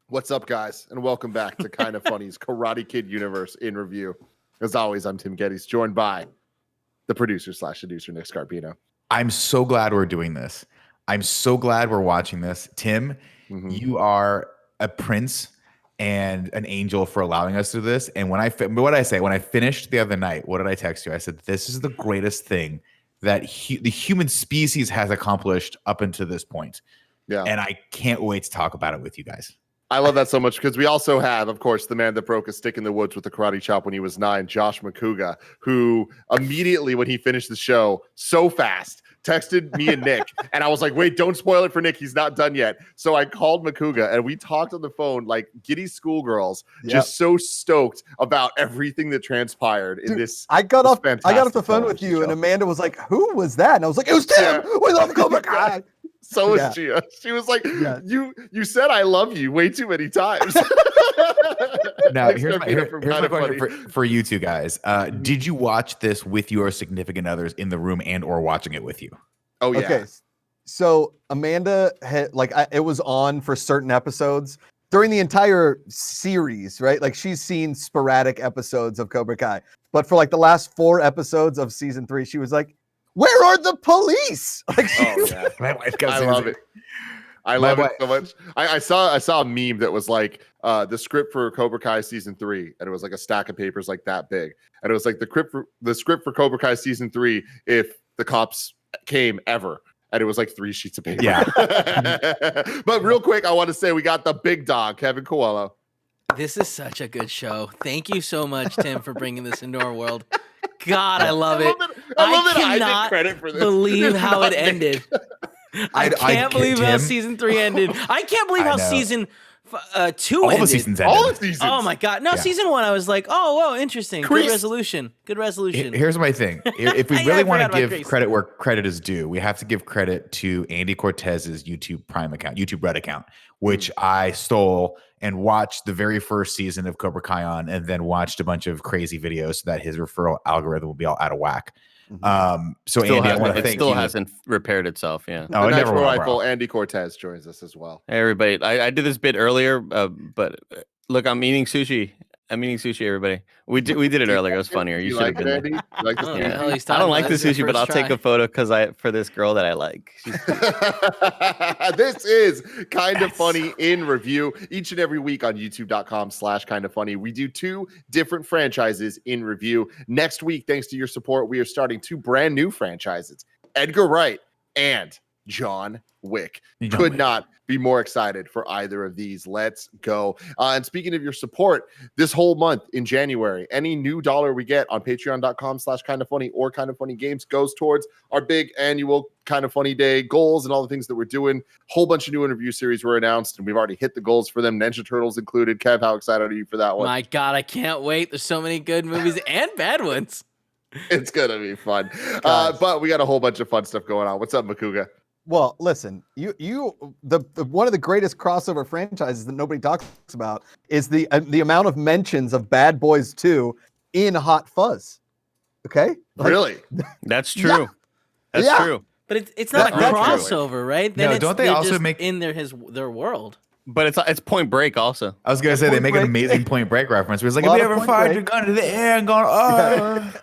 What's up, guys, and welcome back to Kind of Funny's Karate Kid Universe in Review. As always, I'm Tim Gettys, joined by the producer/seducer, Nick Scarpino. I'm so glad we're doing this. I'm so glad we're watching this. Tim, you are a prince and an angel for allowing us to do this. And when I finished the other night, what did I text you? I said, this is the greatest thing that the human species has accomplished up until this point. Yeah. And I can't wait to talk about it with you guys. I love that so much because we also have, of course, the man that broke a stick in the woods with a karate chop when he was 9, Josh Makuga, who immediately when he finished the show so fast texted me and Nick. And I was like, wait, don't spoil it for Nick. He's not done yet. So I called Makuga and we talked on the phone like giddy schoolgirls, just so stoked about everything that transpired in this. I got off the phone with you and Amanda was like, who was that? And I was like, it was Tim. We love Cobra Kai. So was Gia. She was like, you said I love you way too many times. Now, here's my question for you two guys. Did you watch this with your significant others in the room and or watching it with you? Oh, yeah. Okay. So Amanda had it was on for certain episodes during the entire series, right? Like she's seen sporadic episodes of Cobra Kai. But for like the last 4 episodes of season 3, she was like, where are the police? Like, I love it. I love it so much. I saw a meme that was like the script for Cobra Kai season 3, and it was like a stack of papers like that big, and it was like the script for Cobra Kai season 3 if the cops came ever, and it was like 3 sheets of paper. Yeah. But real quick, I want to say we got the big dog, Kevin Coelho. This is such a good show. Thank you so much, Tim, for bringing this into our world. God, I love it. I cannot believe how it ended. I can't believe how season 3 ended. I can't believe how season 2 ended. All the seasons ended. All the seasons. Oh my God. No, season 1, I was like, oh, whoa, interesting. Good resolution. Good resolution. Here's my thing. If we really want to give credit where credit is due, we have to give credit to Andy Cortez's YouTube Prime account, YouTube Red account, which I stole and watched the very first season of Cobra Kai on, and then watched a bunch of crazy videos so that his referral algorithm will be all out of whack. So Andy, I want to thank you. It still hasn't repaired itself. Yeah. Oh, the never rifle. Andy Cortez joins us as well. Hey, everybody. I did this bit earlier, but look, I'm eating sushi. Everybody. We did it earlier. It was funnier. You should have been there. Like I don't like the sushi, but I'll take a photo for this girl that I like. This is Kind of Funny in Review. Each and every week on youtube.com/kindoffunny, we do 2 different franchises in review. Next week, thanks to your support, we are starting 2 brand new franchises, Edgar Wright and John Wick. Could not be more excited for either of these. Let's go. And speaking of your support, this whole month in January, any new dollar we get on patreon.com/kindoffunny or Kind of Funny Games goes towards our big annual Kind of Funny Day goals and all the things that we're doing. Whole bunch of new interview series were announced, and we've already hit the goals for them. Ninja Turtles included. Kev, how excited are you for that one? My God, I can't wait. There's so many good movies and bad ones. It's gonna be fun. But we got a whole bunch of fun stuff going on. What's up, Makuga? Well, listen, the one of the greatest crossover franchises that nobody talks about is the amount of mentions of Bad Boys 2 in Hot Fuzz. Okay, really? That's true. That's true. But it's not a crossover, right? Then don't they also make in their world? But it's Point Break also. I was gonna say they make an amazing Point Break reference. It was like, have you ever fired your gun to the air and gone,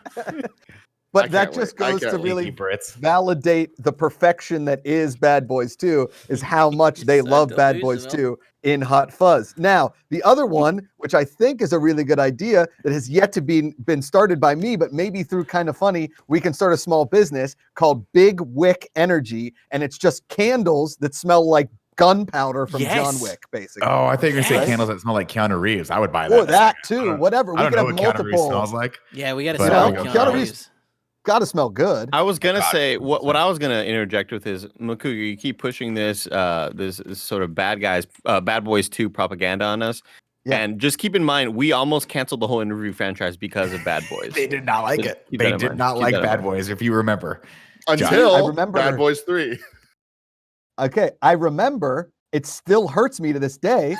But that just goes to really validate the perfection that is Bad Boys 2, is how much they love Bad Boys 2 in Hot Fuzz. Now, the other one, which I think is a really good idea that has yet to been started by me, but maybe through Kind of Funny, we can start a small business called Big Wick Energy, and it's just candles that smell like gunpowder from John Wick, basically. Oh, I think you're saying candles that smell like Keanu Reeves. I would buy that. Or that too. Whatever. I don't know what Keanu Reeves smells like. Yeah, we got to smell Keanu Reeves. Got to smell good. I was gonna say what I was gonna interject with is, Makuga, you keep pushing this sort of Bad Boys 2 propaganda on us. Yeah. And just keep in mind, we almost canceled the whole interview franchise because of Bad Boys. They did not like it. They did not like Bad Boys, if you remember. Until I remember Bad Boys 3. Okay, I remember. It still hurts me to this day.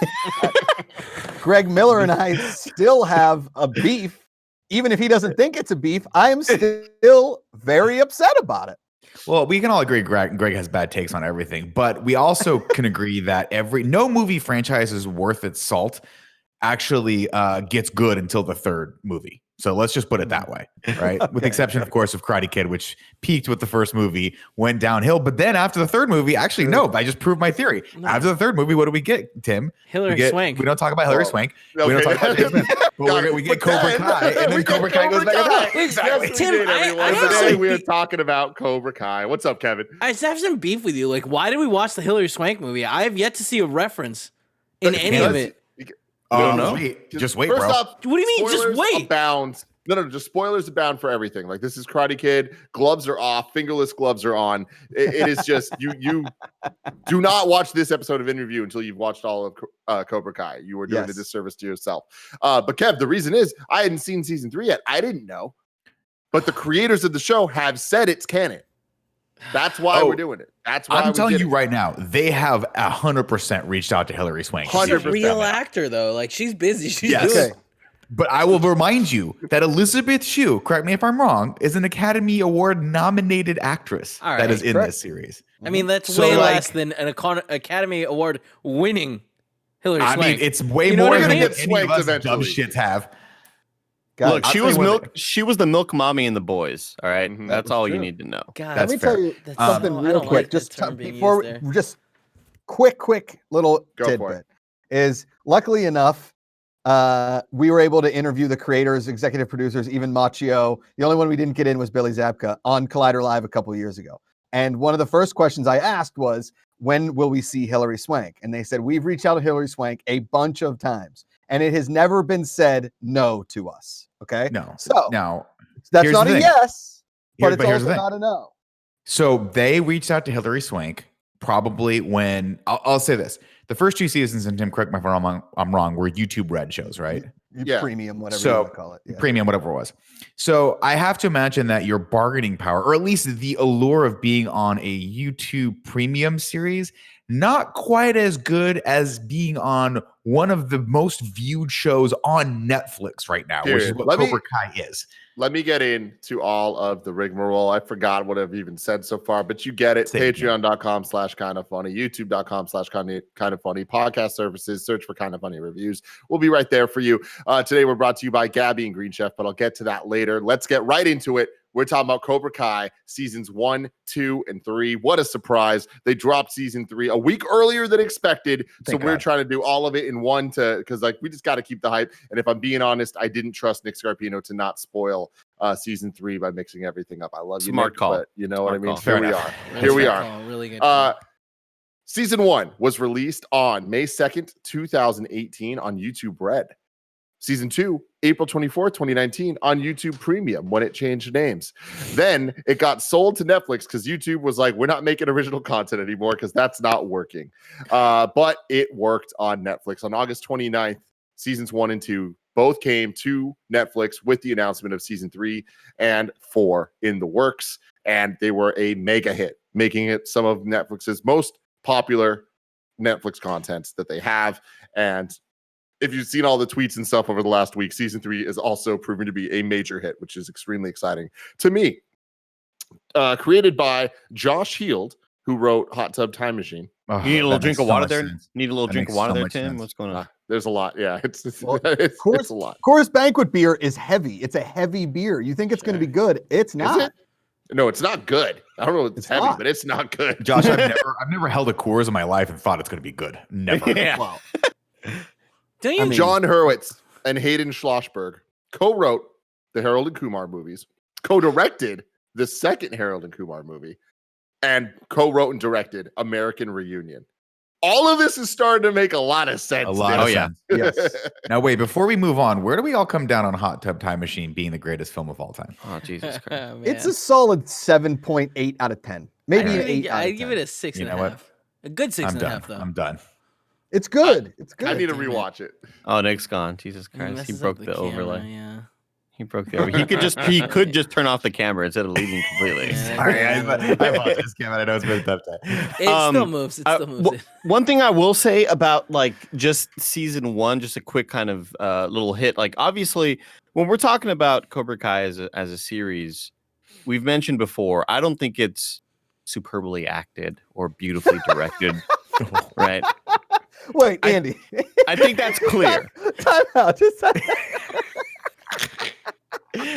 Greg Miller and I still have a beef. Even if he doesn't think it's a beef, I am still very upset about it. Well, we can all agree Greg has bad takes on everything, but we also can agree that no movie franchise is worth its salt actually gets good until the third movie. So let's just put it that way, right? Okay. With the exception, of course, of Karate Kid, which peaked with the first movie, went downhill. But then after the third movie, actually, no, I just proved my theory. No. After the third movie, what do we get, Tim? Hillary Swank. We don't talk about Hillary Swank. Okay. We don't talk about James but we get Cobra Kai, and then Cobra Kai goes back to that. Exactly. Yes, Tim, today we are talking about Cobra Kai. What's up, Kevin? I just have some beef with you. Like, why did we watch the Hillary Swank movie? I have yet to see a reference in any of it. No. Just wait, First bro. off, what do you mean? Just wait. Abound. No, just spoilers abound for everything. Like, this is Karate Kid. Gloves are off. Fingerless gloves are on. It is just you do not watch this episode of Interview until you've watched all of Cobra Kai. You are doing a disservice to yourself. But Kev, the reason is I hadn't seen season 3 yet. I didn't know, but the creators of the show have said it's canon. That's why we're doing it. That's why I'm telling you right now, they have 100% reached out to Hillary Swank. She's a real actor, though. Like, she's busy. She's doing. But I will remind you that Elizabeth Shue, correct me if I'm wrong, is an Academy Award nominated actress that is in this series. I mean, that's way less than an Academy Award winning Hillary Swank. I mean, it's way more than any of us dumb shits have. Look, she was the milk mommy in The Boys. All right, that's all you need to know. God, let me tell you something real quick. Just before, just quick little tidbit is luckily enough. We were able to interview the creators, executive producers, even Machio. The only one we didn't get in was Billy Zabka on Collider Live a couple of years ago. And one of the first questions I asked was, when will we see Hillary Swank? And they said, we've reached out to Hillary Swank a bunch of times, and it has never been said no to us. Okay? No. So now that's not a yes, but it's also not a no. So they reached out to Hillary Swank probably when I'll say this. The first 2 seasons, and Tim, correct me if I'm wrong, were YouTube Red shows, right? Premium, whatever you want to call it. Yeah. Premium, whatever it was. So I have to imagine that your bargaining power, or at least the allure of being on a YouTube Premium series, not quite as good as being on one of the most viewed shows on Netflix right now, which is what Cobra Kai is. Let me get into all of the rigmarole. I forgot what I've even said so far, but you get it. Patreon.com/kindoffunny, YouTube.com/kindoffunny, podcast services, search for Kind of Funny Reviews. We'll be right there for you. Today we're brought to you by Gabby and Green Chef, but I'll get to that later. Let's get right into it. We're talking about Cobra Kai seasons 1, 2, and 3. What a surprise. They dropped season 3 a week earlier than expected. We're trying to do all of it in one because we just got to keep the hype. And if I'm being honest, I didn't trust Nick Scarpino to not spoil season 3 by mixing everything up. I love you, Smart Nick, call. But you know what I mean? Here we are. Really good. Season 1 was released on May 2nd, 2018 on YouTube Red. Season 2, April 24th, 2019 on YouTube Premium when it changed names. Then it got sold to Netflix because YouTube was like, we're not making original content anymore because that's not working. But it worked on Netflix. On August 29th, seasons 1 and 2 both came to Netflix with the announcement of season 3 and 4 in the works. And they were a mega hit, making it some of Netflix's most popular Netflix content that they have. And if you've seen all the tweets and stuff over the last week, season 3 is also proving to be a major hit, which is extremely exciting to me. Created by Josh Heald, who wrote Hot Tub Time Machine. You need a little drink of water there? Need a little drink of water there, Tim? What's going on? There's a lot. Yeah, it's a lot. Coors Banquet beer is heavy. It's a heavy beer. You think it's going to be good. It's not. No, it's not good. I don't know if it's heavy, but it's not good. Josh, I've never held a Coors in my life and thought it's going to be good. Never. Yeah. Well, John Hurwitz and Hayden Schlossberg co-wrote the Harold and Kumar movies, co-directed the second Harold and Kumar movie, and co-wrote and directed American Reunion. All of this is starting to make a lot of sense. A lot of sense. Yes. Now, wait, before we move on, where do we all come down on Hot Tub Time Machine being the greatest film of all time? Oh, Jesus Christ. It's a solid 7.8 out of 10. Maybe an 8 I'd give it a 6.5. A good 6.5, though. I'm done. It's good. It's good. I need to rewatch it. Oh, Nick's gone. Jesus Christ. He broke the overlay. Yeah. He broke the overlay. He could just turn off the camera instead of leaving completely. Sorry, I apologize, Cam. I know it's been a tough time. It still moves. It still moves. One thing I will say about like just season 1, just a quick kind of little hit. Like obviously, when we're talking about Cobra Kai as a series, we've mentioned before, I don't think it's superbly acted or beautifully directed, right? Wait, Andy. I think that's clear. Time out.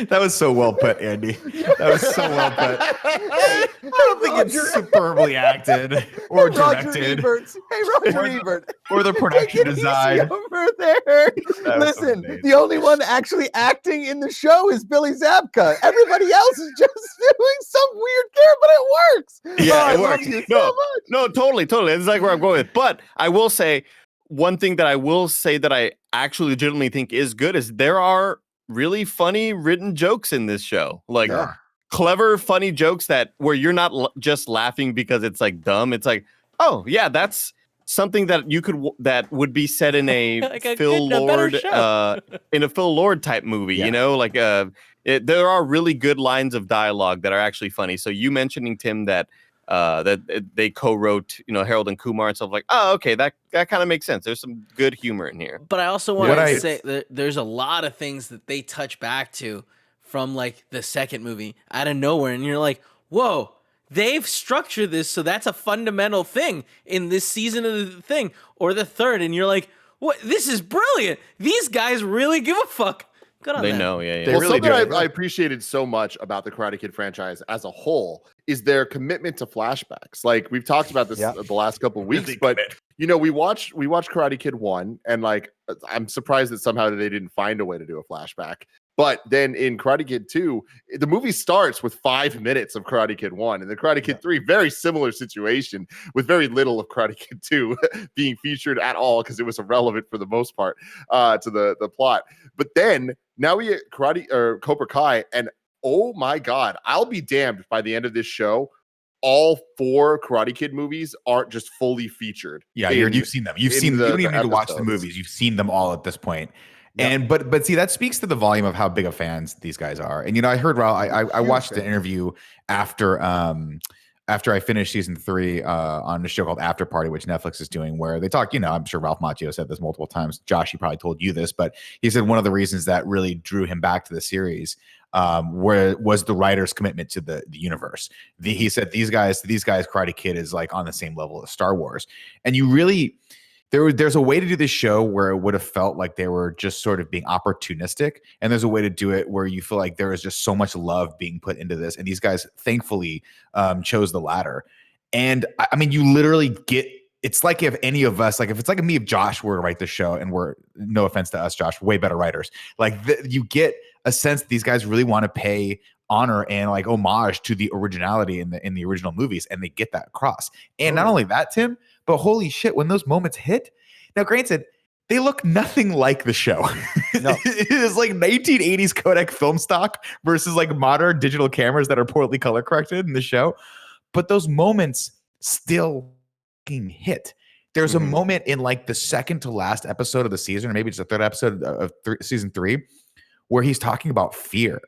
That was so well put, Andy. That was so well put. I don't think it's superbly acted or directed. Hey, Roger Ebert. Or the production design. Over there. Listen, the only one actually acting in the show is Billy Zabka. Everybody else is just doing some weird care, but it works. Yeah, it works. No, totally. It's like where I'm going with. But I will say, one thing that I will say that I actually legitimately think is good is there are really funny written jokes in this show, like clever, funny jokes that where you're not just laughing because it's like dumb. It's like, oh yeah, that's something that you could that would be said in a like Phil Lord in a Phil Lord type movie. You know, like there are really good lines of dialogue that are actually funny. So you mentioning, Tim, that they co-wrote, Harold and Kumar and stuff, like, oh, okay, that kind of makes sense. There's some good humor in here. But I also want to say that there's a lot of things that they touch back to from like the second movie out of nowhere, and you're like, whoa, they've structured this so that's a fundamental thing in this season of the thing or the third, and you're like, what? This is brilliant. These guys really give a fuck. Good on them. They know, yeah. Well, really something I appreciated so much about the Karate Kid franchise as a whole is their commitment to flashbacks. Like we've talked about this the last couple of weeks, but we watched Karate Kid 1, and like I'm surprised that somehow they didn't find a way to do a flashback. But then in Karate Kid 2, the movie starts with 5 minutes of Karate Kid 1. And the Karate Kid 3, very similar situation with very little of Karate Kid 2 being featured at all because it was irrelevant for the most part to the plot. But then now we get Cobra Kai, and oh my God, I'll be damned if by the end of this show, all 4 Karate Kid movies aren't just fully featured. Yeah, you've seen them. You don't even need to watch the movies. You've seen them all at this point. Yep. And but see, that speaks to the volume of how big of fans these guys are. And I heard I watched the interview after I finished season 3 on a show called After Party, which Netflix is doing, where they talk, I'm sure Ralph Macchio said this multiple times. Josh, he probably told you this, but he said one of the reasons that really drew him back to the series was the writer's commitment to the universe. He said these guys, Karate Kid is like on the same level as Star Wars. And you really... There's a way to do this show where it would have felt like they were just sort of being opportunistic, and there's a way to do it where you feel like there is just so much love being put into this, and these guys thankfully chose the latter. And I mean, you literally get, it's like if any of us, like if it's like me, if Josh were to write the show, and we're, no offense to us, Josh, way better writers, like you get a sense that these guys really want to pay honor and like homage to the originality in the original movies, and they get that across. And not only that, Tim, but holy shit, when those moments hit, now granted, they look nothing like the show. No. It is like 1980s Kodak film stock versus like modern digital cameras that are poorly color corrected in the show. But those moments still hit. There's a moment in like the second to last episode of the season, or maybe it's the third episode of season 3, where he's talking about fear.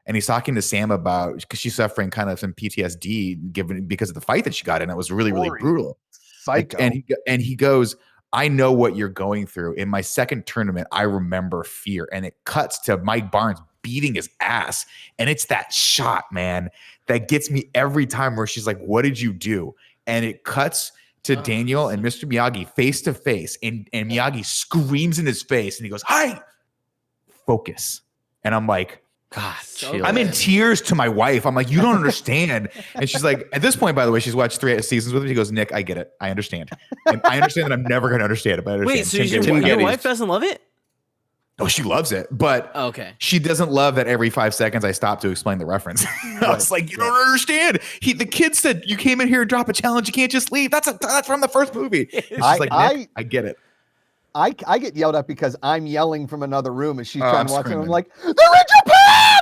And he's talking to Sam about, because she's suffering kind of some PTSD because of the fight that she got in. It was really, really brutal. Psycho. And he goes, I know what you're going through. In my second tournament, I remember fear. And it cuts to Mike Barnes beating his ass. And it's that shot, man, that gets me every time, where she's like, what did you do? And it cuts to Daniel and Mr. Miyagi face to face. And Miyagi screams in his face and he goes, hi, focus. And I'm like, God, I'm in tears to my wife. I'm like, you don't understand. And she's like, at this point, by the way, she's watched 3 seasons with me. She goes, Nick, I get it. I understand. And I understand that I'm never going to understand it, but I understand. Wait, so your wife doesn't love it? Oh, she loves it, but she doesn't love that every 5 seconds I stop to explain the reference. I was like, you don't understand. The kid said, you came in here and drop a challenge. You can't just leave. That's from the first movie. And she's like, Nick, I get it. I get yelled at because I'm yelling from another room and she's trying to watch it. I'm like, they're in Japan!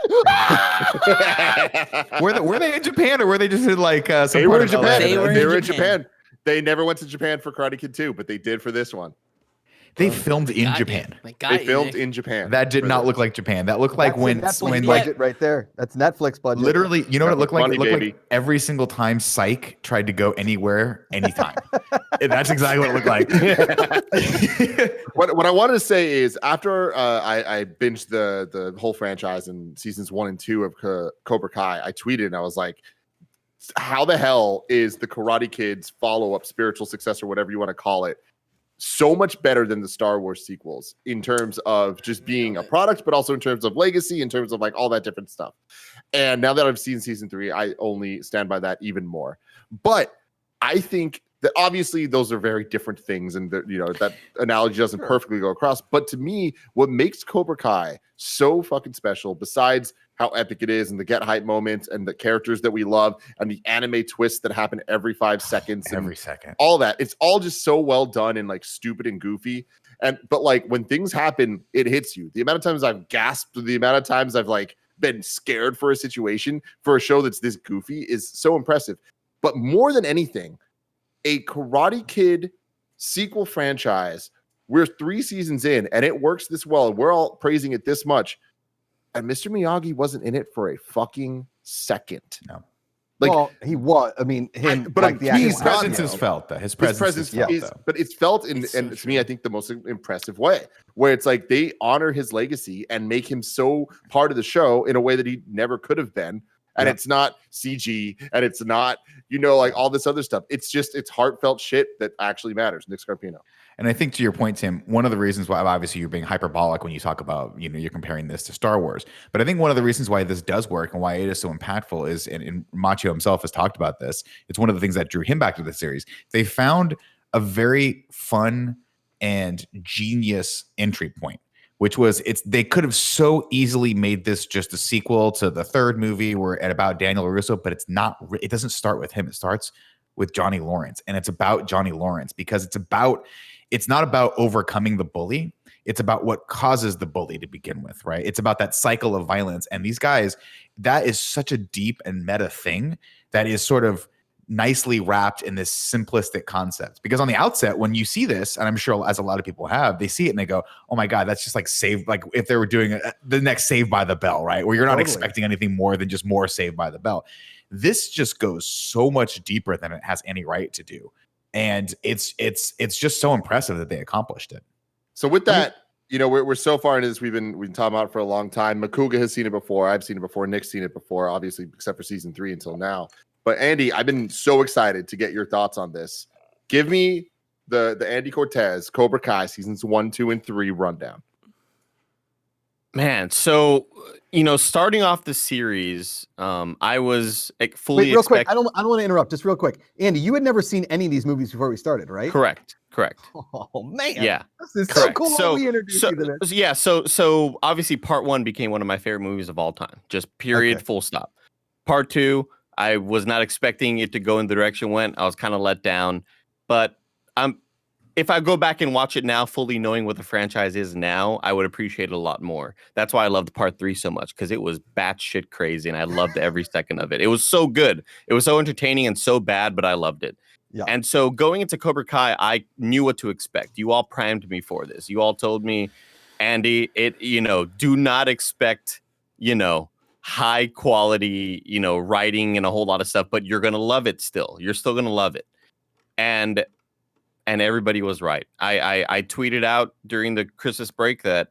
Were they in Japan, or were they just in like some They were in Japan. They were in Japan. They never went to Japan for Karate Kid 2, but they did for this one. They filmed in Japan. They filmed in Japan. That did not look like Japan. That looked like when budget right there. That's Netflix budget. Literally, you know what it looked like? It looked like every single time Psych tried to go anywhere, anytime. That's exactly what it looked like. what I wanted to say is after I binged the whole franchise in seasons 1 and 2 of Cobra Kai, I tweeted and I was like, how the hell is the Karate Kid's follow-up, spiritual successor, whatever you want to call it, so much better than the Star Wars sequels in terms of just being a product, but also in terms of legacy, in terms of like all that different stuff. And now that I've seen season 3, I only stand by that even more. But I think that obviously those are very different things, and that analogy doesn't perfectly go across. But to me, what makes Cobra Kai so fucking special, besides how epic it is and the get hype moments and the characters that we love and the anime twists that happen every 5 seconds, every second, all that, it's all just so well done and like stupid and goofy. But like when things happen, it hits you. The amount of times I've gasped, the amount of times I've like been scared for a situation for a show that's this goofy is so impressive. But more than anything, a Karate Kid sequel franchise, we're 3 seasons in and it works this well, and we're all praising it this much, and Mr. Miyagi wasn't in it for a fucking second. No. Like, well, he was. I mean, his presence is felt. His presence is felt. But it's felt and to me, I think the most impressive way, where it's like they honor his legacy and make him so part of the show in a way that he never could have been. And it's not CG, and it's not, like all this other stuff. It's heartfelt shit that actually matters. Nick Scarpino. And I think to your point, Tim, one of the reasons why, obviously you're being hyperbolic when you talk about, you're comparing this to Star Wars. But I think one of the reasons why this does work and why it is so impactful is, and Macho himself has talked about this, it's one of the things that drew him back to the series. They found a very fun and genius entry point, which was they could have so easily made this just a sequel to the 3rd movie about Daniel LaRusso, but it's not. It doesn't start with him. It starts with Johnny Lawrence, and it's about Johnny Lawrence because it's not about overcoming the bully. It's about what causes the bully to begin with, right? It's about that cycle of violence. And these guys, that is such a deep and meta thing that is sort of nicely wrapped in this simplistic concept. Because on the outset, when you see this, and I'm sure as a lot of people have, they see it and they go, oh my God, that's just like like if they were doing the next Saved by the Bell, right? Where you're not expecting anything more than just more Saved by the Bell. This just goes so much deeper than it has any right to do. And it's just so impressive that they accomplished it. So with that, we're so far into this. We've been talking about it for a long time. Makuga has seen it before. I've seen it before. Nick's seen it before, obviously, except for season 3 until now. But Andy, I've been so excited to get your thoughts on this. Give me the Andy Cortez Cobra Kai seasons 1, 2, and 3 rundown. Man, so starting off the series, I was fully real quick. I don't want to interrupt. Just real quick, Andy, you had never seen any of these movies before we started, right? Correct. Oh man, yeah, this is so cool. We introduced you to this. Yeah, so obviously part 1 became one of my favorite movies of all time. Just period, full stop. Part 2, I was not expecting it to go in the direction it went. I was kind of let down, but if I go back and watch it now, fully knowing what the franchise is now, I would appreciate it a lot more. That's why I loved part 3 so much, because it was batshit crazy, and I loved every second of it. It was so good. It was so entertaining and so bad, but I loved it. Yeah. And so going into Cobra Kai, I knew what to expect. You all primed me for this. You all told me, Andy, do not expect, high quality, writing and a whole lot of stuff, but you're going to love it still. You're still going to love it. And everybody was right. I tweeted out during the Christmas break that,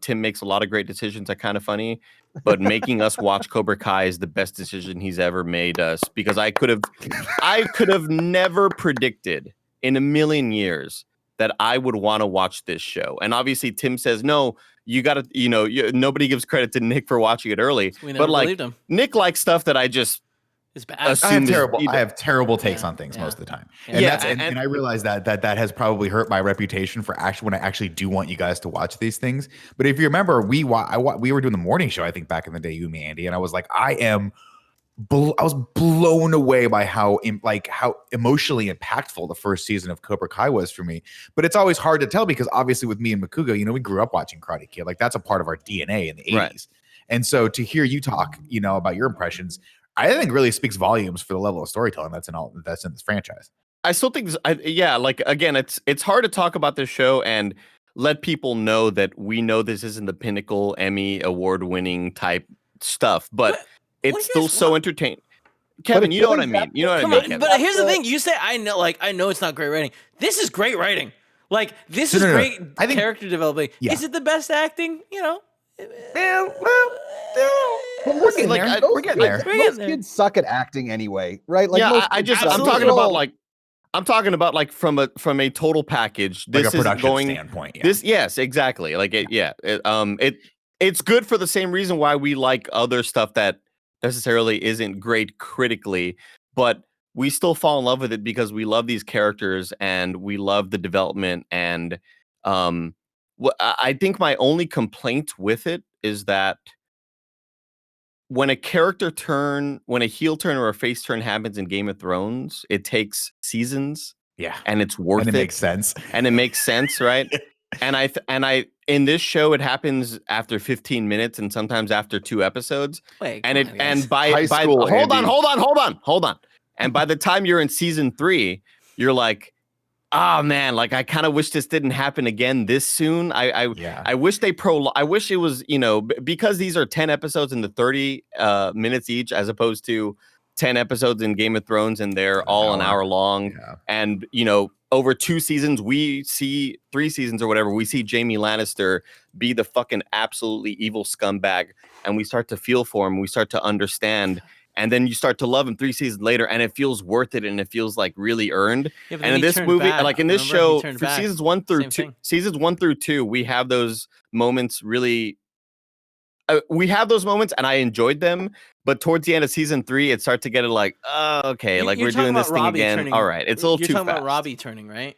Tim makes a lot of great decisions at Kind of Funny, but making us watch Cobra Kai is the best decision he's ever made us, because I could have never predicted in a million years that I would want to watch this show. And obviously Tim says, no, you got to, nobody gives credit to Nick for watching it early. We never believed him. Nick likes stuff that I just is bad. I have terrible takes on things most of the time. And I realize that has probably hurt my reputation for when I actually do want you guys to watch these things. But if you remember, we were doing the morning show, I think back in the day, you, me, Andy, and I was like, I was blown away by how emotionally impactful the first season of Cobra Kai was for me. But it's always hard to tell, because obviously with me and Makuga, we grew up watching Karate Kid. Like, that's a part of our DNA in the 80s. Right. And so to hear you talk, about your impressions, I think really speaks volumes for the level of storytelling that's in this franchise. I still think, again, it's hard to talk about this show and let people know that we know this isn't the pinnacle Emmy award-winning type stuff, but it's still so entertaining. Kevin, you know what I mean. You know what I mean, Kevin. But here's the thing: you say I know it's not great writing. This is great writing. Like this is great I think, character developing. Yeah. Is it the best acting? We're getting there. We're getting there. Most kids suck at acting anyway, right? Like I'm talking about like from a total package. This like a production standpoint. Yeah. Yes, exactly. Like it's good for the same reason why we like other stuff that necessarily isn't great critically, but we still fall in love with it because we love these characters and we love the development. And I think my only complaint with it is that when a character turn, when a heel turn or a face turn happens in Game of Thrones, it takes seasons. Yeah. And it's worth it. And it makes sense. And it makes sense, right? And I in this show it happens after 15 minutes and sometimes after 2 episodes. Wait, and by hold on. And by the time you're in season 3, you're like, oh man, like I kind of wish this didn't happen again this soon. I wish I wish it was, because these are 10 episodes in the 30 minutes each, as opposed to 10 episodes in Game of Thrones and they're all an hour long. Yeah. And over 2 seasons, we see 3 seasons or whatever, we see Jaime Lannister be the fucking absolutely evil scumbag, and we start to feel for him, we start to understand. And then you start to love him 3 seasons later, and it feels worth it, and it feels like really earned. Yeah, and in this movie, like in this show, for seasons 1 through 2, we have those moments. Really, we have those moments, and I enjoyed them. But towards the end of season 3, it starts to get like, oh, okay, like we're doing this thing again. All right, it's a little too fast. You're talking about Robby turning, right?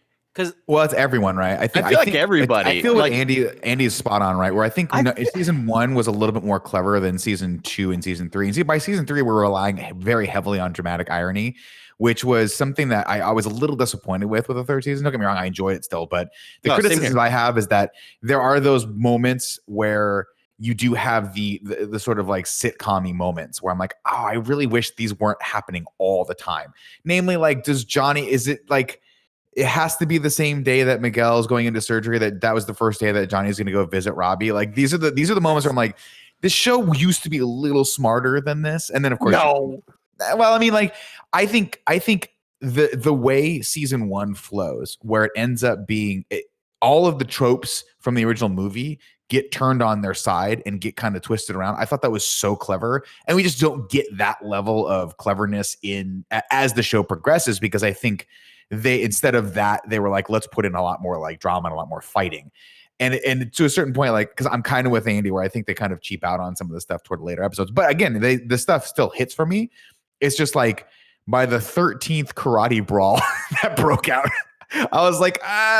Well, it's everyone, right? I feel like everybody. I feel like Andy's spot on, right? Where I think season 1 was a little bit more clever than season 2 and season 3. And by season 3, we're relying very heavily on dramatic irony, which was something that I was a little disappointed with the 3rd season. Don't get me wrong, I enjoyed it still, but the criticism I have is that there are those moments where you do have the sort of like sitcom-y moments where I'm like, oh, I really wish these weren't happening all the time. Namely, like, is it like, it has to be the same day that Miguel is going into surgery, that was the first day that Johnny's going to go visit Robby. Like these are the moments where I'm like, this show used to be a little smarter than this. And then of course, well, I mean, like, I think the way season 1 flows, where it ends up being all of the tropes from the original movie get turned on their side and get kind of twisted around. I thought that was so clever. And we just don't get that level of cleverness as the show progresses, because I think instead of that, they were like, let's put in a lot more like drama and a lot more fighting. And to a certain point, like, because I'm kind of with Andy, where I think they kind of cheap out on some of the stuff toward later episodes. But again, the stuff still hits for me. It's just like by the 13th karate brawl that broke out, I was like,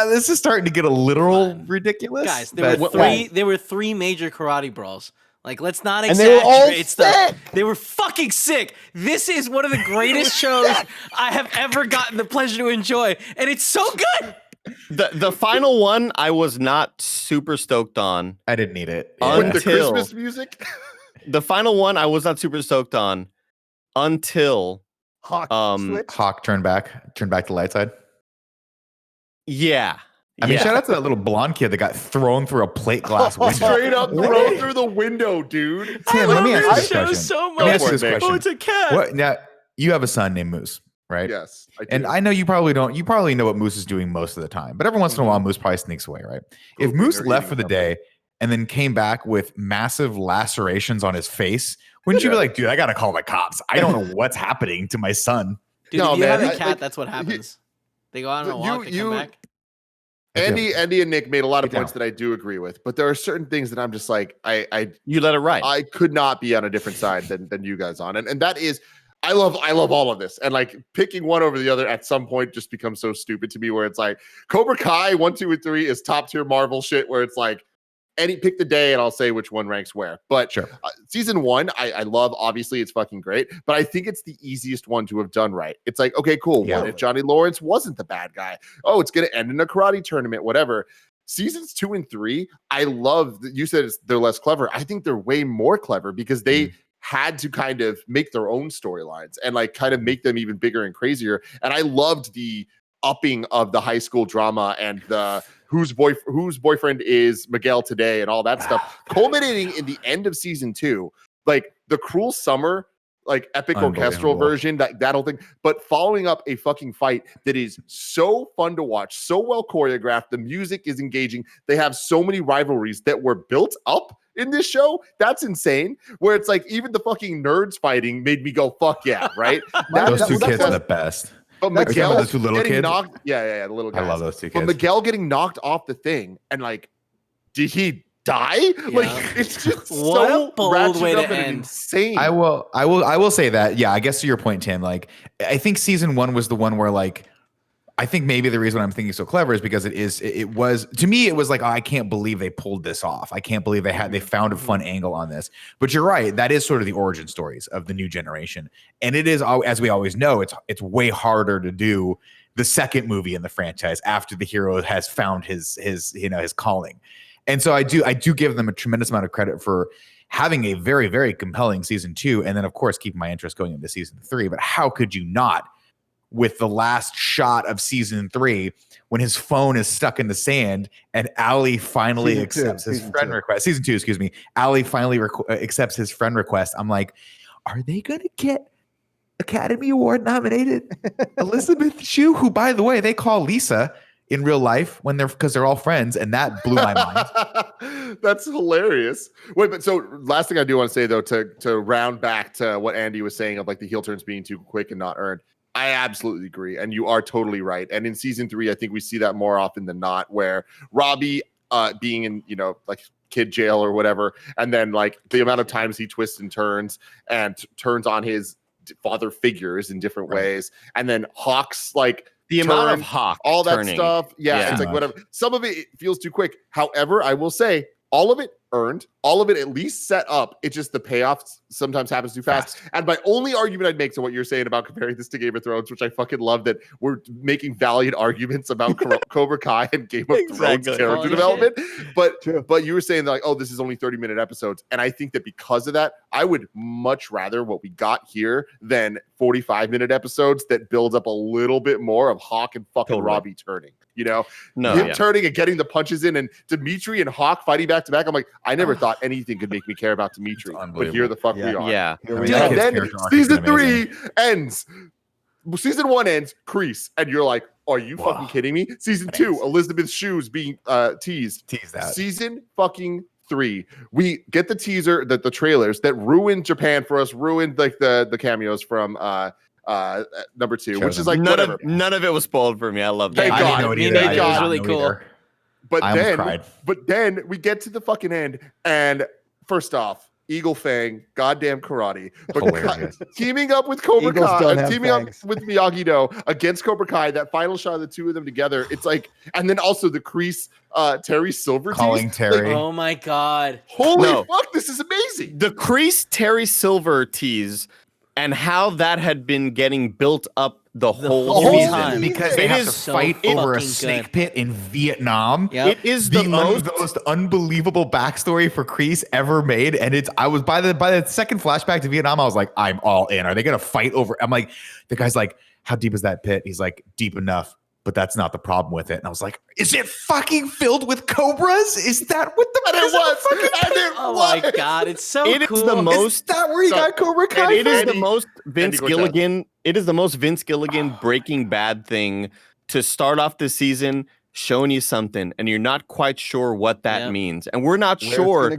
this is starting to get a little ridiculous. Guys, there were 3 major karate brawls. Like, let's not exaggerate stuff. They were fucking sick. This is one of the greatest shows I have ever gotten the pleasure to enjoy, and it's so good. The final one, I was not super stoked on. I didn't need it. With the Christmas music? The final one, I was not super stoked on until Hawk turned back the light side. Yeah. I mean, shout out to that little blonde kid that got thrown through a plate glass window. Straight up thrown through the window, dude. Tim, let me ask you this question. So much. Let me ask you this question. Oh, it's a cat. What, now, you have a son named Moose, right? Yes, I do. And I know you probably don't. You probably know what Moose is doing most of the time. But every once in a while, Moose probably sneaks away, right? If Moose left for the day and then came back with massive lacerations on his face, wouldn't you be like, dude, I got to call the cops. I don't know what's happening to my son. Dude, if you have a cat, that's what happens. They go out on a walk and come back. Andy and Nick made a lot of points that I do agree with, but there are certain things that I'm just like, you let it ride. I could not be on a different side than you guys on, and that is, I love all of this, and like picking one over the other at some point just becomes so stupid to me. Where it's like Cobra Kai 1, 2, and 3 is top tier Marvel shit, where it's like, pick the day and I'll say which one ranks where. But sure. Season 1, I love. Obviously, it's fucking great. But I think it's the easiest one to have done right. It's like, okay, cool. Yeah. What if Johnny Lawrence wasn't the bad guy? Oh, it's going to end in a karate tournament, whatever. Seasons 2 and 3, I love that you said they're less clever. I think they're way more clever because they had to kind of make their own storylines and like kind of make them even bigger and crazier. And I loved the upping of the high school drama and the whose boyfriend is Miguel today and all that stuff, culminating in the end of season 2. Like the cruel summer like epic orchestral version, that whole thing, but following up a fucking fight that is so fun to watch, so well choreographed, the music is engaging, they have so many rivalries that were built up in this show. That's insane. Where it's like even the fucking nerds fighting made me go fuck yeah, right? Those two kids are the best. But Miguel the two little kids. The little guys. I love those two kids. But Miguel getting knocked off the thing and like, did he die? Yeah. Like it's just what so a bold way to end. Insane. I will say that. Yeah, I guess to your point, Tim. Like, I think season 1 was the one where like, I think maybe the reason I'm thinking so clever is because it was to me it was like, oh, I can't believe they pulled this off. I can't believe they found a fun angle on this. But you're right, that is sort of the origin stories of the new generation, and it is, as we always know, it's way harder to do the second movie in the franchise after the hero has found his calling. And so I do give them a tremendous amount of credit for having a very, very compelling season 2, and then of course keeping my interest going into season 3. But how could you not, with the last shot of season 3 when his phone is stuck in the sand and Allie finally accepts his friend request. Season 2, excuse me. Allie finally accepts his friend request. I'm like, are they going to get Academy Award nominated Elizabeth Shue, who, by the way, they call Lisa in real life because they're all friends, and that blew my mind. That's hilarious. Wait, but so last thing I do want to say though, to round back to what Andy was saying of like the heel turns being too quick and not earned, I absolutely agree, and you are totally right. And in season 3, I think we see that more often than not, where Robby being in like kid jail or whatever, and then like the amount of times he twists and turns on his father figures in different ways, and then Hawk's like the amount of Hawk, all that turning. stuff. Yeah, it's like whatever. Some of it feels too quick. However, I will say all of it earned, all of it at least set up. It's just the payoff sometimes happens too fast. And my only argument I'd make to what you're saying about comparing this to Game of Thrones, which I fucking love that we're making valiant arguments about Cobra Kai and Game of Thrones character development. But you were saying that like, oh, this is only 30-minute episodes. And I think that because of that, I would much rather what we got here than 45-minute episodes that build up a little bit more of Hawk and fucking Robby turning. Turning and getting the punches in, and Dimitri and Hawk fighting back to back. I'm like, I never thought anything could make me care about Dimitri, but here the fuck we are. Yeah. And then season 3 ends. Season 1 ends, Kreese, and you're like, are you fucking kidding me? Season 2, Elizabeth Shue's being teased. Tease that. Season fucking 3, we get the teaser, the trailers that ruined Japan for us, ruined like the cameos from number 2, which is like none of it was spoiled for me. I love that. Thank God. It was really cool. But then we get to the fucking end, and first off, Eagle Fang, goddamn karate, but teaming up with Cobra Kai, teaming up with Miyagi-Do against Cobra Kai, that final shot of the two of them together, it's like, and then also the Kreese, Terry Silver calling tease. Terry. Like, oh my God. Holy fuck, this is amazing. The Kreese Terry Silver tease and how that had been getting built up the whole time, because they have to fight over a snake pit in Vietnam. Yep. It is the most unbelievable backstory for Kreese ever made, and I was by the second flashback to Vietnam, I was like, I'm all in. Are they gonna fight over? I'm like, the guy's like, how deep is that pit? He's like, deep enough, but that's not the problem with it. And I was like, is it fucking filled with cobras? Is that what the and it was? Oh my God, it's so cool. Is the most, is that where you got Cobra Kai? It is the most Vince Gilligan. It is the most Vince Gilligan Breaking Bad thing to start off the season, showing you something, and you're not quite sure what that means. And we're not sure.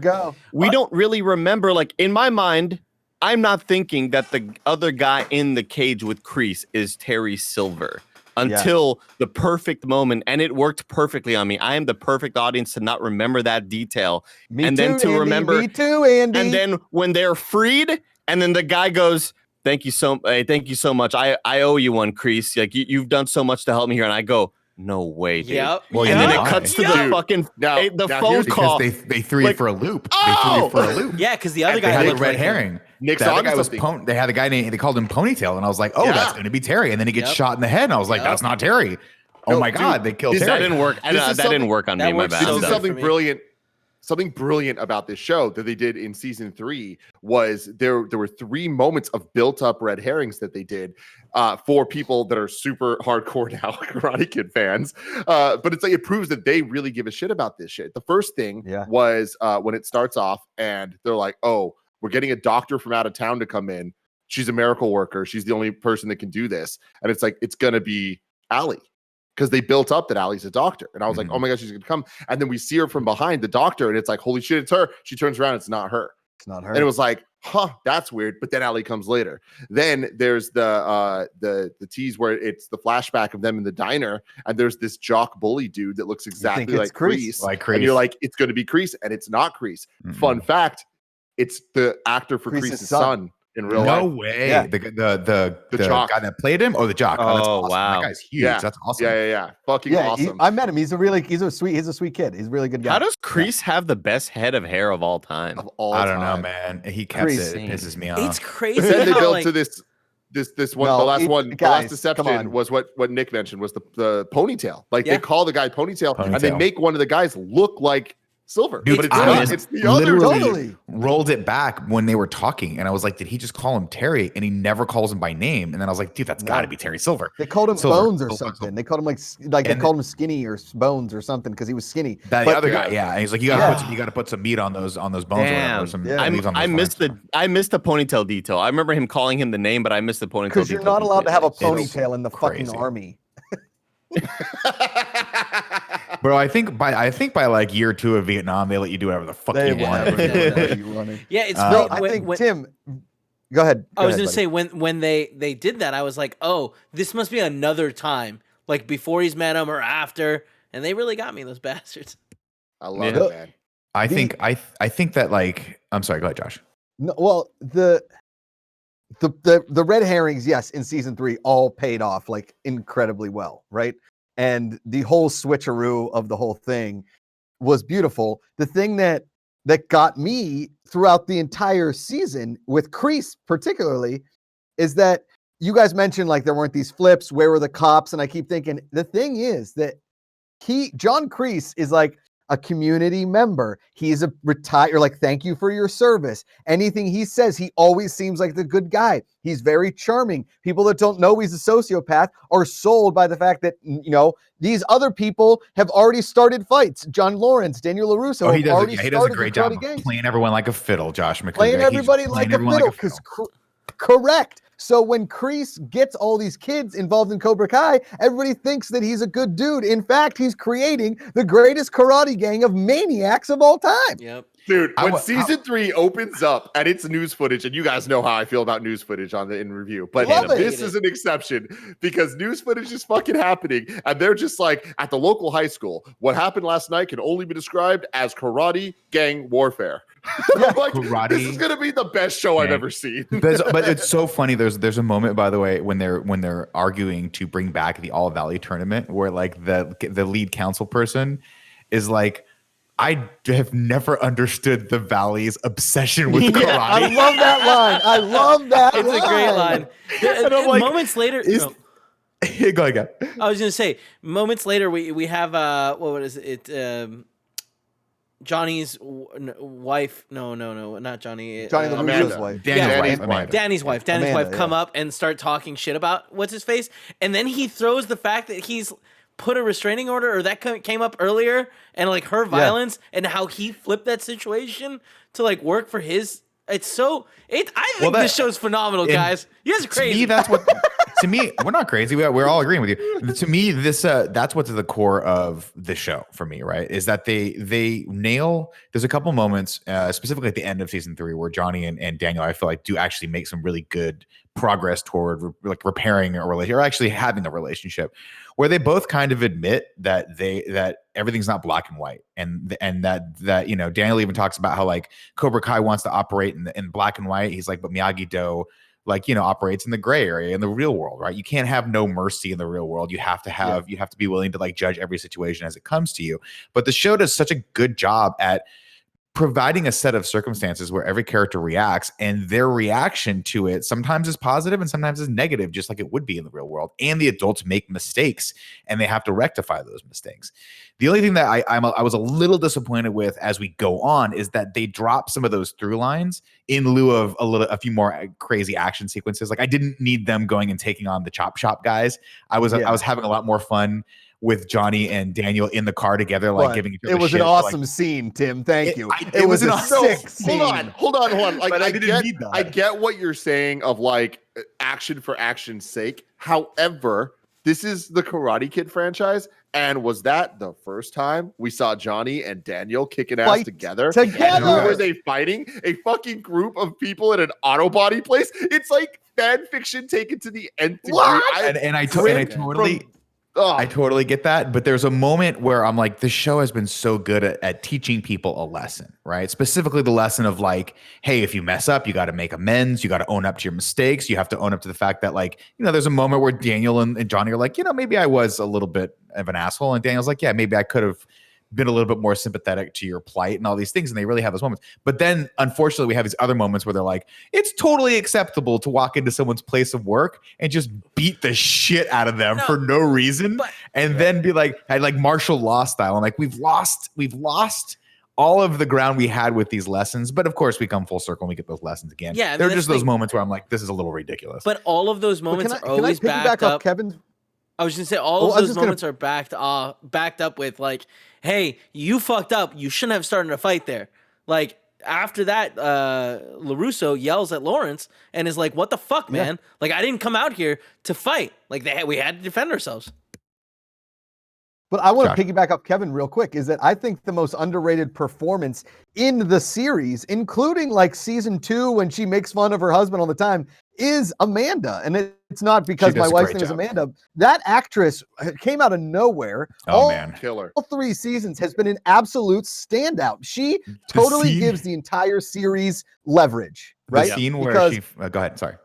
We don't really remember. Like, in my mind, I'm not thinking that the other guy in the cage with Kreese is Terry Silver. Until the perfect moment, and it worked perfectly on me. I am the perfect audience to not remember that detail, then to remember. Me too, Andy. And then when they're freed, and then the guy goes, "Thank you so much. I owe you one, Kreese. Like you've done so much to help me here." And I go, "No way, dude." Yep. Well, and then it cuts to the fucking phone call. Because they threw you for a loop. They threw you for a loop. Yeah, because the other guy had a red herring. Nick They had a guy named, they called him Ponytail, and I was like, oh, that's going to be Terry. And then he gets shot in the head, and I was like, that's not Terry. Oh my God, they killed Terry. That didn't work. That didn't work on me. My bad. This is something brilliant. Something brilliant about this show that they did in season 3 was there were 3 moments of built-up red herrings that they did for people that are super hardcore now Karate Kid fans. But it's like it proves that they really give a shit about this shit. The first thing was when it starts off and they're like, oh, we're getting a doctor from out of town to come in. she's a miracle worker. She's the only person that can do this. And it's like, it's going to be Allie. Because they built up that Allie's a doctor. And I was like, oh my gosh, she's going to come. And then we see her from behind, the doctor, and it's like, holy shit, it's her. She turns around, it's not her. It's not her. And it was like, that's weird. But then Allie comes later. Then there's the tease where it's the flashback of them in the diner. And there's this jock bully dude that looks exactly like Kreese. And you're like, it's going to be Kreese. And it's not Kreese. Fun fact, it's the actor for Kreese's son. In real life. No way. Yeah. The guy that played him or the jock. Oh, awesome. Wow. That guy's huge. Yeah. That's awesome. Yeah. Fucking awesome. I met him. He's a sweet kid. He's a really good guy. How does Kreese have the best head of hair of all time? I don't know, man. He kept it. It pisses me off. It's crazy. But then they built to this one. No, the last deception was what Nick mentioned was the ponytail. Like they call the guy ponytail, and they make one of the guys look like Silver. Dude, but it's the other. Totally rolled it back when they were talking, and I was like, did he just call him Terry? And he never calls him by name. And then I was like, dude, that's got to be Terry Silver. They called him Bones or something. They called him they called him Skinny or Bones or something because he was skinny. The other guy, and he's like, you got to put some meat on those bones. Damn. I missed the ponytail detail. I remember him calling him the name, but I missed the ponytail. Because you're not allowed to have a ponytail in the fucking army. Bro, I think by like year 2 of Vietnam, they let you do whatever the fuck you want. Yeah, it's I think Tim. Go ahead. I was gonna say when they did that, I was like, oh, this must be another time, like before he's met him or after, and they really got me, those bastards. I love it, man. I think that like, I'm sorry, go ahead, Josh. No, well, the red herrings, yes, in season 3 all paid off like incredibly well, right? And the whole switcheroo of the whole thing was beautiful. The thing that got me throughout the entire season with Kreese particularly is that you guys mentioned like there weren't these flips, where were the cops? And I keep thinking the thing is that John Kreese is like a community member. He's a retired, like, thank you for your service. Anything he says, he always seems like the good guy. He's very charming. People that don't know he's a sociopath are sold by the fact that, these other people have already started fights. John Lawrence, Daniel LaRusso. He does a great job of playing everyone like a fiddle, Josh McClure. Playing everybody like a fiddle. Correct. So when Kreese gets all these kids involved in Cobra Kai, everybody thinks that he's a good dude. In fact, he's creating the greatest karate gang of maniacs of all time. Yep. Dude, when season 3 opens up and it's news footage, and you guys know how I feel about news footage in review, but this is an exception because news footage is fucking happening, and they're just like, at the local high school, what happened last night can only be described as karate gang warfare. I'm like, this is gonna be the best show I've ever seen. But it's so funny. There's a moment, by the way, when they're arguing to bring back the All Valley tournament, where like the lead council person is like, I have never understood the Valley's obsession with karate. I love that line. I love that It's line. a great line. And I'm like, moments later... Go ahead. I was going to say, moments later, we have... what is it? Johnny's wife... No, not Johnny. Johnny LaRusso's wife. Danny's wife come up and start talking shit about what's-his-face. And then he throws the fact that he's... put a restraining order, or that came up earlier, and like her violence and how he flipped that situation to like work for his. I think this show's phenomenal, guys. You guys are crazy. To me, we're not crazy. We're all agreeing with you. To me, that's what's at the core of the show for me, right? Is that they nail. There's a couple moments, specifically at the end of season 3, where Johnny and Daniel, I feel like, do actually make some really good progress toward like repairing a relationship, or actually having a relationship, where they both kind of admit that everything's not black and white, and that Daniel even talks about how like Cobra Kai wants to operate in black and white. He's like, but Miyagi-Do operates in the gray area in the real world, right? You can't have no mercy in the real world. You have to be willing to like judge every situation as it comes to you. But the show does such a good job at providing a set of circumstances where every character reacts, and their reaction to it sometimes is positive and sometimes is negative, just like it would be in the real world. And the adults make mistakes, and they have to rectify those mistakes. The only thing that I was a little disappointed with as we go on is that they drop some of those through lines in lieu of a few more crazy action sequences. Like, I didn't need them going and taking on the chop shop guys. I was having a lot more fun with Johnny and Daniel in the car together, like giving each other It was shit, an awesome scene, Tim. Thank you. It was a sick scene. Hold on. Like, but I get what you're saying of like action for action's sake. However, this is the Karate Kid franchise. And was that the first time we saw Johnny and Daniel kicking ass together? And who were they fighting? A fucking group of people in an auto body place? It's like fan fiction taken to the nth degree. I totally get that. But there's a moment where I'm like, this show has been so good at teaching people a lesson, right? Specifically the lesson of like, hey, if you mess up, you got to make amends. You got to own up to your mistakes. You have to own up to the fact that, like, there's a moment where Daniel and Johnny are like, maybe I was a little bit of an asshole. And Daniel's like, yeah, maybe I could have been a little bit more sympathetic to your plight and all these things. And they really have those moments. But then unfortunately we have these other moments where they're like, it's totally acceptable to walk into someone's place of work and just beat the shit out of them for no reason. Then be like martial law style. And like, we've lost all of the ground we had with these lessons. But of course we come full circle and we get those lessons again. Yeah. They're just those moments where I'm like, this is a little ridiculous. But all of those moments are always backed up. Kevin's I was going to say all of those moments are backed up with like, hey, you fucked up. You shouldn't have started a fight there. Like after that, LaRusso yells at Lawrence and is like, what the fuck, man? Like I didn't come out here to fight. Like we had to defend ourselves. But I want to piggyback up Kevin real quick, is that I think the most underrated performance in the series, including like season 2 when she makes fun of her husband all the time, is Amanda. And it's not because my wife's name is Amanda. That actress came out of nowhere. Killer. All 3 seasons has been an absolute standout. She totally gives the entire series leverage, right? The scene where she go ahead, sorry.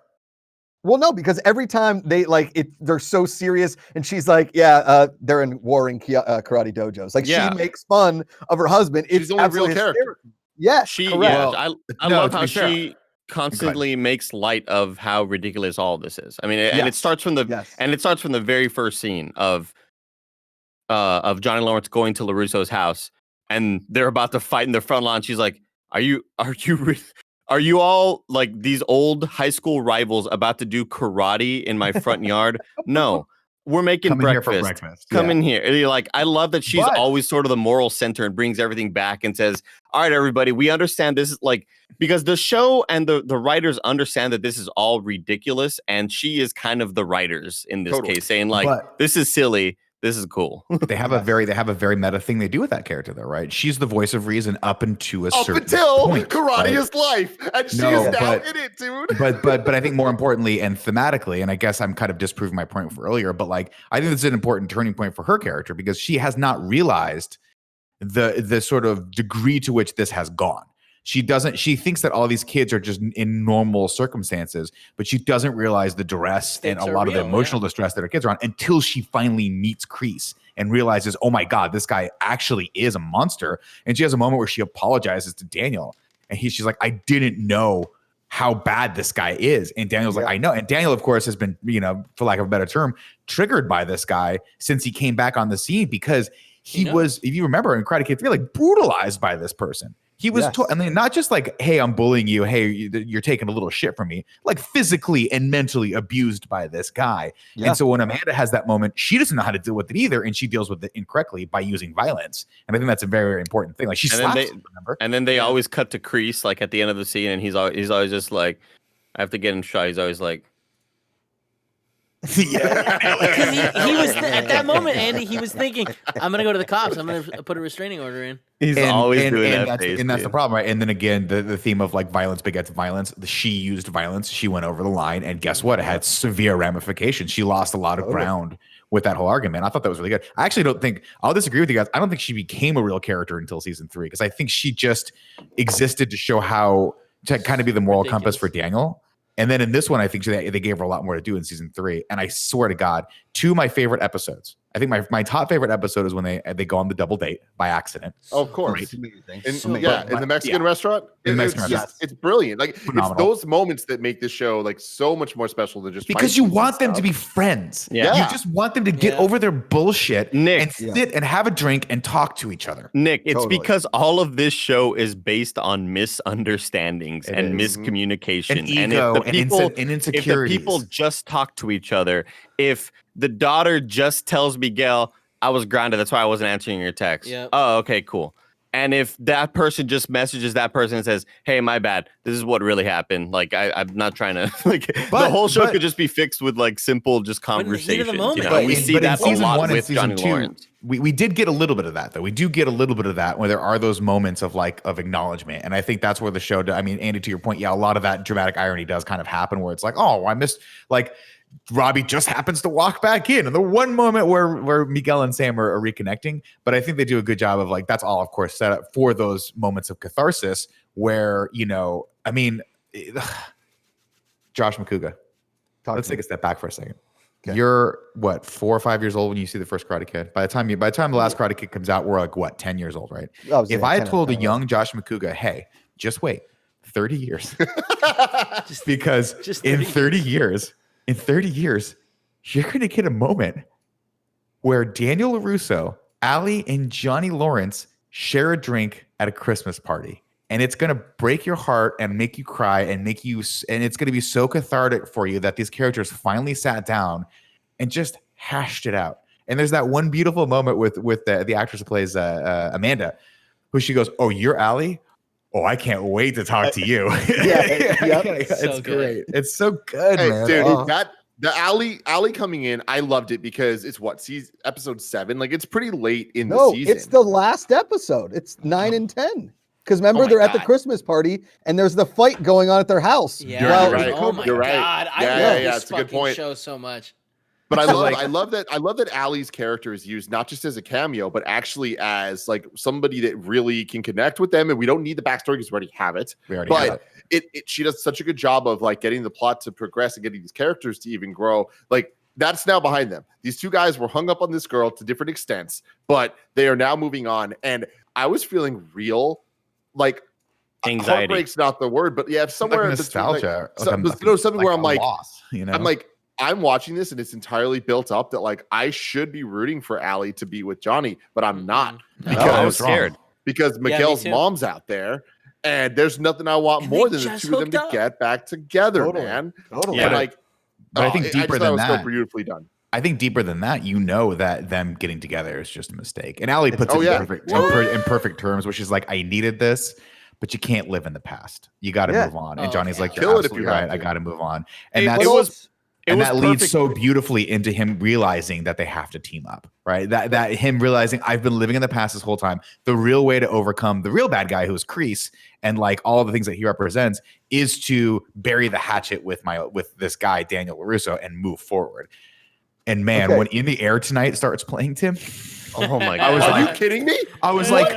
Well, no, because every time they're so serious, and she's like, they're in warring karate dojos. Like she makes fun of her husband. She's the only real character. Yes, correct. Yeah, I love how she constantly makes light of how ridiculous all this is. I mean, and it starts from the very first scene of Johnny Lawrence going to LaRusso's house, and they're about to fight in the front lawn. She's like, Are you all like these old high school rivals about to do karate in my front yard? No, we're making breakfast. Come in here. And you're like, I love that she's always sort of the moral center and brings everything back and says, all right, everybody, we understand this is like, because the show and the writers understand that this is all ridiculous. And she is kind of the writers in this case saying like, this is silly. This is cool. They have a very meta thing they do with that character, though, right? She's the voice of reason up until karate is life, and she is now in it, dude. But I think more importantly and thematically, and I guess I'm kind of disproving my point for earlier, but like I think it's an important turning point for her character because she has not realized the sort of degree to which this has gone. She thinks that all these kids are just in normal circumstances, but she doesn't realize the duress and a lot of the emotional distress that her kids are on until she finally meets Kreese and realizes, oh my God, this guy actually is a monster. And she has a moment where she apologizes to Daniel and she's like, I didn't know how bad this guy is. And Daniel's like, I know. And Daniel, of course, has been, for lack of a better term, triggered by this guy since he came back on the scene because he was, if you remember in Karate Kid 3, like brutalized by this person. He was, I mean, not just like, hey, I'm bullying you. Hey, you're taking a little shit from me. Like physically and mentally abused by this guy. Yeah. And so when Amanda has that moment, she doesn't know how to deal with it either. And she deals with it incorrectly by using violence. And I think that's a very, very important thing. Like she slaps him, remember? And then they always cut to Kreese, like at the end of the scene. And he's always just like, I have to get him shot. He's always like, because he was at that moment, Andy. He was thinking, "I'm gonna go to the cops. I'm gonna put a restraining order in." He's always doing that, and that's the problem, right? And then again, the theme of like violence begets violence. She used violence. She went over the line, and guess what? It had severe ramifications. She lost a lot of ground with that whole argument. I thought that was really good. I actually don't think I'll disagree with you guys. I don't think she became a real character until season 3 because I think she just existed to show how to kind of be the moral compass for Daniel. And then in this one, I think they gave her a lot more to do in season 3. And I swear to God, 2 of my favorite episodes. I think my top favorite episode is when they go on the double date by accident. Oh, of course. In the Mexican restaurant. In the Mexican restaurant. It's brilliant. Like it's those moments that make this show like so much more special than just because you want them to be friends. Yeah. You just want them to get over their bullshit and sit and have a drink and talk to each other. Nick, it's because all of this show is based on misunderstandings and miscommunication and ego and insecurity. If the people just talk to each other, if the daughter just tells Miguel, I was grounded. That's why I wasn't answering your text. Yep. Oh, okay, cool. And if that person just messages that person and says, "Hey, my bad. This is what really happened." Like, I'm not trying to the whole show could just be fixed with like simple, just conversations. We see that a lot with Johnny Lawrence. We did get a little bit of that though. We do get a little bit of that where there are those moments of acknowledgement, and I think that's where the show. I mean, Andy, to your point, yeah, a lot of that dramatic irony does kind of happen where it's like, oh, I missed like. Robby just happens to walk back in, and the one moment where Miguel and Sam are reconnecting. But I think they do a good job of like that's all, of course, set up for those moments of catharsis where I mean, Josh McCouga. Let's take a step back for a second. Okay. You're what 4 or 5 years old when you see the first Karate Kid. By the time the last Karate Kid comes out, we're like what 10 years old, right? If I had told a young Josh McCouga, hey, just wait 30 years, because in 30 years. In 30 years, you're going to get a moment where Daniel LaRusso, Ali, and Johnny Lawrence share a drink at a Christmas party. And it's going to break your heart and make you cry and it's going to be so cathartic for you that these characters finally sat down and just hashed it out. And there's that one beautiful moment with the actress who plays Amanda, who she goes, "Oh, you're Ali? Oh, I can't wait to talk to you." It's great. It's so good, man. Dude, the Ali coming in, I loved it because it's episode 7. Like it's pretty late in the season. It's the last episode. It's 9 and 10. Because remember, they're at the Christmas party and there's the fight going on at their house. Yeah, you're right. Oh my God. I love this fucking show so much. But I love that Ali's character is used not just as a cameo, but actually as like somebody that really can connect with them. And we don't need the backstory because we already have it. She does such a good job of like getting the plot to progress and getting these characters to even grow. Like that's now behind them. These two guys were hung up on this girl to different extents, but they are now moving on. And I was feeling real, like anxiety. Heartbreak's not the word, but yeah, somewhere like nostalgia. Something where I'm like, loss, I'm like. I'm watching this and it's entirely built up that like I should be rooting for Ali to be with Johnny, but I'm not. Because I was scared because Miguel's mom's out there, and there's nothing I want more than the two of them to get back together, man. Totally. Yeah. But I think deeper than that, so beautifully done. I think deeper than that, that them getting together is just a mistake. And Ali puts it in perfect terms, which is like, I needed this. But you can't live in the past. You got to move on. And Johnny's like, "You're absolutely right. I got to move on." And that leads so beautifully into him realizing that they have to team up, right? That him realizing I've been living in the past this whole time. The real way to overcome the real bad guy who's Kreese and like all the things that he represents is to bury the hatchet with this guy, Daniel LaRusso, and move forward. And man, when In the Air Tonight starts playing, Tim, oh my God. Are you kidding me? I was like,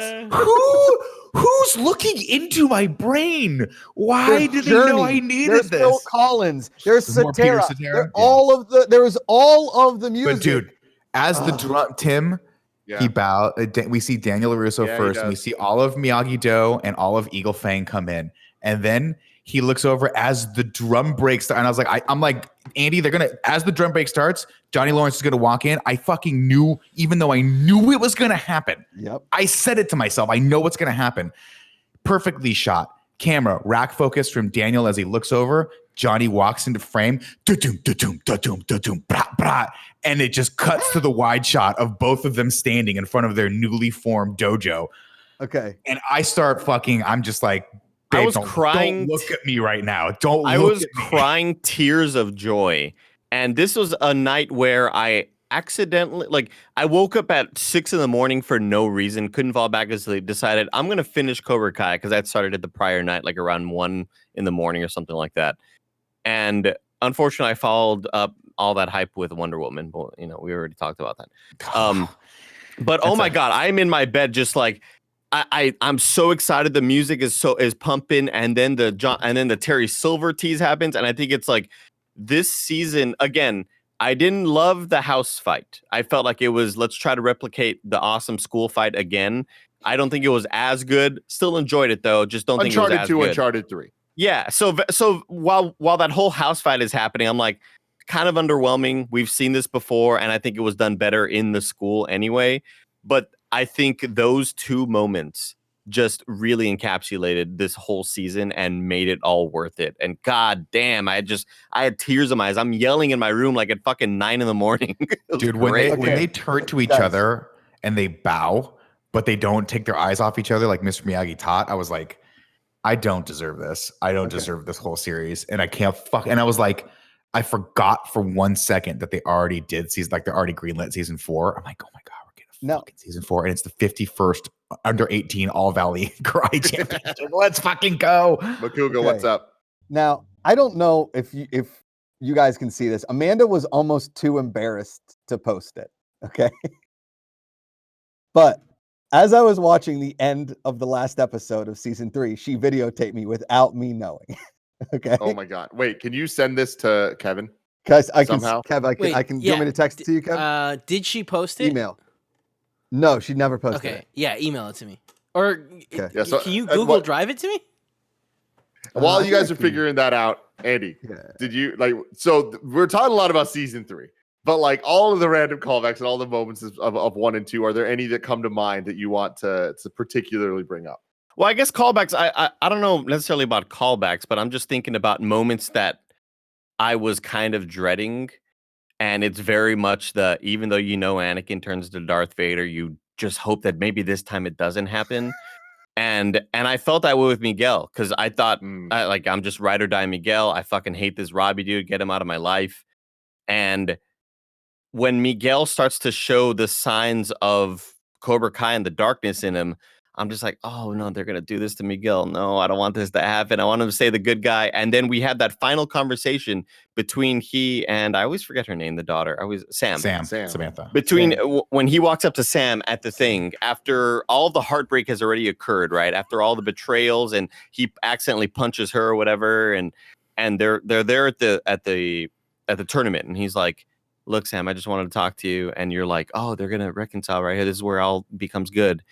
Who's looking into my brain? Why did they know I needed this? There's Phil Collins. There's Cetera. There's all of the music. But dude, as the drum, Tim, he bowed. We see Daniel LaRusso first, and we see all of Miyagi-Do and all of Eagle Fang come in, and then he looks over as the drum break starts, and I was like, I'm like, Andy, as the drum break starts, Johnny Lawrence is gonna walk in. I fucking knew, even though I knew it was gonna happen. Yep. I said it to myself. I know what's gonna happen. Perfectly shot. Camera, rack focus from Daniel as he looks over. Johnny walks into frame. Da-doom, da-doom, da-doom, da-doom, brah, brah, and it just cuts to the wide shot of both of them standing in front of their newly formed dojo. Okay. And I start I'm just like, I was crying. Don't look at me right now. I was crying tears of joy. And this was a night where I accidentally, I woke up at 6 a.m. for no reason, couldn't fall back asleep, decided I'm going to finish Cobra Kai because I'd started it the prior night, like around 1 a.m. or something like that. And unfortunately, I followed up all that hype with Wonder Woman. But, we already talked about that. But oh my God, I'm in my bed just like, I'm so excited. The music is pumping, and then the Terry Silver tease happens, and I think it's like this season again. I didn't love the house fight. I felt like it was let's try to replicate the awesome school fight again. I don't think it was as good. Still enjoyed it though. Just don't think it was as good. Uncharted 3. Yeah. So while that whole house fight is happening, I'm like kind of underwhelming. We've seen this before, and I think it was done better in the school anyway. But I think those two moments just really encapsulated this whole season and made it all worth it. And god damn, I had tears in my eyes. I'm yelling in my room like at fucking 9 a.m. Dude, when they turn to each other and they bow, but they don't take their eyes off each other like Mr. Miyagi taught, I was like, I don't deserve this. I don't deserve this whole series. And I can't and I was like, I forgot for 1 second that they already did they already greenlit season 4. I'm like, oh my God, we're getting fucking season 4. And it's the 51st under 18 All Valley Karate Championship. Let's fucking go. Makuga, what's up? Now, I don't know if you guys can see this. Amanda was almost too embarrassed to post it. Okay. But as I was watching the end of the last episode of season 3, she videotaped me without me knowing. Okay. Oh my God. Wait, can you send this to Kevin? Guys, somehow? I can do you want me to text it to you, Kevin? Did she post it? Email. No, she never posted it. Yeah, email it to me. Or so, can you Google Drive it to me? While you guys are figuring that out, Andy, did you so we're talking a lot about season 3, but like all of the random callbacks and all the moments of 1 and 2, are there any that come to mind that you want to particularly bring up? Well, I guess callbacks, I don't know necessarily about callbacks, but I'm just thinking about moments that I was kind of dreading. And it's very much even though Anakin turns to Darth Vader, you just hope that maybe this time it doesn't happen. And I felt that way with Miguel, because I thought, I'm just ride or die Miguel. I fucking hate this Robby dude. Get him out of my life. And when Miguel starts to show the signs of Cobra Kai and the darkness in him, I'm just like, oh no, they're gonna do this to Miguel. No, I don't want this to happen. I want him to stay the good guy. And then we had that final conversation between he and I always forget her name, the daughter. Samantha. When he walks up to Sam at the thing after all the heartbreak has already occurred, right? After all the betrayals, and he accidentally punches her or whatever, and they're there at the tournament, and he's like, look, Sam, I just wanted to talk to you. And you're like, oh, they're gonna reconcile right here. This is where all becomes good.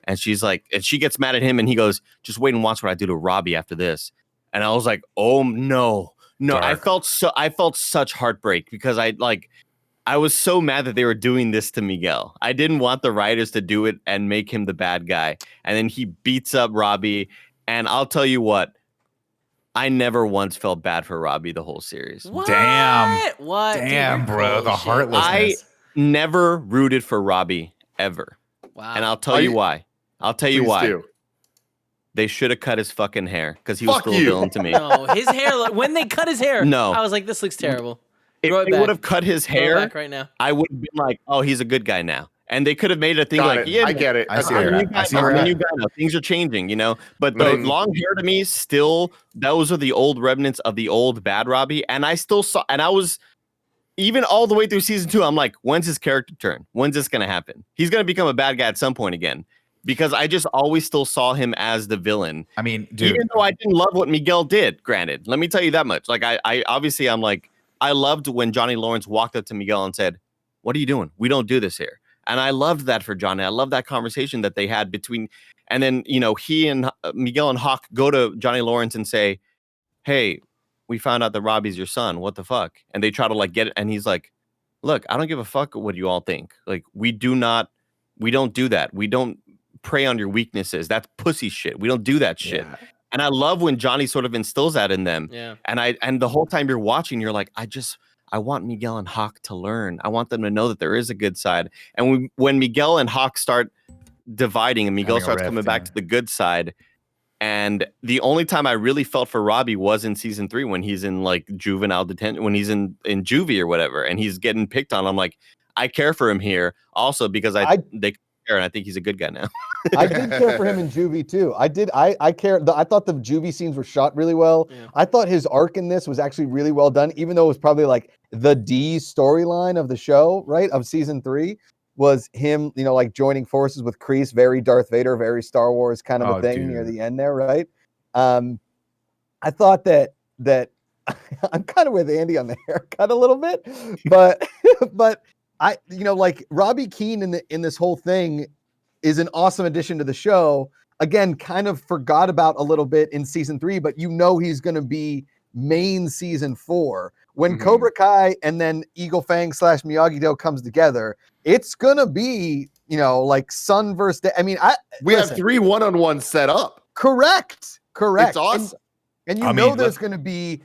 And she's like, and she gets mad at him, and he goes, just wait and watch what I do to Robby after this. And I was like, oh no. Dark. I felt such heartbreak, because I was so mad that they were doing this to Miguel. I didn't want the writers to do it and make him the bad guy. And then he beats up Robby. And I'll tell you what, I never once felt bad for Robby the whole series. What? What? Damn, bro. The heartlessness. I never rooted for Robby ever. Wow. And I'll tell you why. Do. They should have cut his fucking hair, because he was still a villain to me. No, his hair. When they cut his hair, I was like, this looks terrible. If they would have cut his hair back right now, I would have been like, oh, he's a good guy now. And they could have made a thing yeah, I get it. I see it. Things are changing, But the long hair to me, still, those are the old remnants of the old bad Robby. And I still saw, and I was, even all the way through season 2, I'm like, when's his character turn? When's this going to happen? He's going to become a bad guy at some point again. Because I just always still saw him as the villain. I mean, dude. Even though I didn't love what Miguel did, granted. Let me tell you that much. I obviously, I'm like, I loved when Johnny Lawrence walked up to Miguel and said, what are you doing? We don't do this here. And I loved that for Johnny. I love that conversation that they had between, and then, he and Miguel and Hawk go to Johnny Lawrence and say, hey, we found out that Robby's your son. What the fuck? And they try to get it. And he's like, look, I don't give a fuck what you all think. We don't do that. We don't prey on your weaknesses. That's pussy shit. We don't do that shit. Yeah. And I love when Johnny sort of instills that in them. Yeah. And the whole time you're watching, you're like, I want Miguel and Hawk to learn. I want them to know that there is a good side. And when Miguel and Hawk start dividing and Miguel starts coming back to the good side, and the only time I really felt for Robby was in season 3 when he's in juvenile detention, when he's in juvie or whatever, and he's getting picked on. I'm like, I care for him here also because they care, and I think he's a good guy now. I did care for him in juvie too. I did. I care. I thought the juvie scenes were shot really well. Yeah. I thought his arc in this was actually really well done, even though it was probably the D storyline of the show, right? Of season 3 was him, joining forces with Kreese, very Darth Vader, very Star Wars kind of a thing near the end there, right? I thought that I'm kind of with Andy on the haircut a little bit, but I, Robby Keene in this whole thing is an awesome addition to the show. Again, kind of forgot about a little bit in season 3, but he's going to be main season 4. When Cobra Kai and then Eagle Fang / Miyagi-Do comes together, it's going to be like sun versus day. I mean, we have 3 one-on-one set up. Correct. It's awesome. And there's going to be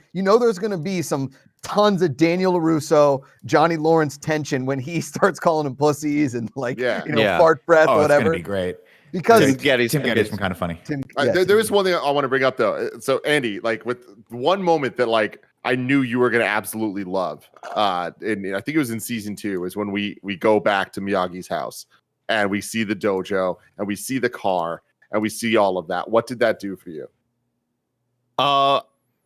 some tons of Daniel LaRusso, Johnny Lawrence tension when he starts calling them pussies and fart breath, whatever. It's going to be great. Because Tim Gettys from Kind of Funny. There is one thing I want to bring up though. So Andy, like with one moment that like I knew you were going to absolutely love, and I think it was in season 2, is when we go back to Miyagi's house and we see the dojo and we see the car and we see all of that. What did that do for you?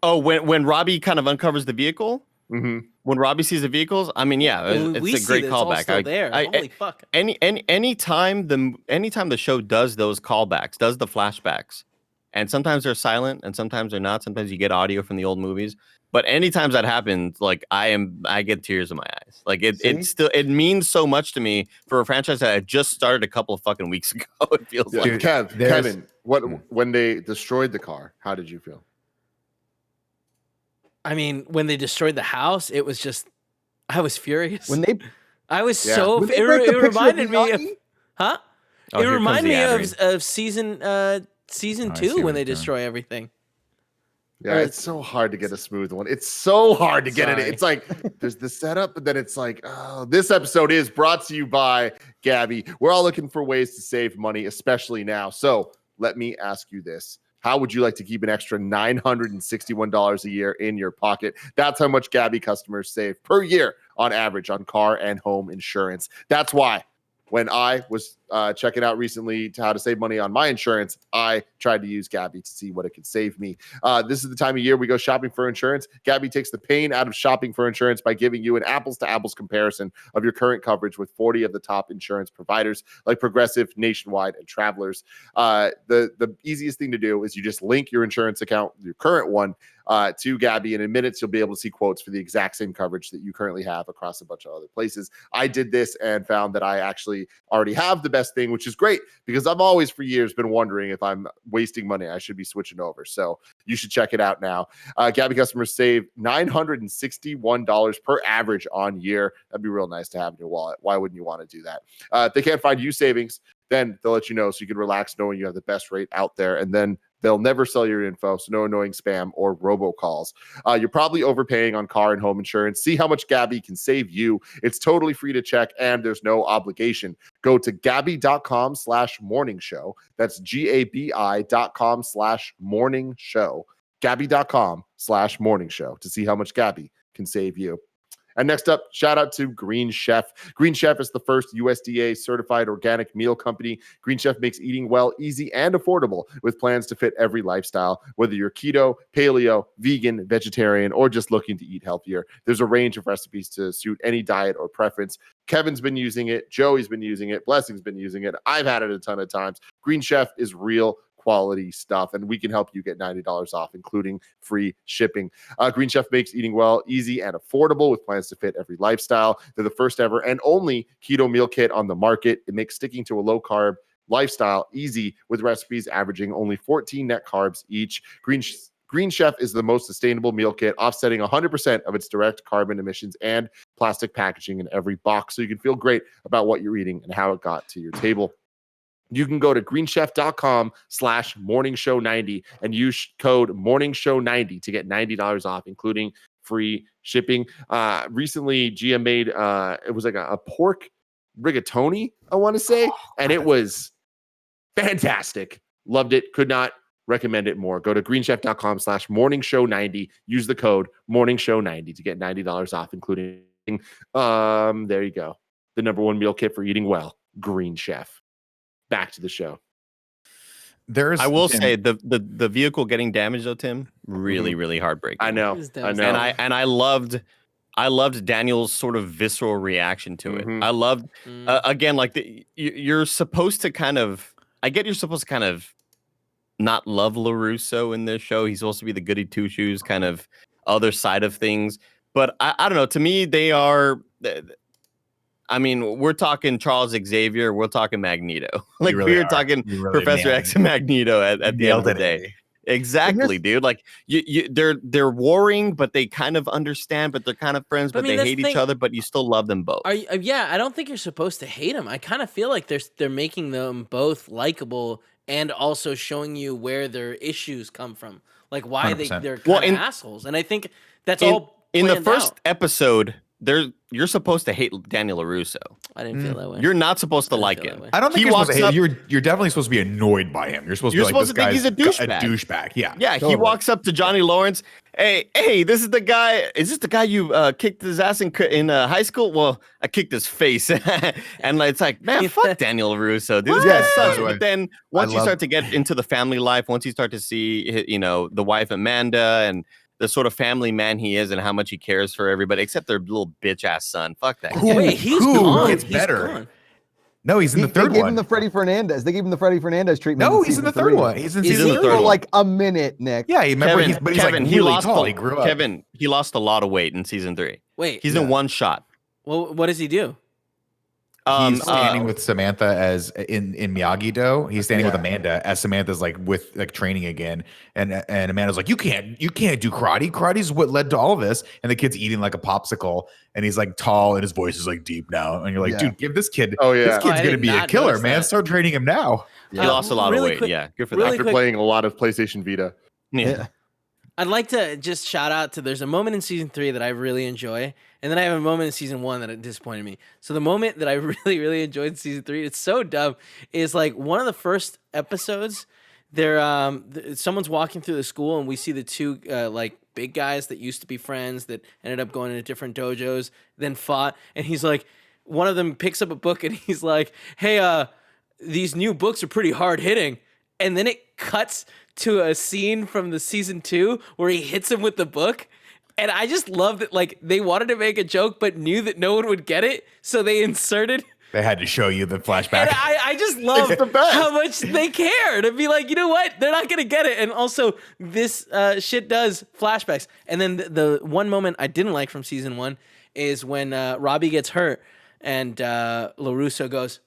When Robby kind of uncovers the vehicle, mm-hmm. When Robby sees the vehicles, I mean, yeah, it's a great callback. Holy fuck! Anytime the show does those callbacks, does the flashbacks, and sometimes they're silent and sometimes they're not. Sometimes you get audio from the old movies, but anytime that happens, like I get tears in my eyes. Like it means so much to me for a franchise that I just started a couple of fucking weeks ago. It feels like. Dude, Kevin, when they destroyed the car, how did you feel? I mean, when they destroyed the house, it was just, I was furious. When they, I was so, it reminded me of, huh? Oh, it reminded me of season 2 when they destroy everything. Yeah, it's so hard to get a smooth one. It's so hard to get it. It's like there's the setup, but then it's like, oh, this episode is brought to you by Gabby. We're all looking for ways to save money, especially now. So let me ask you this. How would you like to keep an extra $961 a year in your pocket? That's how much Gabby customers save per year on average on car and home insurance. That's why when I was checking out recently how to save money on my insurance, I tried to use Gabby to see what it could save me. This is the time of year we go shopping for insurance. Gabby takes the pain out of shopping for insurance by giving you an apples-to-apples comparison of your current coverage with 40 of the top insurance providers like Progressive, Nationwide, and Travelers. The easiest thing to do is you just link your insurance account, your current one, to Gabby, and in minutes you'll be able to see quotes for the exact same coverage that you currently have across a bunch of other places. I did this and found that I actually already have the best thing, which is great because I've always for years been wondering if I'm wasting money. I should be switching over. So you should check it out now. Gabby customers save $961 per average on year. That'd be real nice to have in your wallet. Why wouldn't you want to do that? If they can't find you savings, then they'll let you know so you can relax knowing you have the best rate out there. And then they'll never sell your info, so no annoying spam or robocalls. You're probably overpaying on car and home insurance. See how much Gabby can save you. It's totally free to check, and there's no obligation. Go to Gabby.com/morning show. That's GABI.com/morning show. Gabby.com/morning show to see how much Gabby can save you. And next up, shout out to Green Chef. Green Chef is the first USDA certified organic meal company. Green Chef makes eating well easy and affordable with plans to fit every lifestyle. Whether you're keto, paleo, vegan, vegetarian, or just looking to eat healthier, there's a range of recipes to suit any diet or preference. Kevin's been using it. Joey's been using it. Blessing's been using it. I've had it a ton of times. Green Chef is real quality stuff, and we can help you get $90 off, including free shipping. Green Chef makes eating well easy and affordable with plans to fit every lifestyle. They're the first ever and only keto meal kit on the market. It makes sticking to a low carb lifestyle easy with recipes averaging only 14 net carbs each. Green Chef is the most sustainable meal kit, offsetting 100% of its direct carbon emissions and plastic packaging in every box, so you can feel great about what you're eating and how it got to your table. You can go to greenchef.com/morningshow90 and use code morningshow90 to get $90 off, including free shipping. Recently, Gia made it was like a pork rigatoni, I want to say, and it was fantastic. Loved it. Could not recommend it more. Go to greenchef.com/morningshow90. Use the code morningshow90 to get $90 off, including there you go. The number one meal kit for eating well, Green Chef. Back to the show. I will say the vehicle getting damaged though, Tim, really heartbreaking. I know. And I loved Daniel's sort of visceral reaction to it. I loved again, like you're supposed to kind of, I get you're supposed to kind of not love LaRusso in this show. He's supposed to be the goody two shoes kind of other side of things, but I don't know. To me, they are. I mean, we're talking Charles Xavier. We're talking Magneto. Like we're talking Professor X and Magneto at the end of the day. Exactly, dude. Like they're warring, but they kind of understand, but they're kind of friends, but they hate each other, but you still love them both. Yeah, I don't think you're supposed to hate them. I kind of feel like they're making them both likable and also showing you where their issues come from, like why 100%. they're kind of assholes. And I think that's all in the first out. episode. You're supposed to hate Daniel LaRusso. I didn't feel that way. You're not supposed to like him. I don't think you're supposed to hate him. You're definitely supposed to be annoyed by him. You're supposed to be like, this think he's a douchebag. A douchebag. Yeah. Yeah, totally. He walks up to Johnny Lawrence. Hey, this is the guy. Is this the guy you kicked his ass in high school? Well, I kicked his face. And it's like, man, fuck Daniel LaRusso. Dude, this guy sucks. But then once you start to get into the family life, once you start to see, the wife Amanda and the sort of family man he is and how much he cares for everybody, except their little bitch ass son. Fuck that. Wait, he's gone. It's better. Gone. No, he's in the third one. They gave him the Freddie Fernandez. They gave him the Freddie Fernandez treatment. No, he's in the third one. He's in season 3. Like a minute, Nick. Yeah, remember he's like really tall. He grew up. Kevin, he lost a lot of weight in season 3. Wait, he's in one shot. Well, what does he do? He's standing with Samantha as in Miyagi-Do. He's standing with Amanda as Samantha's like with like training again, and Amanda's like, you can't do karate. Karate's what led to all of this. And the kid's eating like a popsicle, and he's like tall, and his voice is like deep now. And you're like, dude, give this kid. This kid's gonna be a killer, man. Start training him now. He lost a lot of weight. Yeah, good for that. After playing a lot of PlayStation Vita. Yeah. I'd like to just shout out to there's a moment in season 3 that I really enjoy, and then I have a moment in season 1 that disappointed me. So the moment that I really, really enjoyed in season 3, it's so dumb, is like one of the first episodes. Someone's walking through the school, and we see the two like big guys that used to be friends that ended up going into different dojos, then fought, and he's like, one of them picks up a book, and he's like, hey, these new books are pretty hard hitting, and then it cuts to a scene from the season 2 where he hits him with the book. And I just love that, like, they wanted to make a joke, but knew that no one would get it. So they inserted. They had to show you the flashback. And I just love how much they care to be like, you know what? They're not going to get it. And also, this shit does flashbacks. And then the one moment I didn't like from season 1 is when Robby gets hurt and LaRusso goes,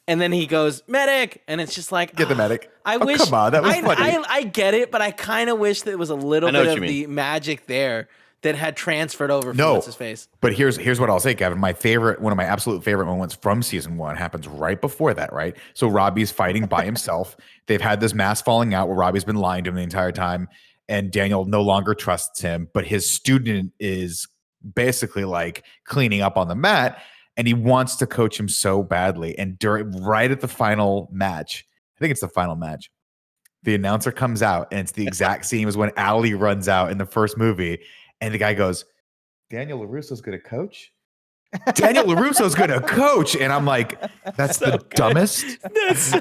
and then he goes, medic! And it's just like, get the medic. I wish. Come on, that was funny. I get it, but I kind of wish there was a little bit of the magic there that had transferred over from what's his face. But here's what I'll say, Kevin. One of my absolute favorite moments from season 1 happens right before that, right? So Robby's fighting by himself. They've had this mass falling out where Robby's been lying to him the entire time, and Daniel no longer trusts him, but his student is basically like cleaning up on the mat. And he wants to coach him so badly. And right at the final match, I think it's the final match, the announcer comes out, and it's the exact same as when Ali runs out in the first movie. And the guy goes, Daniel LaRusso's going to coach? Daniel LaRusso's going to coach. And I'm like, that's so the dumbest,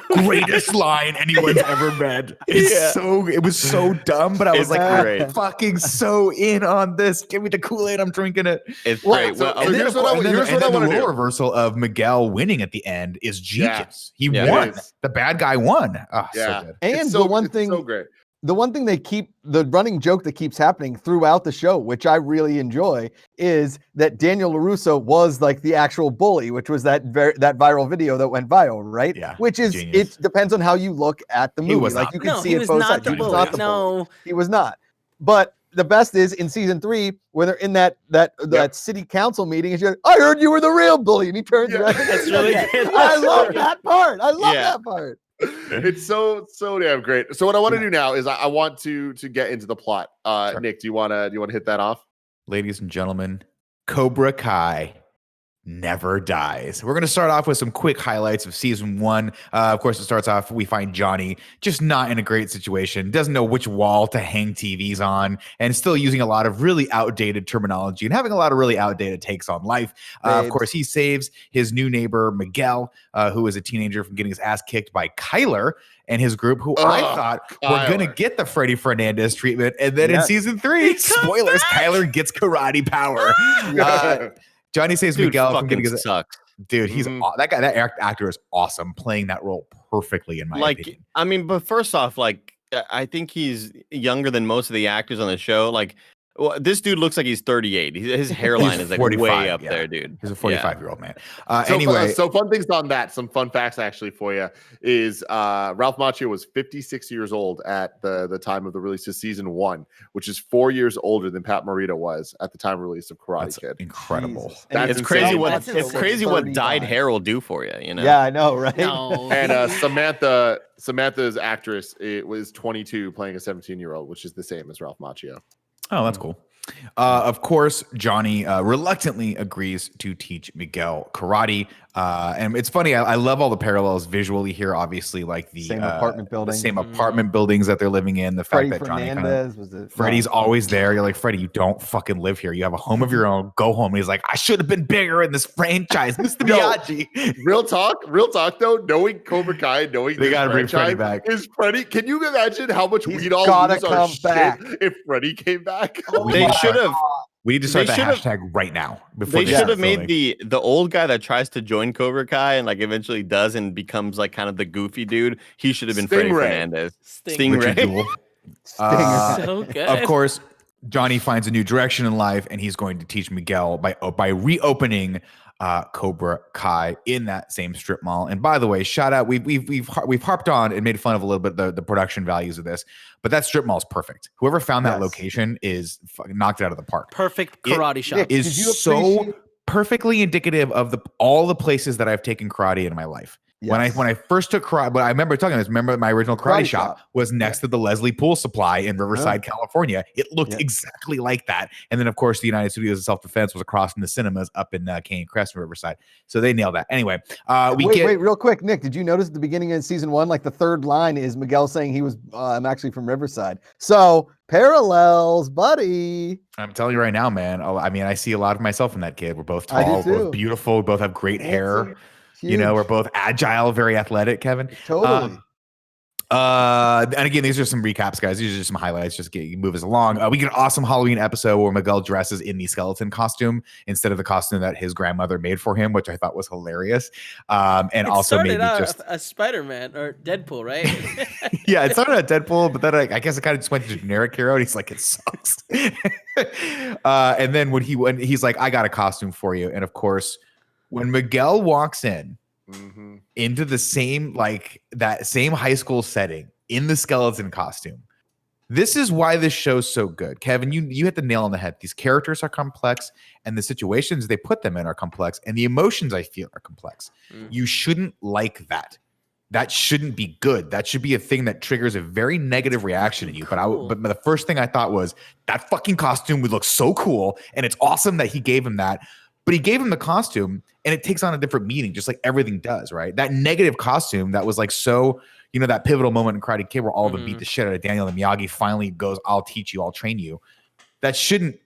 greatest line anyone's ever read. It was so dumb, but I was like, I'm fucking so in on this. Give me the Kool-Aid. I'm drinking it. It's great. And then the role reversal of Miguel winning at the end is genius. He won. The bad guy won. Oh, so good. And the one thing, so great. The one thing the running joke that keeps happening throughout the show, which I really enjoy, is that Daniel LaRusso was like the actual bully, which was that viral video that went viral, right? Yeah. Which is, it depends on how you look at the movie. Like you can see it both sides. He was not the bully. He was not. But the best is in season 3 when they're in that city council meeting, and she's like, I heard you were the real bully, and he turns around. That's really good. I love that part. I love that part. It's so damn great. So what I want to do now is I want to get into the plot. Sure. Nick, do you want to hit that off? Ladies and gentlemen, Cobra Kai never dies. We're going to start off with some quick highlights of season 1. Of course, it starts off, we find Johnny just not in a great situation, doesn't know which wall to hang TVs on, and still using a lot of really outdated terminology and having a lot of really outdated takes on life. Of course, he saves his new neighbor, Miguel, who is a teenager, from getting his ass kicked by Kyler and his group, who I thought were going to get the Freddie Fernandez treatment. And then in season 3, spoilers, Kyler gets karate power. Johnny saves Miguel from getting his sucks. Dude, he's that guy. That actor is awesome, playing that role perfectly in my opinion. I mean, but first off, like I think he's younger than most of the actors on the show. Like Well, this dude looks like he's 38. His hairline is like 45, way up there, dude. He's a 45-year-old man. So, anyway, so fun things on that. Some fun facts actually for you is Ralph Macchio was 56 years old at the time of the release of season 1, which is 4 years older than Pat Morita was at the time of release of Karate Kid. Incredible. It's crazy what dyed hair will do for you. You know? Yeah, I know, right? No. And Samantha's actress, it was 22 playing a 17-year-old, which is the same as Ralph Macchio. Oh, that's cool. Of course, Johnny reluctantly agrees to teach Miguel karate. And it's funny. I love all the parallels visually here. Obviously, like the same apartment building, the same apartment buildings that they're living in. The fact that Johnny Freddy's always there. You're like, Freddy, you don't fucking live here. You have a home of your own. Go home. And he's like, I should have been bigger in this franchise, Mr. Miyagi. Real talk though. Knowing Cobra Kai, knowing they gotta bring Freddy back. Is Freddy? Can you imagine how much we'd all lose our shit if Freddy came back? They should have. We need to start that hashtag right now. They should have made the old guy that tries to join Cobra Kai and like eventually does and becomes like kind of the goofy dude. He should have been Freddy Fernandez. Stingray. So good. Of course, Johnny finds a new direction in life, and he's going to teach Miguel by reopening Cobra Kai in that same strip mall. And by the way, shout out, we've harped on and made fun of a little bit the production values of this, but that strip mall is perfect. Whoever found that location is fucking knocked it out of the park. Perfect karate shop. It is so perfectly indicative of all the places that I've taken karate in my life. Yes. When I first took karate, but I remember talking about this. Remember, my original karate shop was next to the Leslie Pool Supply in Riverside, California. It looked exactly like that. And then, of course, the United Studios of Self-Defense was across from the cinemas up in Canyon Crest and Riverside. So they nailed that. Anyway, wait, real quick, Nick, did you notice at the beginning of season 1, like the third line is Miguel saying he was, I'm actually from Riverside. So parallels, buddy. I'm telling you right now, man. I mean, I see a lot of myself in that kid. We're both tall, both beautiful, both have great hair. Huge. You know, we're both agile, very athletic, Kevin. Totally. And again, these are some recaps, guys. These are just some highlights. Just move us along. We get an awesome Halloween episode where Miguel dresses in the skeleton costume instead of the costume that his grandmother made for him, which I thought was hilarious. And it also maybe just a Spider-Man or Deadpool, right? Yeah, it started at Deadpool, but then I guess it kind of just went to generic hero. And he's like, it sucks. And then when he's like, I got a costume for you, and of course, when Miguel walks in into the same, like that same high school setting in the skeleton costume, this is why this show's so good. Kevin, you hit the nail on the head. These characters are complex, and the situations they put them in are complex, and the emotions I feel are complex. You shouldn't like that. That shouldn't be good. That should be a thing that triggers a very negative reaction in you. Cool. But the first thing I thought was that fucking costume would look so cool, and it's awesome that he gave him that. But he gave him the costume, and it takes on a different meaning, just like everything does, right? That negative costume that was like so, that pivotal moment in Karate Kid where all of them beat the shit out of Daniel and Miyagi finally goes, I'll teach you, I'll train you. That shouldn't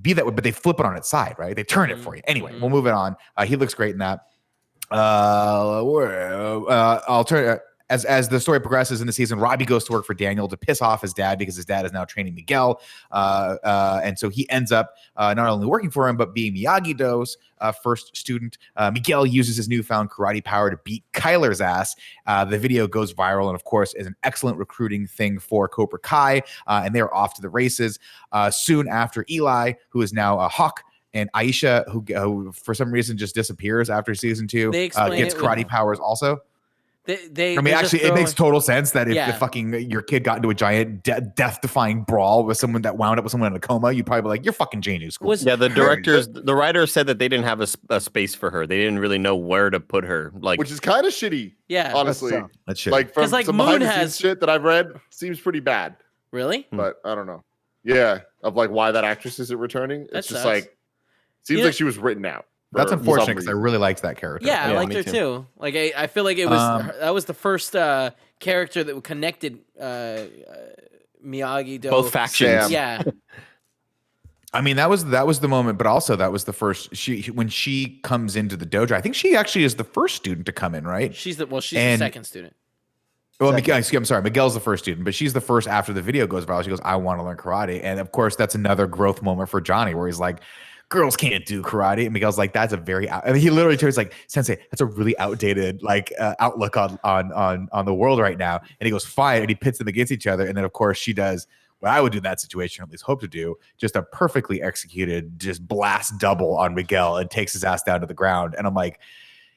be that way, but they flip it on its side, right? They turn it for you. Anyway, we'll move it on. He looks great in that. I'll turn as the story progresses in the season, Robby goes to work for Daniel to piss off his dad because his dad is now training Miguel. And so he ends up not only working for him, but being Miyagi-Do's first student. Miguel uses his newfound karate power to beat Kyler's ass. The video goes viral and, of course, is an excellent recruiting thing for Cobra Kai. And they're off to the races. Soon after, Eli, who is now a Hawk, and Aisha, who for some reason just disappears after season 2, gets karate powers also. It makes total sense that if the fucking your kid got into a giant death-defying brawl with someone that wound up with someone in a coma, you'd probably be like, "You're fucking genius." Cool. The writer said that they didn't have a space for her. They didn't really know where to put her, which is kind of shitty. Yeah, honestly, that's shitty. Like from some behind-the-scenes shit that I've read, seems pretty bad. Really? But I don't know. Yeah, of like why that actress isn't returning. It's just like seems like she was written out. That's unfortunate because I really liked that character. Yeah, I liked her too. Like I feel like it was that was the first character that connected Miyagi-Do. Both factions. Yeah. I mean, that was the moment, but also that was the first. When she comes into the dojo, I think she actually is the first student to come in, right? She's the second student. Well, I'm sorry, Miguel's the first student, but she's the first after the video goes viral. She goes, "I want to learn karate," and of course, that's another growth moment for Johnny, where he's like, girls can't do karate. And Miguel's like, that's a very, he literally turns like, Sensei, that's a really outdated outlook on the world right now. And he goes, fine. And he pits them against each other. And then of course she does what I would do in that situation, or at least hope to do, just a perfectly executed, just blast double on Miguel and takes his ass down to the ground. And I'm like,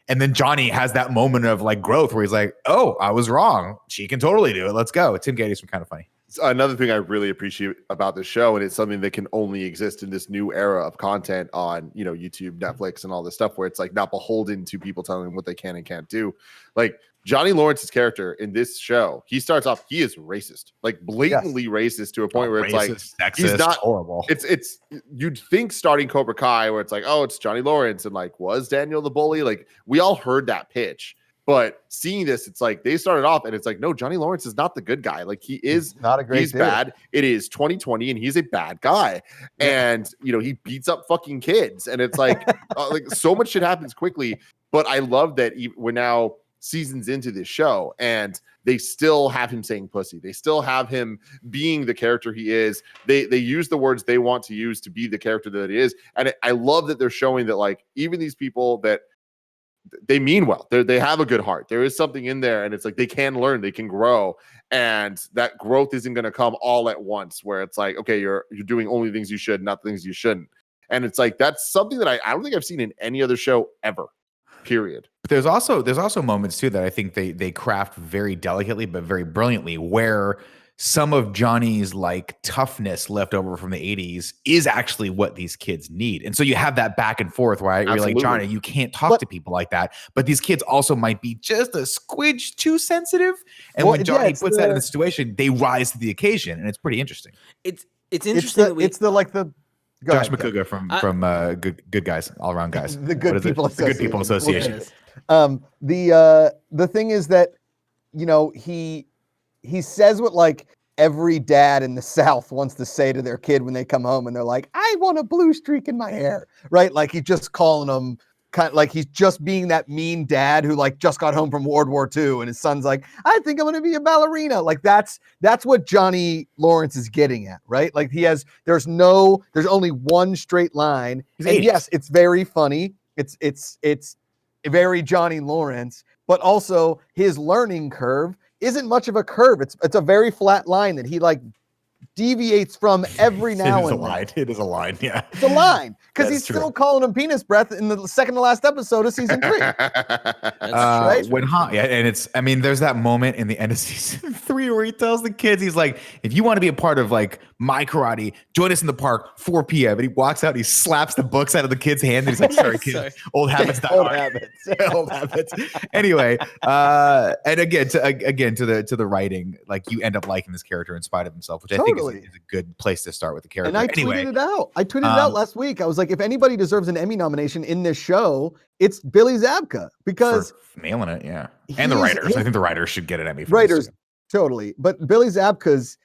and then Johnny has that moment of like growth where he's like, oh, I was wrong. She can totally do it. Let's go. Tim Gettys from Kind of Funny. Another thing I really appreciate about the show, and it's something that can only exist in this new era of content on, YouTube, Netflix, and all this stuff, where it's like not beholden to people telling them what they can and can't do. Like Johnny Lawrence's character in this show, he starts off, he is racist, like blatantly racist to a point where it's racist, like sexist, he's not horrible. It's you'd think starting Cobra Kai where it's like, oh, it's Johnny Lawrence, and like, was Daniel the bully? Like we all heard that pitch. But seeing this, it's like they started off and it's like, no, Johnny Lawrence is not the good guy. Like he is not a great he's dude. Bad. It is 2020 and he's a bad guy. Yeah. And, he beats up fucking kids. And it's like, like so much shit happens quickly. But I love that we're now seasons into this show and they still have him saying pussy. They still have him being the character he is. They use the words they want to use to be the character that he is. And I love that they're showing that like even these people that they mean well. They have a good heart. There is something in there, and it's like they can learn, they can grow, and that growth isn't going to come all at once. Where it's like, okay, you're doing only things you should, not things you shouldn't, and it's like that's something that I don't think I've seen in any other show ever. Period. But there's also moments too that I think they craft very delicately but very brilliantly, where some of Johnny's like toughness left over from the 80s is actually what these kids need. And so you have that back and forth where you're like, Johnny, you can't talk to people like that. But these kids also might be just a squidge too sensitive. And when Johnny puts that in the situation, they rise to the occasion. And it's pretty interesting. It's interesting. Josh McCouga from Good Guys, All Around Guys. The Good People Association. The Good People Association. The thing is that, he says what like every dad in the South wants to say to their kid when they come home and they're like, I want a blue streak in my hair, right? Like he's just calling them kind of like he's just being that mean dad who like just got home from World War II and his son's like, I think I'm going to be a ballerina. Like that's what Johnny Lawrence is getting at, right? Like there's only one straight line. And yes, it's very funny. It's very Johnny Lawrence, but also his learning curve isn't much of a curve. It's a very flat line that he like deviates from every now and then. It is a line, yeah. It's a line because he's still calling him penis breath in the second to last episode of season 3. Right? And it's, I mean, there's that moment in the end of season 3 where he tells the kids, he's like, if you want to be a part of like my karate, join us in the park 4 p.m. And he walks out, and he slaps the books out of the kid's hand, and he's like, sorry, kids, old habits. Old habits. Old habits. Anyway, and again to the writing, like you end up liking this character in spite of himself, which I think is a good place to start with the character. And I tweeted it out. I tweeted it out last week. I was like, if anybody deserves an Emmy nomination in this show, it's Billy Zabka, because for nailing it, yeah. And the writers. I think the writers should get an Emmy for writers, totally. But Billy Zabka's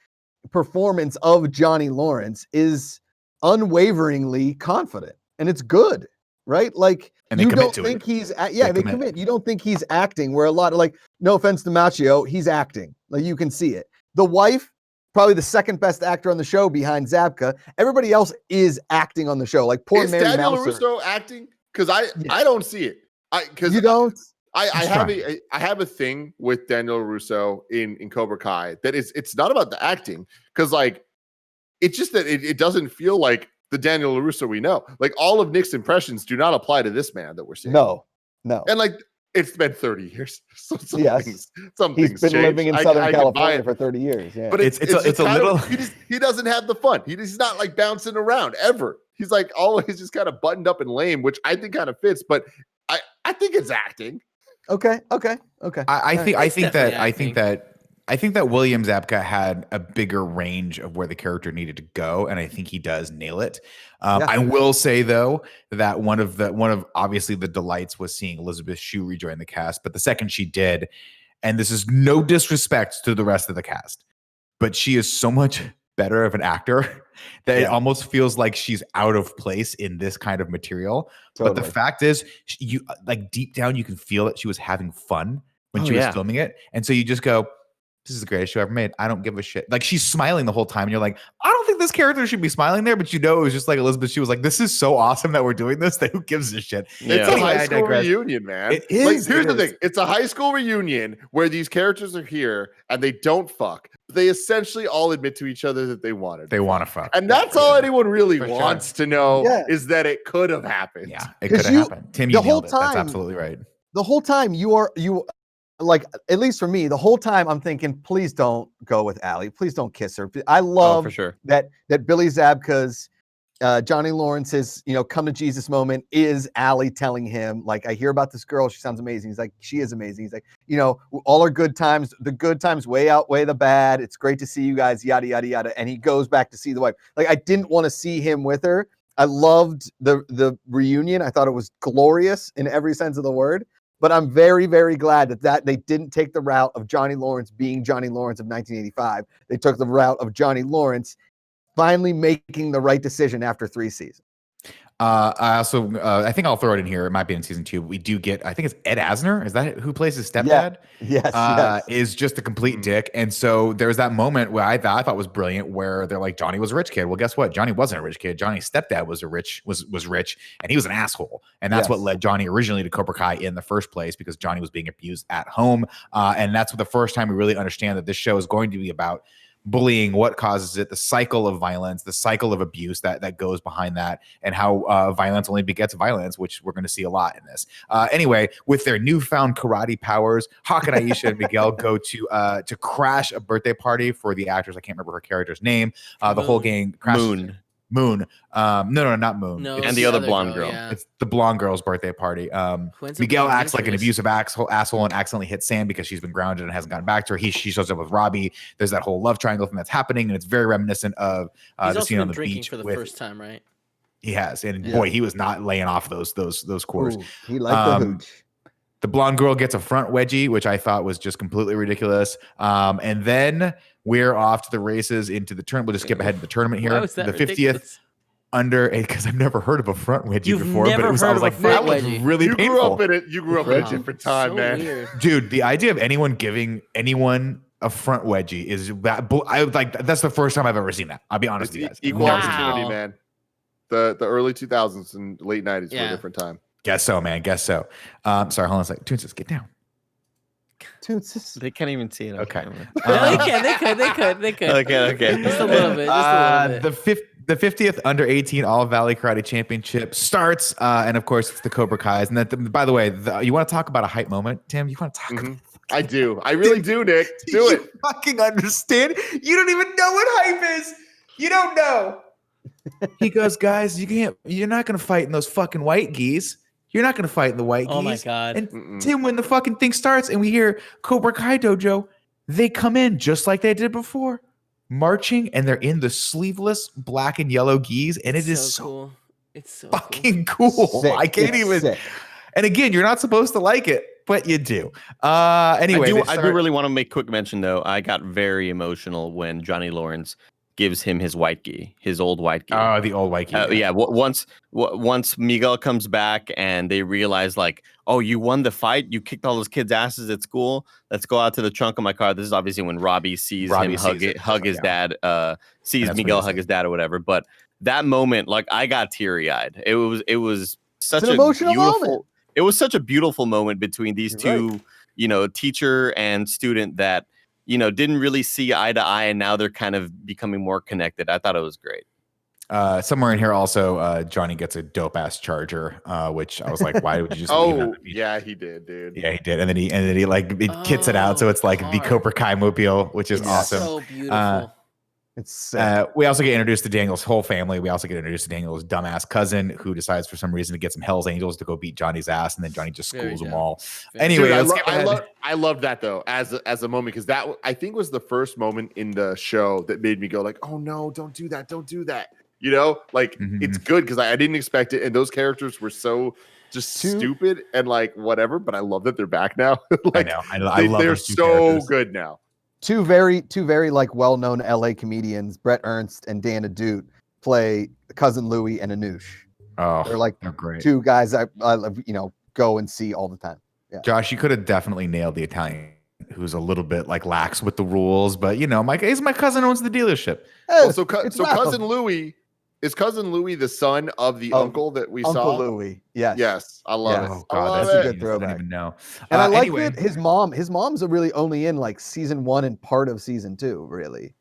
performance of Johnny Lawrence is unwaveringly confident, and it's good, right? Like, and they don't think he's they commit. You don't think he's acting, where a lot of like, no offense to Macchio, he's acting. Like you can see it. The wife, probably the second best actor on the show behind Zabka. Everybody else is acting on the show. Like poor Mary Daniel Mouser. LaRusso acting? Because I don't see it. You don't? I have a thing with Daniel LaRusso in Cobra Kai that it's not about the acting, because like it's just that it doesn't feel like the Daniel LaRusso we know. Like all of Nick's impressions do not apply to this man that we're seeing. No. And like it's been 30 years. So some he's been changed. living in Southern California for 30 years. Yeah. But it's a little. He doesn't have the fun. He's not like bouncing around ever. He's like always just kind of buttoned up and lame, which I think kind of fits. But I think it's acting. Okay. I think that William Zabka had a bigger range of where the character needed to go, and I think he does nail it. I will say though that one of obviously the delights was seeing Elizabeth Shue rejoin the cast, but the second she did, and this is no disrespect to the rest of the cast, but she is so much better of an actor that it almost feels like she's out of place in this kind of material. Totally. But the fact is, you like deep down you can feel that she was having fun when she was filming it, and so you just go, this is the greatest show ever made. I don't give a shit. Like she's smiling the whole time, and you're like, I don't think this character should be smiling there, but it was just like Elizabeth. She was like, "This is so awesome that we're doing this. That who gives a shit?" It's a high school reunion, man. It is. Here's the thing: it's a high school reunion where these characters are here and they don't fuck. They essentially all admit to each other that they wanted. They want to fuck, and that's all anyone really wants to know is that it could have happened. Yeah, it could have happened. Tim, you nailed it. That's absolutely right. The whole time you like, at least for me, the whole time I'm thinking, please don't go with Allie. Please don't kiss her. I love for sure. that Billy Zabka's Johnny Lawrence's, come to Jesus moment is Allie telling him, like, I hear about this girl. She sounds amazing. He's like, she is amazing. He's like, all our good times, the good times outweigh the bad. It's great to see you guys, yada, yada, yada. And he goes back to see the wife. Like, I didn't want to see him with her. I loved the reunion. I thought it was glorious in every sense of the word. But I'm very, very glad that they didn't take the route of Johnny Lawrence being Johnny Lawrence of 1985. They took the route of Johnny Lawrence finally making the right decision after 3 seasons. I also, I think I'll throw it in here. It might be in season 2. We do get, I think it's Ed Asner. Is that who plays his stepdad? Yeah. Yes. Is just a complete dick. And so there's that moment where I thought was brilliant where they're like, Johnny was a rich kid. Well, guess what? Johnny wasn't a rich kid. Johnny's stepdad was rich, and he was an asshole. And that's what led Johnny originally to Cobra Kai in the first place, because Johnny was being abused at home. And that's the first time we really understand that this show is going to be about bullying, what causes it, the cycle of violence, the cycle of abuse that goes behind that, and how violence only begets violence, which we're going to see a lot in this. Anyway, with their newfound karate powers, Hawk and Aisha and Miguel go to crash a birthday party for the actress. I can't remember her character's name. The whole gang crashes. Moon. No, not Moon. No, and the other blonde girl. Yeah. It's the blonde girl's birthday party. Miguel acts like an abusive asshole and accidentally hits Sam because she's been grounded and hasn't gotten back to her. She shows up with Robby. There's that whole love triangle thing that's happening, and it's very reminiscent of the scene on the beach for the first time, right? He has, and boy, he was not laying off those quarters. Ooh, he liked the hooch. The blonde girl gets a front wedgie, which I thought was just completely ridiculous. And then we're off to the races into the tournament. We'll just skip ahead to the tournament here. The 50th under, because I've never heard of a front wedgie before, but I was like, that was really painful. You grew up in a different time, man. Weird. Dude, the idea of anyone giving anyone a front wedgie is that that's the first time I've ever seen that. I'll be honest with you guys. Equal opportunity, man. The early 2000s and late 90s were a different time. Guess so, man. Guess so. Sorry, hold on a second. Toonsis, get down. Toonsis. They can't even see it. Okay. No, they could. Okay. Just a little bit. The 50th under 18 All Valley Karate Championship starts, and of course it's the Cobra Kais. And that, by the way, you want to talk about a hype moment, Tim? You want to talk? About I do. I really do, Nick. Do it. You fucking understand? You don't even know what hype is. You don't know. He goes, guys, you're not gonna fight in those fucking white gis. You're not gonna fight in the white gis. Oh my god. And Tim, when the fucking thing starts and we hear Cobra Kai Dojo, they come in just like they did before, marching, and they're in the sleeveless black and yellow gis, and it is so cool. It's so fucking cool. Sick. I can't even. Sick. And again, you're not supposed to like it, but you do. Anyway, I do really want to make quick mention though. I got very emotional when Johnny Lawrence gives him his white gi, his old white gi. Oh, the old white gi. Yeah. Once Miguel comes back and they realize like, oh, you won the fight. You kicked all those kids' asses at school. Let's go out to the trunk of my car. This is obviously when Robby sees him hug his dad, sees Miguel hug his dad or whatever. But that moment, like, I got teary eyed. It was such an emotional moment. It was such a beautiful moment between these two, teacher and student that, didn't really see eye to eye, and now they're kind of becoming more connected. I thought it was great. Somewhere in here also, Johnny gets a dope ass charger, which I was like, why would you just? Yeah, he did, dude. Yeah, he did, and then he like kits it out, so it's like the Cobra Kai mobile, which is awesome. So beautiful. We also get introduced to Daniel's whole family. We also get introduced to Daniel's dumbass cousin, who decides for some reason to get some Hell's Angels to go beat Johnny's ass, and then Johnny just schools them all. Anyway, dude, I love that though as a moment, because that I think was the first moment in the show that made me go like, oh no, don't do that. It's good because I didn't expect it, and those characters were so just stupid and like whatever. But I love that they're back now. I know. I love they're so good now. Two very like well-known LA comedians, Brett Ernst and Dan Adute, play cousin Louie and Anoush. Oh, they're great. Two guys I go and see all the time. Yeah. Josh, you could have definitely nailed the Italian who's a little bit like lax with the rules, but you know, my cousin owns the dealership. Well, so cousin Louis. Is cousin Louis the son of the uncle that we Uncle saw? Uncle Louis, yes. Yes, I love it. Oh God, that's a good throwback. I didn't even know. And I like that his mom's really only in like season 1 and part of season 2, really.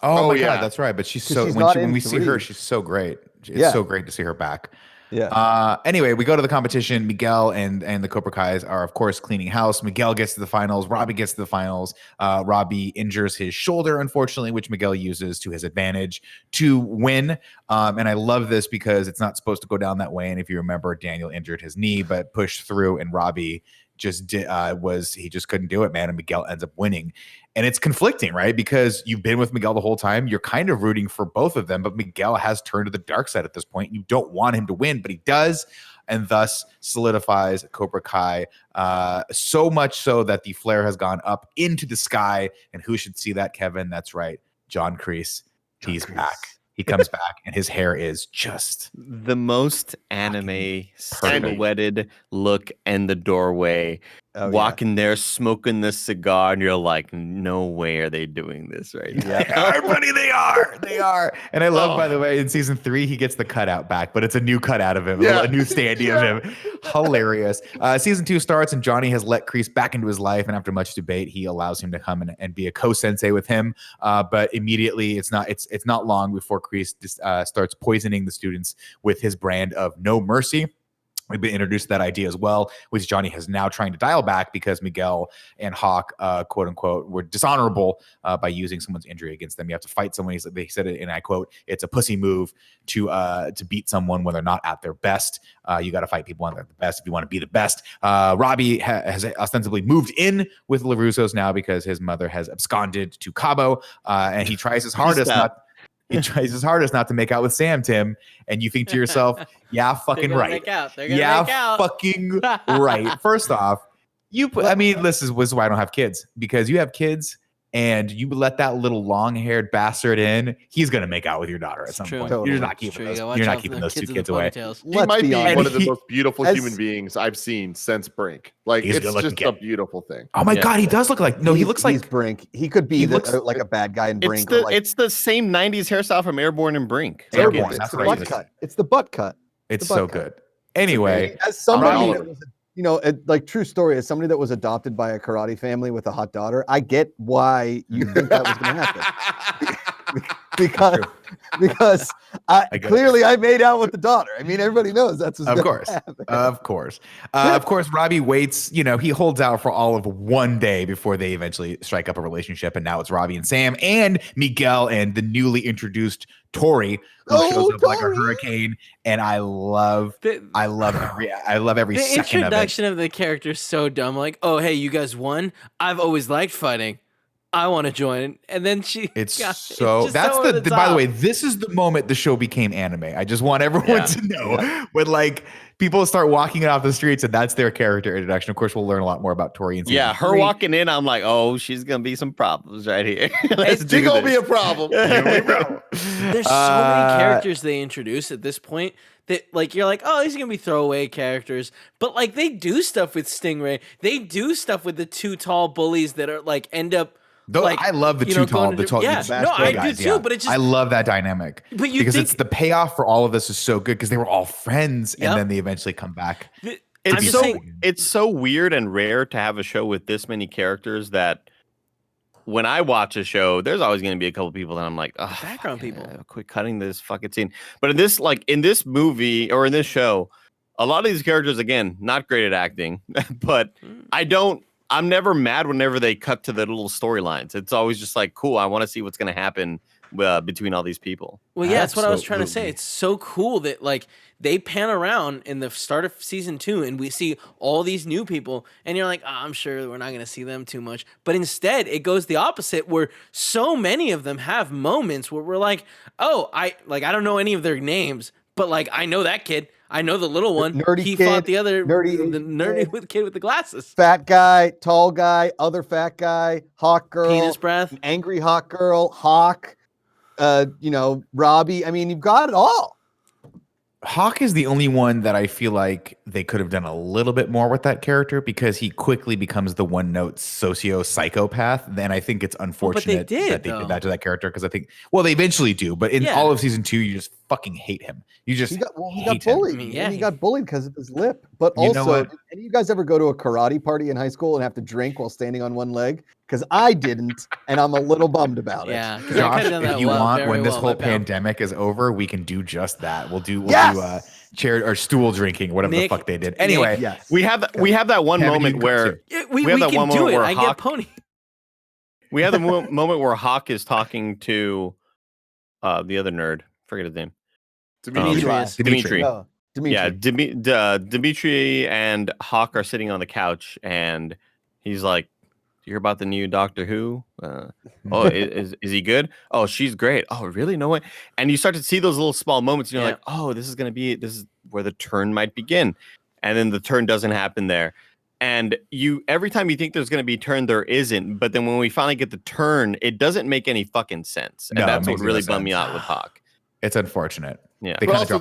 Oh my God, that's right. But she's when we see her, she's so great. It's so great to see her back. Yeah. Anyway, we go to the competition. Miguel and the Cobra Kais are, of course, cleaning house. Miguel gets to the finals. Robby gets to the finals. Robby injures his shoulder, unfortunately, which Miguel uses to his advantage to win. And I love this because it's not supposed to go down that way. And if you remember, Daniel injured his knee, but pushed through, and Robby just he just couldn't do it, man. And Miguel ends up winning. And it's conflicting, right? Because you've been with Miguel the whole time. You're kind of rooting for both of them, but Miguel has turned to the dark side at this point. You don't want him to win, but he does, and thus solidifies Cobra Kai so much so that the flare has gone up into the sky. And who should see that, Kevin? That's right, John Kreese. He's back. He comes back, and his hair is just the most anime silhouetted look in the doorway. Walking there, smoking the cigar, and you're like, no way are they doing this right now. Everybody, they are. And I love, by the way, in season 3, he gets the cutout back, but it's a new cutout of him, a new standee of him. Hilarious. Season 2 starts, and Johnny has let Kreese back into his life, and after much debate, he allows him to come and be a co-sensei with him. But immediately, it's not long before Kreese starts poisoning the students with his brand of no mercy. We've been introduced to that idea as well, which Johnny has now trying to dial back because Miguel and Hawk, quote unquote, were dishonorable by using someone's injury against them. You have to fight someone. They said it, and I quote, "It's a pussy move to beat someone when they're not at their best. You got to fight people when they're the best if you want to be the best." Robby has ostensibly moved in with LaRusso's now because his mother has absconded to Cabo, and he tries his hardest not to make out with Sam, Tim. And you think to yourself, yeah, fucking right. Fucking right. First off, this is why I don't have kids, because you have kids and you let that little long-haired bastard in, he's gonna make out with your daughter at some point. Totally. You're not keeping those two kids away. He might be one of the most beautiful human beings I've seen since Brink. Like, it's just a beautiful thing. Oh my God, he does look like he looks like Brink. He could be like a bad guy in Brink. It's the same 90s hairstyle from Airborne and Brink. Airborne. It's the butt cut. It's the butt cut. It's so good. Anyway, as somebody that was like true story, as somebody that was adopted by a karate family with a hot daughter, I get why you think that was going to happen. because clearly I made out with the daughter. I mean, everybody knows that's what's going to happen. Of course, Robby waits. He holds out for all of one day before they eventually strike up a relationship, and now it's Robby and Sam and Miguel and the newly introduced Tori, who shows up like a hurricane, and I love every second of it. The introduction of the character is so dumb. Like, oh hey, you guys won. I've always liked fighting. I want to join. And then by the way, this is the moment the show became anime. I just want everyone to know when like people start walking off the streets and that's their character introduction. Of course, we'll learn a lot more about Tori and her walking in, I'm like, oh, she's going to be some problems right here. It's going to be a problem. There's so many characters they introduce at this point that like you're like, oh, these are gonna be throwaway characters, but like they do stuff with Stingray. They do stuff with the two tall bullies that are like end up. I love the two tall. I do too. But it's just, I love that dynamic. But it's the payoff for all of this is so good because they were all friends and then they eventually come back. It's so weird and rare to have a show with this many characters that when I watch a show, there's always going to be a couple people that I'm like, oh, background people, quit cutting this fucking scene. But in this movie or in this show, a lot of these characters, again, not great at acting, but I'm never mad whenever they cut to the little storylines. It's always just like, cool, I want to see what's going to happen between all these people. Well, yeah, that's what I was trying to say. It's so cool that like they pan around in the start of season 2 and we see all these new people and you're like, oh, I'm sure we're not going to see them too much. But instead it goes the opposite where so many of them have moments where we're like, oh, I don't know any of their names, but like, I know that kid. I know the little one. He fought the other nerdy kid with the glasses. Fat guy, tall guy, other fat guy, hawk girl, penis breath, angry hawk girl, hawk, Robby. I mean, you've got it all. Hawk is the only one that I feel like they could have done a little bit more with that character because he quickly becomes the one-note socio-psychopath. Then I think it's unfortunate that they did that to that character because I think, well, they eventually do, but in all of season 2, you just fucking hate him. You just he got bullied. He got bullied because of his lip. But also, did any of you guys ever go to a karate party in high school and have to drink while standing on one leg? Because I didn't, and I'm a little bummed about it. Yeah, Josh, if you want, when this whole pandemic is over, we can do just that. We'll do chair or stool drinking, whatever the fuck they did. Anyway, we have that one moment where we have that one moment where I get pony. We have the moment where Hawk is talking to the other nerd. Forget his name. Dimitri. Yeah, Dimitri and Hawk are sitting on the couch, and he's like, "You hear about the new Doctor Who? Is he good? Oh, she's great. Oh, really? No way." And you start to see those little small moments, and you're like, "Oh, this is where the turn might begin," and then the turn doesn't happen there. And every time you think there's going to be a turn, there isn't. But then when we finally get the turn, it doesn't make any fucking sense, and that's what really bummed me out with Hawk. It's unfortunate. Yeah, but also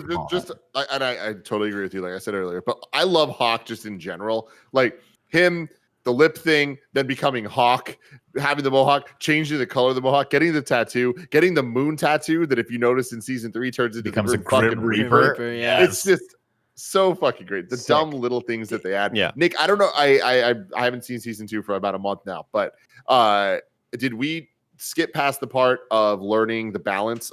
I totally agree with you. Like I said earlier, but I love Hawk just in general. Like him, the lip thing, then becoming Hawk, having the mohawk, changing the color of the mohawk, getting the tattoo, getting the moon tattoo that if you noce in season 3 turns into becomes a Grim Reaper. It's just so fucking great. The dumb little things that they add. Yeah, Nick, I don't know. I haven't seen season 2 for about a month now, but did we skip past the part of learning the balance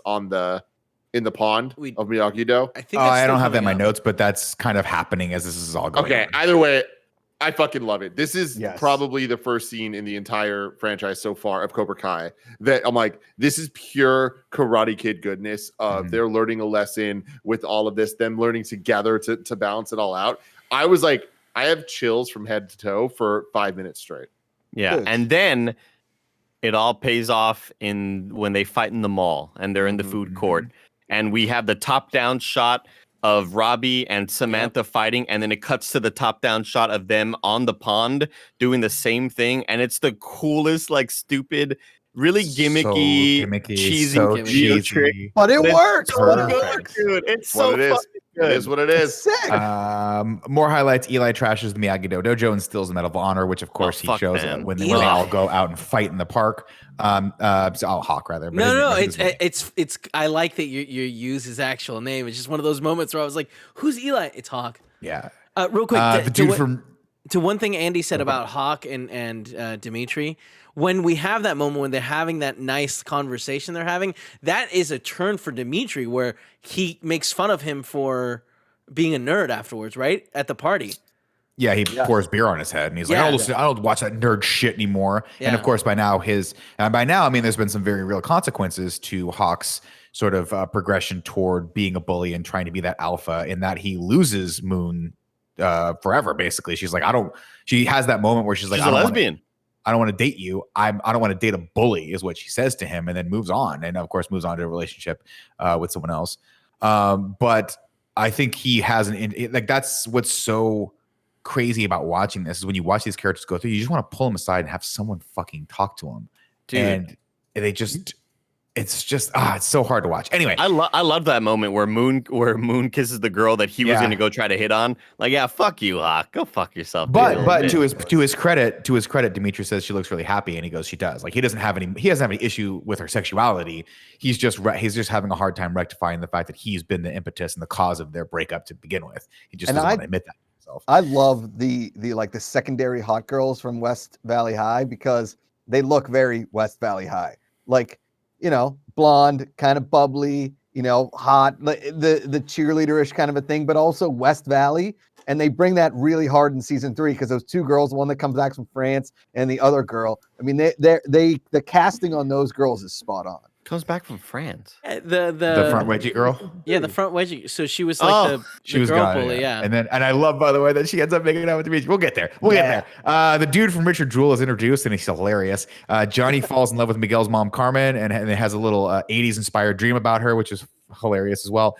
in the pond of Miyagi-Do? I think I don't have that in my notes, but that's kind of happening as this is all going on. Either way, I fucking love it. This is probably the first scene in the entire franchise so far of Cobra Kai that I'm like, this is pure Karate Kid goodness of they're learning a lesson with all of this, them learning together to balance it all out. I was like, I have chills from head to toe for 5 minutes straight. Yeah. Good. And then it all pays off when they fight in the mall and they're in the food court. And we have the top-down shot of Robby and Samantha fighting, and then it cuts to the top-down shot of them on the pond doing the same thing, and it's the coolest, like, stupid, really gimmicky, cheesy trick. But it works. Dude. It's so fucking good. It is what it is. Sick. More highlights. Eli trashes the Miyagi-Do dojo and steals the Medal of Honor, which of course he shows when they all go out and fight in the park. Hawk rather. No, it's. I like that you use his actual name. It's just one of those moments where I was like, "Who's Eli?" It's Hawk. Yeah. Real quick, to one thing Andy said about Hawk and Dimitri. When we have that moment when they're having that nice conversation they're having, that is a turn for Dimitri where he makes fun of him for being a nerd afterwards, right? At the party. Yeah, he pours beer on his head and he's like, I don't watch that nerd shit anymore. Yeah. And of course, by now, I mean, there's been some very real consequences to Hawk's sort of progression toward being a bully and trying to be that alpha in that he loses Moon forever, basically. She's like, she has that moment where she's like, a lesbian. I don't want to date you. I don't want to date a bully is what she says to him and then moves on. And of course moves on to a relationship with someone else. But I think he has that's what's so crazy about watching this is when you watch these characters go through, you just want to pull them aside and have someone fucking talk to them. Dude. And they just, it's just it's so hard to watch. Anyway, I love that moment where Moon kisses the girl that he was going to go try to hit on. Like, yeah, fuck you, Hawk. Go fuck yourself. But to his credit, Dimitri says she looks really happy, and he goes, she does. Like he doesn't have any issue with her sexuality. He's just having a hard time rectifying the fact that he's been the impetus and the cause of their breakup to begin with. He just doesn't want to admit that to himself. I love the secondary hot girls from West Valley High because they look very West Valley High. Like, you know, blonde, kind of bubbly, you know, hot, the cheerleader-ish kind of a thing, but also West Valley. And they bring that really hard in season 3 because those two girls, the one that comes back from France and the other girl, I mean, the casting on those girls is spot on. Comes back from France. The front wedgie girl. Yeah, the front wedgie. So she was like the girl bully. Yeah. And I love, by the way, that she ends up making out with Dimitri. We'll get there. Get there. The dude from Richard Jewell is introduced, and he's hilarious. Johnny falls in love with Miguel's mom, Carmen, and has a little 80s inspired dream about her, which is hilarious as well.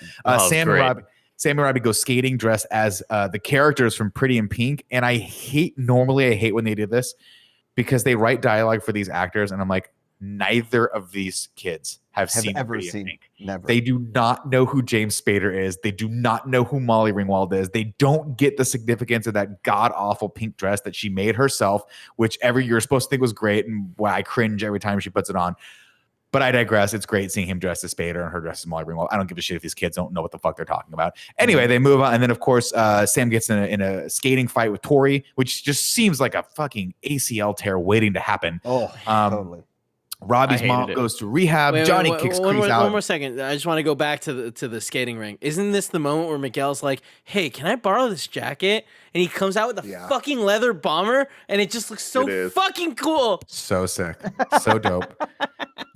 Sam and Robby go skating dressed as the characters from Pretty in Pink, and I hate when they do this because they write dialogue for these actors, and I'm like, neither of these kids have seen ever Pretty in seen. Pink. Never. They do not know who James Spader is. They do not know who Molly Ringwald is. They don't get the significance of that god-awful pink dress that she made herself, which you're supposed to think was great, and why I cringe every time she puts it on. But I digress. It's great seeing him dressed as Spader and her dressed as Molly Ringwald. I don't give a shit if these kids don't know what the fuck they're talking about. Anyway, they move on. And then, of course, Sam gets in a skating fight with Tori, which just seems like a fucking ACL tear waiting to happen. Oh, totally. Robby's mom goes to rehab. Johnny kicks Chris out. One more second. I just want to go back to the skating rink. Isn't this the moment where Miguel's like, "Hey, can I borrow this jacket?" And he comes out with a fucking leather bomber, and it just looks so fucking cool. So sick. So dope.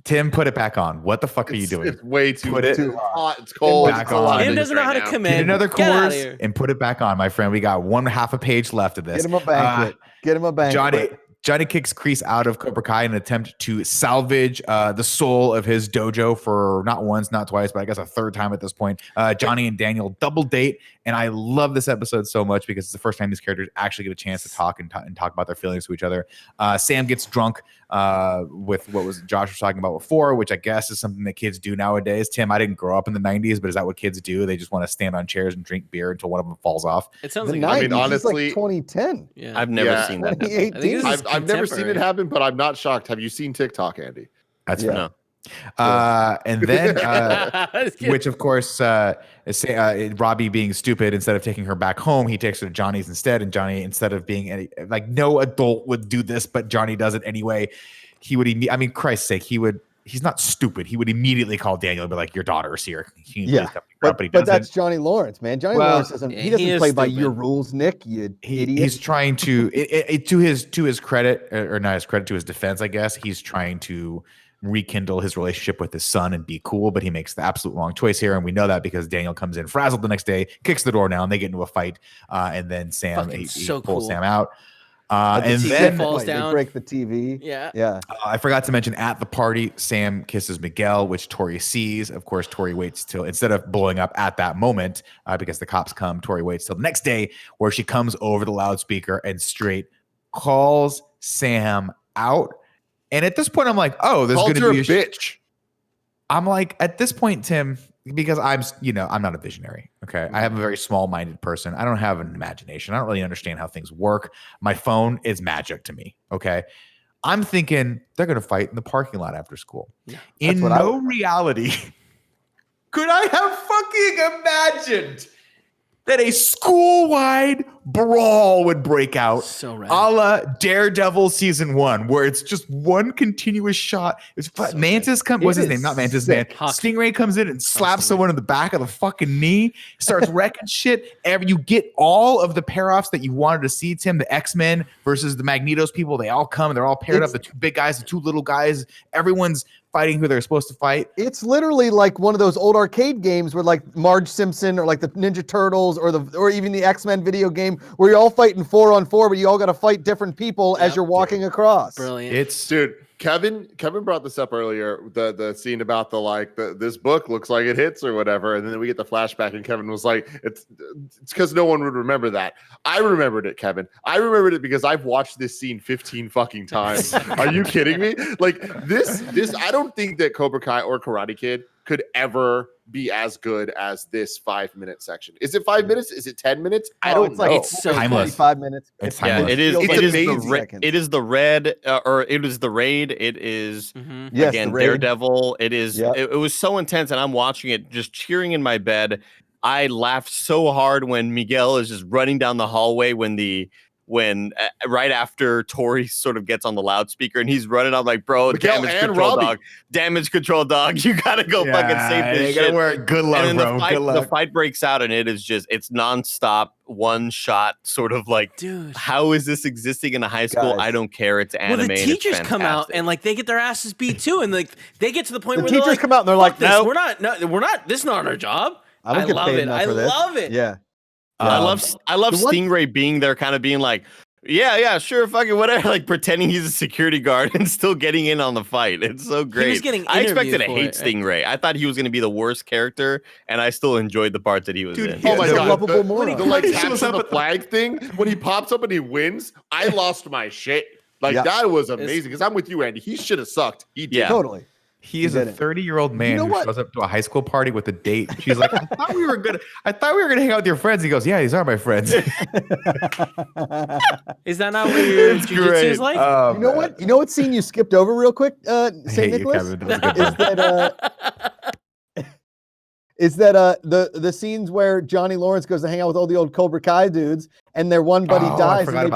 Tim, put it back on. What the fuck are you doing? It's way too hot. It's cold. Tim doesn't know how to command. Get another course and put it back on, my friend. We got half a page left of this. Get him a banquet. Get him a banquet. Johnny kicks Kreese out of Cobra Kai in an attempt to salvage the soul of his dojo for not once, not twice, but I guess a third time at this point. Johnny and Daniel double date, and I love this episode so much because it's the first time these characters actually get a chance to talk and talk about their feelings to each other. Sam gets drunk with what Josh was talking about before, which I guess is something that kids do nowadays. Tim, I didn't grow up in the 90s, but is that what kids do? They just want to stand on chairs and drink beer until one of them falls off. It sounds like 90s, I mean, honestly, like 2010. Yeah. I've never seen that. 2018. I've never seen it happen, but I'm not shocked. Have you seen TikTok, Andy? That's no. And then, which of course, Robby being stupid, instead of taking her back home, he takes her to Johnny's instead. And Johnny, instead of being no adult would do this, but Johnny does it anyway. He would, Christ's sake, he's not stupid. He would immediately call Daniel and be like, "Your daughter is here." But that's Johnny Lawrence, man. Johnny Lawrence doesn't play by your rules, Nick. You idiot. He's trying to, to his credit, or not his credit, to his defense, I guess. He's trying to rekindle his relationship with his son and be cool, but he makes the absolute wrong choice here, and we know that because Daniel comes in frazzled the next day, kicks the door down, they get into a fight, and then Sam he pulls Sam out. And then falls down. They break the TV. Yeah. I forgot to mention at the party, Sam kisses Miguel, which Tori sees. Of course, Tori waits till, instead of blowing up at that moment, because the cops come, Tori waits till the next day, where she comes over the loudspeaker and straight calls Sam out. And at this point, I'm like, oh, there's going to be a bitch. I'm like, at this point, Tim, because I'm not a visionary. Okay. I am a very small-minded person. I don't have an imagination. I don't really understand how things work. My phone is magic to me. Okay. I'm thinking they're going to fight in the parking lot after school. Yeah, in no reality, could I have fucking imagined that a school-wide brawl would break out, so a la Daredevil season 1, where it's just one continuous shot. It's Mantis comes. What's his name? Not Mantis, man. Stingray comes in and slaps someone in the back of the fucking knee, starts wrecking shit. You get all of the pair-offs that you wanted to see, Tim. The X-Men versus the Magnetos people. They all come. They're all paired up. The two big guys, the two little guys. Everyone's fighting who they're supposed to fight. It's literally like one of those old arcade games where like Marge Simpson or like the Ninja Turtles or even the X-Men video game where you're all fighting 4-on-4, but you all got to fight different people as you're walking across. Brilliant. Kevin brought this up earlier, the scene about this book looks like it hits or whatever, and then we get the flashback and Kevin was like, it's because no one would remember that. I remembered it, Kevin. I remembered it because I've watched this scene 15 fucking times. Are you kidding me? Like this I don't think that Cobra Kai or Karate Kid could ever be as good as this 5-minute section. Is it 5 minutes? Is it 10 minutes? I don't know. It's so timeless. 5 minutes. It's timeless. It is the raid. It is again Daredevil. It is. It was so intense, and I'm watching it just cheering in my bed. I laughed so hard when Miguel is just running down the hallway when right after Tori sort of gets on the loudspeaker and he's running. I'm like, bro, damage control dog. You gotta go fucking save this shit. Good luck, bro. The fight breaks out and it's nonstop, one shot, sort of like, dude, how is this existing in a high school? I don't care. It's anime. Well, the teachers come out and like they get their asses beat too, and like they get to the point where teachers come out and they're like, no, we're not. This is not our job. I love it. I love it. Yeah. I love Stingray being there, kind of being like, yeah, sure, fucking whatever, like pretending he's a security guard and still getting in on the fight. It's so great. I expected to hate Stingray. I thought he was going to be the worst character, and I still enjoyed the part that he was in. Oh my god, the like taps on the flag thing when he pops up and he wins. I lost my shit. Like that was amazing. Because I'm with you, Andy. He should have sucked. He did. Totally. He is a 30-year-old man who shows up to a high school party with a date. She's like, I thought we were gonna hang out with your friends. He goes, yeah, these are my friends. Is that not what your jiu-jitsu is like? You know what? You know what scene you skipped over real quick, St. Nicholas? Is that the scenes where Johnny Lawrence goes to hang out with all the old Cobra Kai dudes, and their one buddy dies, and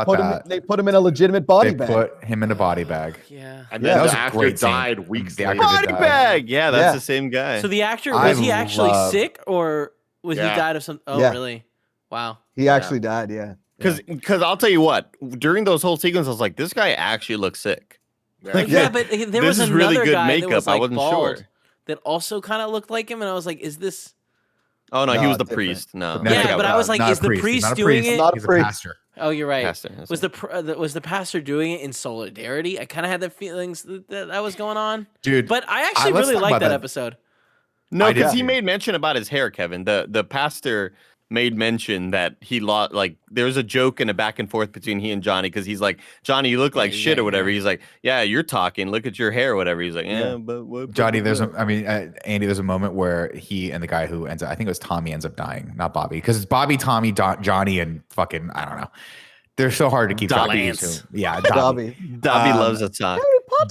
they put him in a legitimate body bag. They put him in a body bag. Yeah. And then the actor died weeks later. Body bag. Yeah, that's the same guy. So the actor, was he actually sick, or was he died of some? Oh, really? Wow. He actually died. Yeah. Because I'll tell you what, during those whole sequences, I was like, this guy actually looks sick. But there was another really good guy makeup. That was, like, I wasn't bald, sure. That also kind of looked like him, and I was like, "Is this?" Oh no, he was the priest. No, yeah, but I was like, "Is the priest doing it?" Not a He's a priest. pastor. Oh, you're right. Pastor, was the pastor doing it in solidarity? I kind of had the feelings that was going on, dude. But I actually really liked that episode. No, because he made mention about his hair, Kevin. The pastor made mention that he lost, like, there was a joke and a back and forth between he and Johnny, because he's like, Johnny, you look like shit or whatever. He's like, yeah, you're talking, look at your hair or whatever. He's like, but what? Johnny, Andy, there's a moment where he and the guy who ends up, I think it was Tommy, ends up dying, not Bobby, because it's Bobby, Tommy, Johnny, and fucking, I don't know. They're so hard to keep track of. Yeah, Dobby. Dobby loves a talk.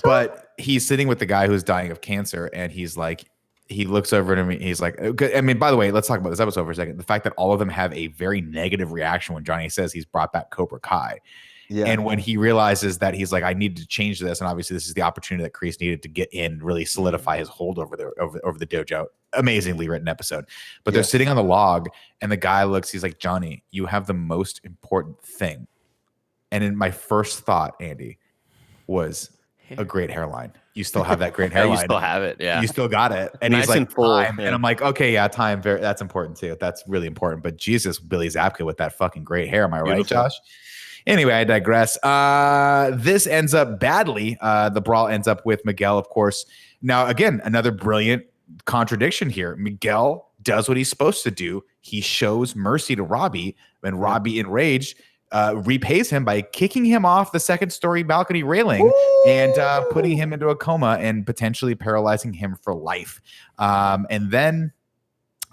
But he's sitting with the guy who's dying of cancer, and he's like, he looks over at him. He's like, I mean, by the way, let's talk about this episode for a second. The fact that all of them have a very negative reaction when Johnny says he's brought back Cobra Kai. Yeah. And when he realizes that he's like, I need to change this. And obviously this is the opportunity that Kreese needed to get in, really solidify his hold over the dojo. Amazingly written episode. But they're sitting on the log, and the guy looks, he's like, Johnny, you have the most important thing. And in my first thought, Andy, was a great hairline. You still have that great hairline. You still have it, yeah. You still got it. And nice he's like, and full, time. And I'm like, okay, yeah, time. That's important too. That's really important. But Jesus, Billy Zabka with that fucking great hair. Am I right, Josh? Anyway, I digress. This ends up badly. The brawl ends up with Miguel, of course. Now, again, another brilliant contradiction here. Miguel does what he's supposed to do. He shows mercy to Robby, and Robby, enraged, repays him by kicking him off the second-story balcony railing and putting him into a coma and potentially paralyzing him for life. And then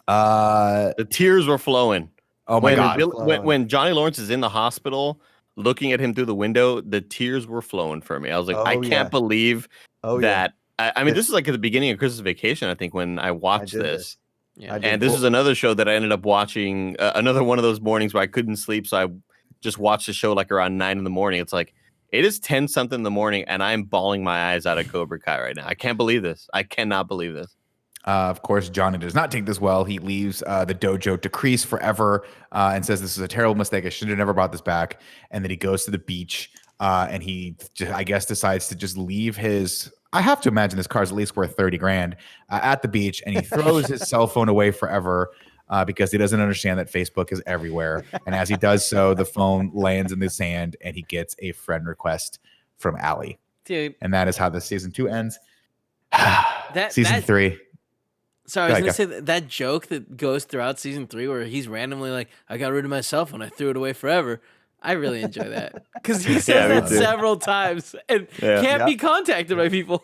the tears were flowing. Oh my God! When Johnny Lawrence is in the hospital, looking at him through the window, the tears were flowing for me. I was like, I can't believe that. I mean, this is like at the beginning of Christmas Vacation, I think, when I watched this. Yeah. And this is another show that I ended up watching. Another one of those mornings where I couldn't sleep, so I just watched the show like around 9 in the morning. It's like, it is 10 something in the morning, and I'm bawling my eyes out of Cobra Kai right now. I can't believe this. I cannot believe this. Of course, Johnny does not take this well. He leaves the dojo to Kreese forever and says, this is a terrible mistake. I should have never brought this back. And then he goes to the beach and he, I guess, decides to just leave his, I have to imagine this car's at least worth 30 grand at the beach. And he throws his cell phone away forever because he doesn't understand that Facebook is everywhere. And as he does so, the phone lands in the sand and he gets a friend request from Allie. Dude. And that is how the season 2 ends. Season 3. Sorry, I was going to say that joke that goes throughout season 3 where he's randomly like, I got rid of my cell phone. I threw it away forever. I really enjoy that because he says that several times and can't be contacted by people.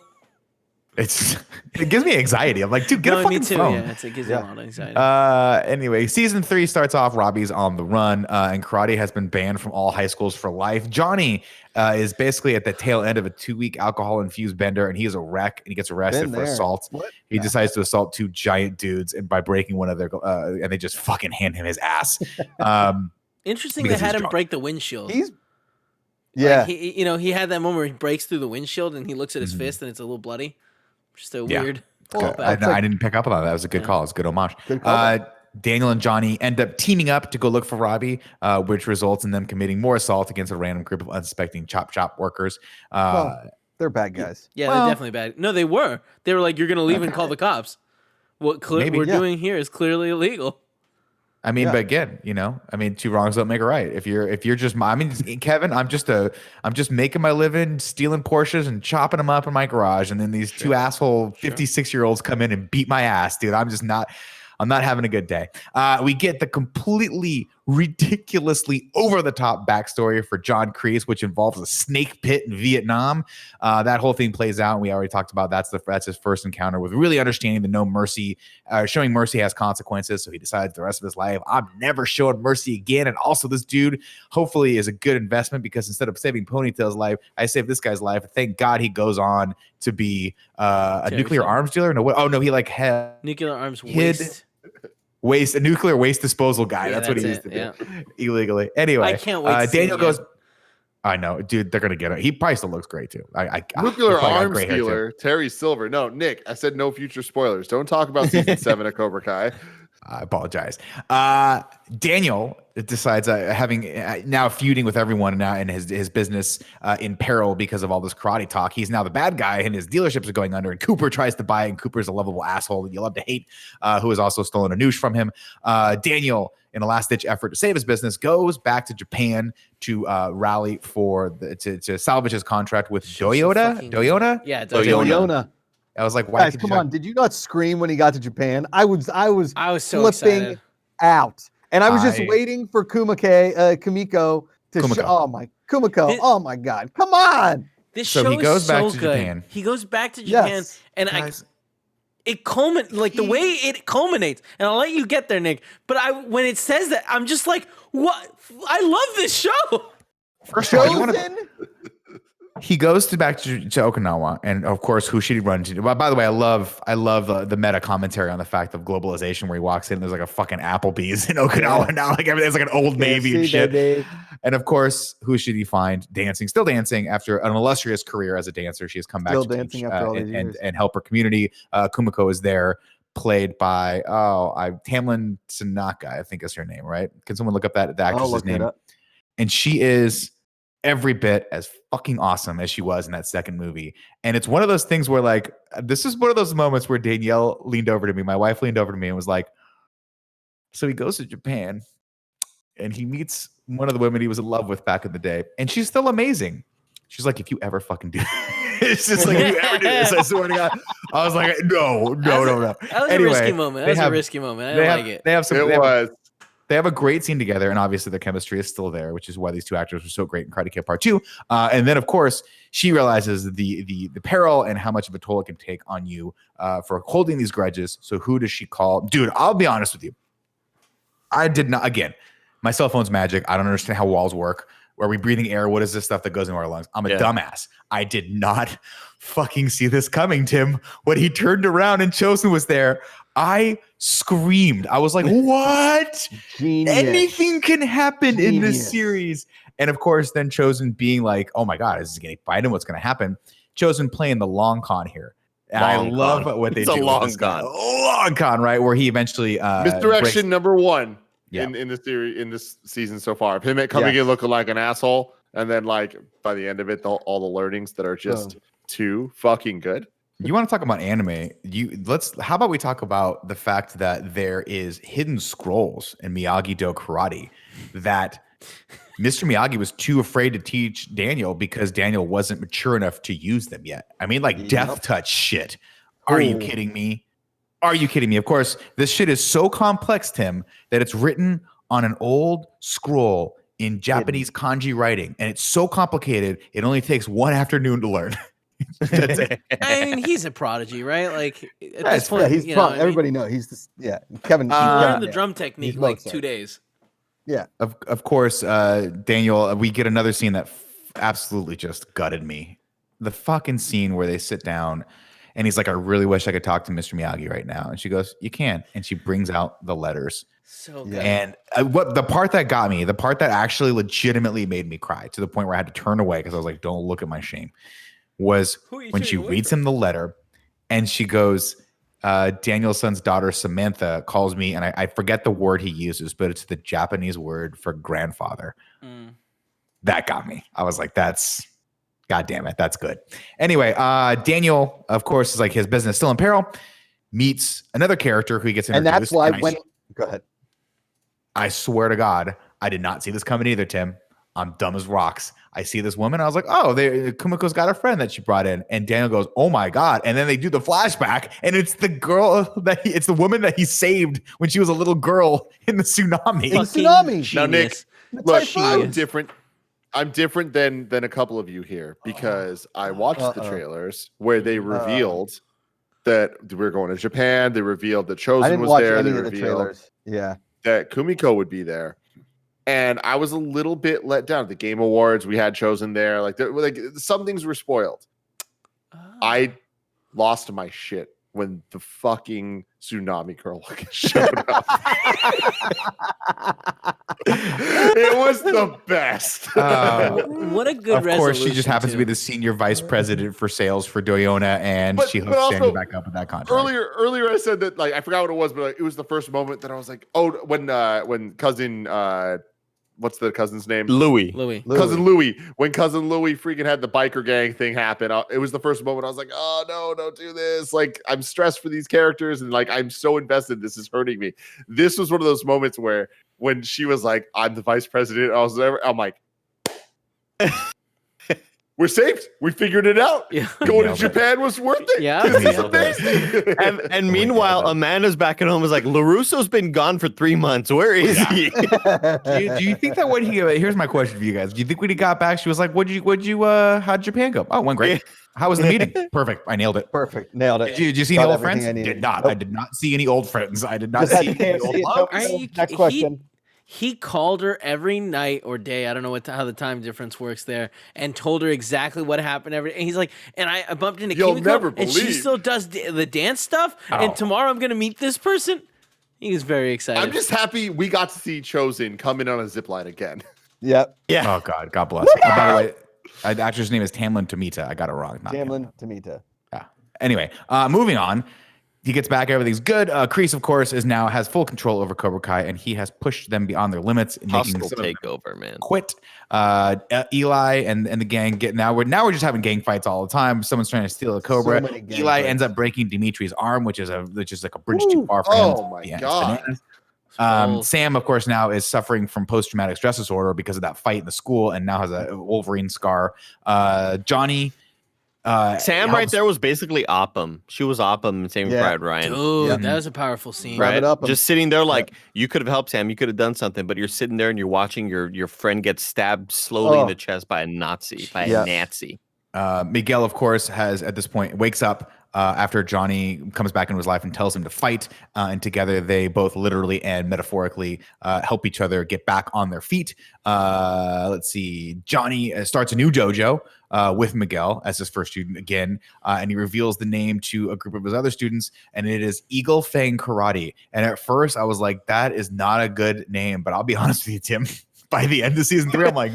It gives me anxiety. I'm like, dude, get a fucking phone. Yeah, it gives me a lot of anxiety. Anyway, season 3 starts off. Robby's on the run, and karate has been banned from all high schools for life. Johnny is basically at the tail end of a 2-week alcohol-infused bender, and he is a wreck, and he gets arrested for assault. He decides to assault 2 giant dudes, and by breaking one of their, and they just fucking hand him his ass. Interesting they had him break the windshield. He had that moment where he breaks through the windshield, and he looks at his fist, and it's a little bloody. Just a weird. I didn't pick up on that. That was a good call. It's a good homage. Daniel and Johnny end up teaming up to go look for Robby, which results in them committing more assault against a random group of unsuspecting chop workers. They're bad guys. Yeah, they're definitely bad. No, they were. They were like, you're going to leave and call the cops. What we're doing here is clearly illegal. I mean, but again, 2 wrongs don't make a right. If you're just, Kevin, I'm just making my living, stealing Porsches and chopping them up in my garage. And then these 2 asshole 56-year-olds come in and beat my ass, dude. I'm not having a good day. We get the completely ridiculously over-the-top backstory for John Kreese, which involves a snake pit in Vietnam. That whole thing plays out, and we already talked about that's his first encounter with really understanding that no mercy, showing mercy has consequences. So he decides the rest of his life, I'm never showing mercy again. And also, this dude hopefully is a good investment because instead of saving Ponytail's life, I saved this guy's life. Thank God he goes on to be a nuclear arms dealer. No, he like had nuclear arms waste a nuclear waste disposal guy. Yeah, that's what he used to do illegally. Anyway, I can't wait. Daniel goes. I know, dude. They're gonna get it. He probably still looks great too. Nuclear arms dealer Terry Silver. No, Nick. I said no future spoilers. Don't talk about season 7 of Cobra Kai. I apologize. Daniel decides having now feuding with everyone now in his business in peril because of all this karate talk. He's now the bad guy and his dealerships are going under and Cooper tries to buy it and Cooper's a lovable asshole that you love to hate who has also stolen a noosh from him. Daniel, in a last-ditch effort to save his business, goes back to Japan to rally for to salvage his contract with Toyota. Yeah, Toyota. I was like, "Why?" Guys, come on! Did you not scream when he got to Japan? I was so flipping excited. out, and I was just waiting for Kumiko to show. Oh my Kumiko! Oh my God! Come on! This show he goes is back so to good. Japan. He goes back to Japan, Yes. and it culminates like the way it culminates. And I'll let you get there, Nick. But when it says that, I'm just like, what? I love this show. First of all, he goes back to Okinawa, and of course, who should he run to? Well, by the way, I love the meta commentary on the fact of globalization, where he walks in, and there's like a fucking Applebee's in Okinawa now, like everything's like an Old Navy and shit. Baby. And of course, who should he find still dancing after an illustrious career as a dancer? She has come back to teach, after all these years. And help her community. Kumiko is there, played by Tamlin Tanaka, I think is her name, right? Can someone look up the actress's name? And she is every bit as fucking awesome as she was in that second movie. And it's one of those things where like, this is one of those moments where Danielle leaned over to me. My wife leaned over to me and was like, so he goes to Japan and he meets one of the women he was in love with back in the day. And she's still amazing. She's like, if you ever fucking do it's just like, if you ever do this, I swear to God. I was like, no. That was a risky moment. That was a risky moment. I don't like it. They have a great scene together, and obviously the chemistry is still there, which is why these two actors were so great in Karate Kid Part 2. And then, of course, she realizes the peril and how much of a toll it can take on you for holding these grudges. So who does she call? Dude, I'll be honest with you. I did not, again, my cell phone's magic. I don't understand how walls work. Are we breathing air? What is this stuff that goes into our lungs? I'm a dumbass. I did not fucking see this coming, Tim. When he turned around and Chosen was there, I screamed. I was like, what? Genius. Anything can happen in this series. And of course, then Chosen being like, oh my God, is he going to fight him? What's going to happen? Chosen playing the long con here. And I love what they do. It's a long con. Long con, right? Where he eventually misdirection number one in the series, in this season so far. Of him coming in looking like an asshole, and then like by the end of it, all the learnings that are just too fucking good. You want to talk about anime? How about we talk about the fact that there is hidden scrolls in Miyagi-Do karate that Mr. Miyagi was too afraid to teach Daniel because Daniel wasn't mature enough to use them yet. I mean, like death touch shit. Are you kidding me? Are you kidding me? Of course, this shit is so complex, Tim, that it's written on an old scroll in Japanese kanji writing, and it's so complicated, it only takes one afternoon to learn. That's it. I mean, he's a prodigy, right? Like at this point, he's everybody knows he's just Kevin. He learned the drum technique in like 2 days. Yeah, of course, Daniel. We get another scene that absolutely just gutted me. The fucking scene where they sit down, and he's like, "I really wish I could talk to Mr. Miyagi right now." And she goes, "You can," and she brings out the letters. So good. And what the part that got me, the part that actually legitimately made me cry to the point where I had to turn away because I was like, "Don't look at my shame." Was when she reads him the letter and she goes, Daniel's son's daughter, Samantha, calls me, and I forget the word he uses, but it's the Japanese word for grandfather. That got me. I was like, God damn it. That's good. Anyway, Daniel, of course, is like his business still in peril, meets another character who he gets introduced. And that's why go ahead. I swear to God, I did not see this coming either, Tim. I'm dumb as rocks. I see this woman. I was like, oh, Kumiko's got a friend that she brought in. And Daniel goes, oh my God. And then they do the flashback. And it's the girl it's the woman that he saved when she was a little girl in the tsunami. In the tsunami. Now, Nick, look, I'm different than a couple of you here because I watched the trailers where they revealed that we're going to Japan. They revealed that Chosen was there. They revealed that Kumiko would be there. And I was a little bit let down. The Game Awards, we had Chosen there. Like some things were spoiled. I lost my shit when the fucking tsunami girl showed up. It was the best. What a good resolution. Of course, she just happens to be the senior vice president for sales for Doyona, and she hooks standing back up with that contract. Earlier I said that, like, I forgot what it was, but it was the first moment that I was like, oh, when cousin what's the cousin's name? Louis. Cousin Louis. When cousin Louis freaking had the biker gang thing happen, it was the first moment I was like, oh no, don't do this. Like, I'm stressed for these characters and like I'm so invested. This is hurting me. This was one of those moments where when she was like, I'm the vice president, I'm like, we're saved. We figured it out. Yeah. Going to Japan was worth it. Yeah. This is amazing. And meanwhile, Amanda's back at home is like, LaRusso's been gone for 3 months. Where is he? Do you think that when here's my question for you guys. Do you think when he got back, she was like, how'd Japan go? Oh, went great. How was the meeting? Perfect. I nailed it. Perfect. Nailed it. Did you see any old friends? Did not. Nope. I did not see any old friends. I did not see any old lovers. Next question. He called her every night or day. I don't know how the time difference works there, and told her exactly what happened every. And he's like, and I bumped into Kimiko, and she still does the dance stuff. Oh. And tomorrow I'm gonna meet this person. He was very excited. I'm just happy we got to see Chosen come in on a zipline again. Yep. Yeah. Oh God bless. By the way, the actor's name is Tamlin Tomita. I got it wrong. Tamlin Tomita. Yeah. Anyway, moving on. He gets back. Everything's good. Kreese, of course, has full control over Cobra Kai, and he has pushed them beyond their limits, making them takeover, man. Quit. Eli and the gang now we're just having gang fights all the time. Someone's trying to steal a Cobra. Eli ends up breaking Dimitri's arm, which is like a bridge too far for him. Oh my God. Sam, of course, now is suffering from post-traumatic stress disorder because of that fight in the school, and now has a Wolverine scar. Johnny. Sam right there was basically Oppum. She was Oppum in Saving Private Ryan. Dude, that was a powerful scene. Right? Just sitting there like, you could have helped Sam. You could have done something, but you're sitting there and you're watching your friend get stabbed slowly in the chest by a Nazi. Miguel, of course, has at this point wakes up after Johnny comes back into his life and tells him to fight. And together they both literally and metaphorically help each other get back on their feet. Let's see. Johnny starts a new dojo with Miguel as his first student again. And he reveals the name to a group of his other students, and it is Eagle Fang Karate. And at first I was like, that is not a good name, but I'll be honest with you, Tim, by the end of season 3, I'm like,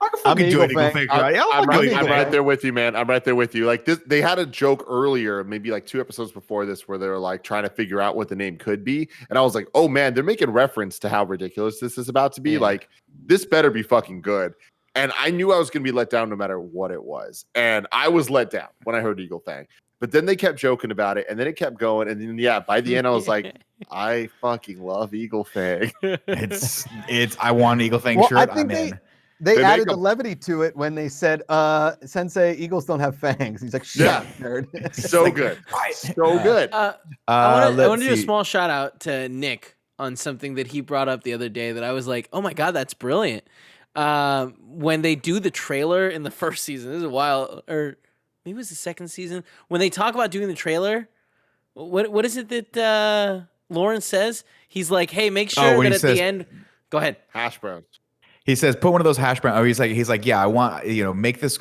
I can fucking do it. I'm right there with you, man. I'm right there with you. Like this, they had a joke earlier, maybe like 2 episodes before this, where they were like trying to figure out what the name could be. And I was like, oh man, they're making reference to how ridiculous this is about to be. Like, this better be fucking good. And I knew I was going to be let down no matter what it was. And I was let down when I heard Eagle Fang. But then they kept joking about it, and then it kept going. And then, by the end, I was like, I fucking love Eagle Fang. I want an Eagle Fang shirt. I'm in. They added the levity to it when they said, Sensei, eagles don't have fangs. He's like, shut nerd. So like, good. So good. I want to do a small shout out to Nick on something that he brought up the other day that I was like, oh my God, that's brilliant. When they do the trailer in the first season, this is a while, or maybe it was the second season, when they talk about doing the trailer, what is it that Lauren says? He's like, hey, make sure that at the end, go ahead. Hash browns. He says, put one of those hash browns. Oh, he's like, yeah, I want, make this,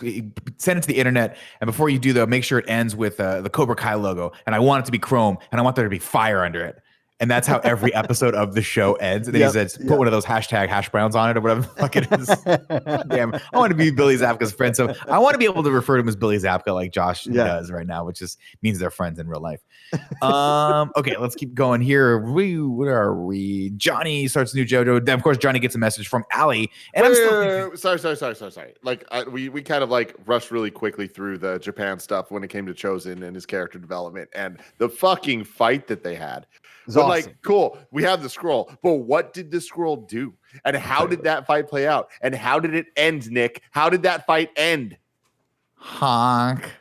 send it to the internet. And before you do that, make sure it ends with the Cobra Kai logo. And I want it to be chrome, and I want there to be fire under it. And that's how every episode of the show ends. And then he says, put one of those hashtag hash browns on it or whatever the fuck it is. Damn, I want to be Billy Zabka's friend. So I want to be able to refer to him as Billy Zabka like Josh does right now, which just means they're friends in real life. Okay, let's keep going here. Where are we? Johnny starts a new JoJo. Then, of course, Johnny gets a message from Allie. And I'm still sorry. Like, we kind of like rushed really quickly through the Japan stuff when it came to Chosen and his character development and the fucking fight that they had. When like, cool, we have the scroll, but what did the scroll do? And how did that fight play out? And how did it end, Nick? How did that fight end? Honk.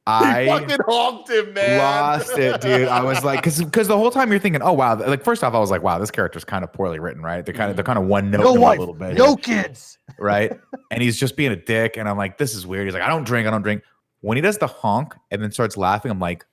I fucking honked him, man. Lost it, dude. I was like, because the whole time you're thinking, oh wow, like first off, I was like, wow, this character's kind of poorly written, right? They're kind of one note a little bit, no kids, right? And he's just being a dick, and I'm like, this is weird. He's like, I don't drink. When he does the honk and then starts laughing, I'm like,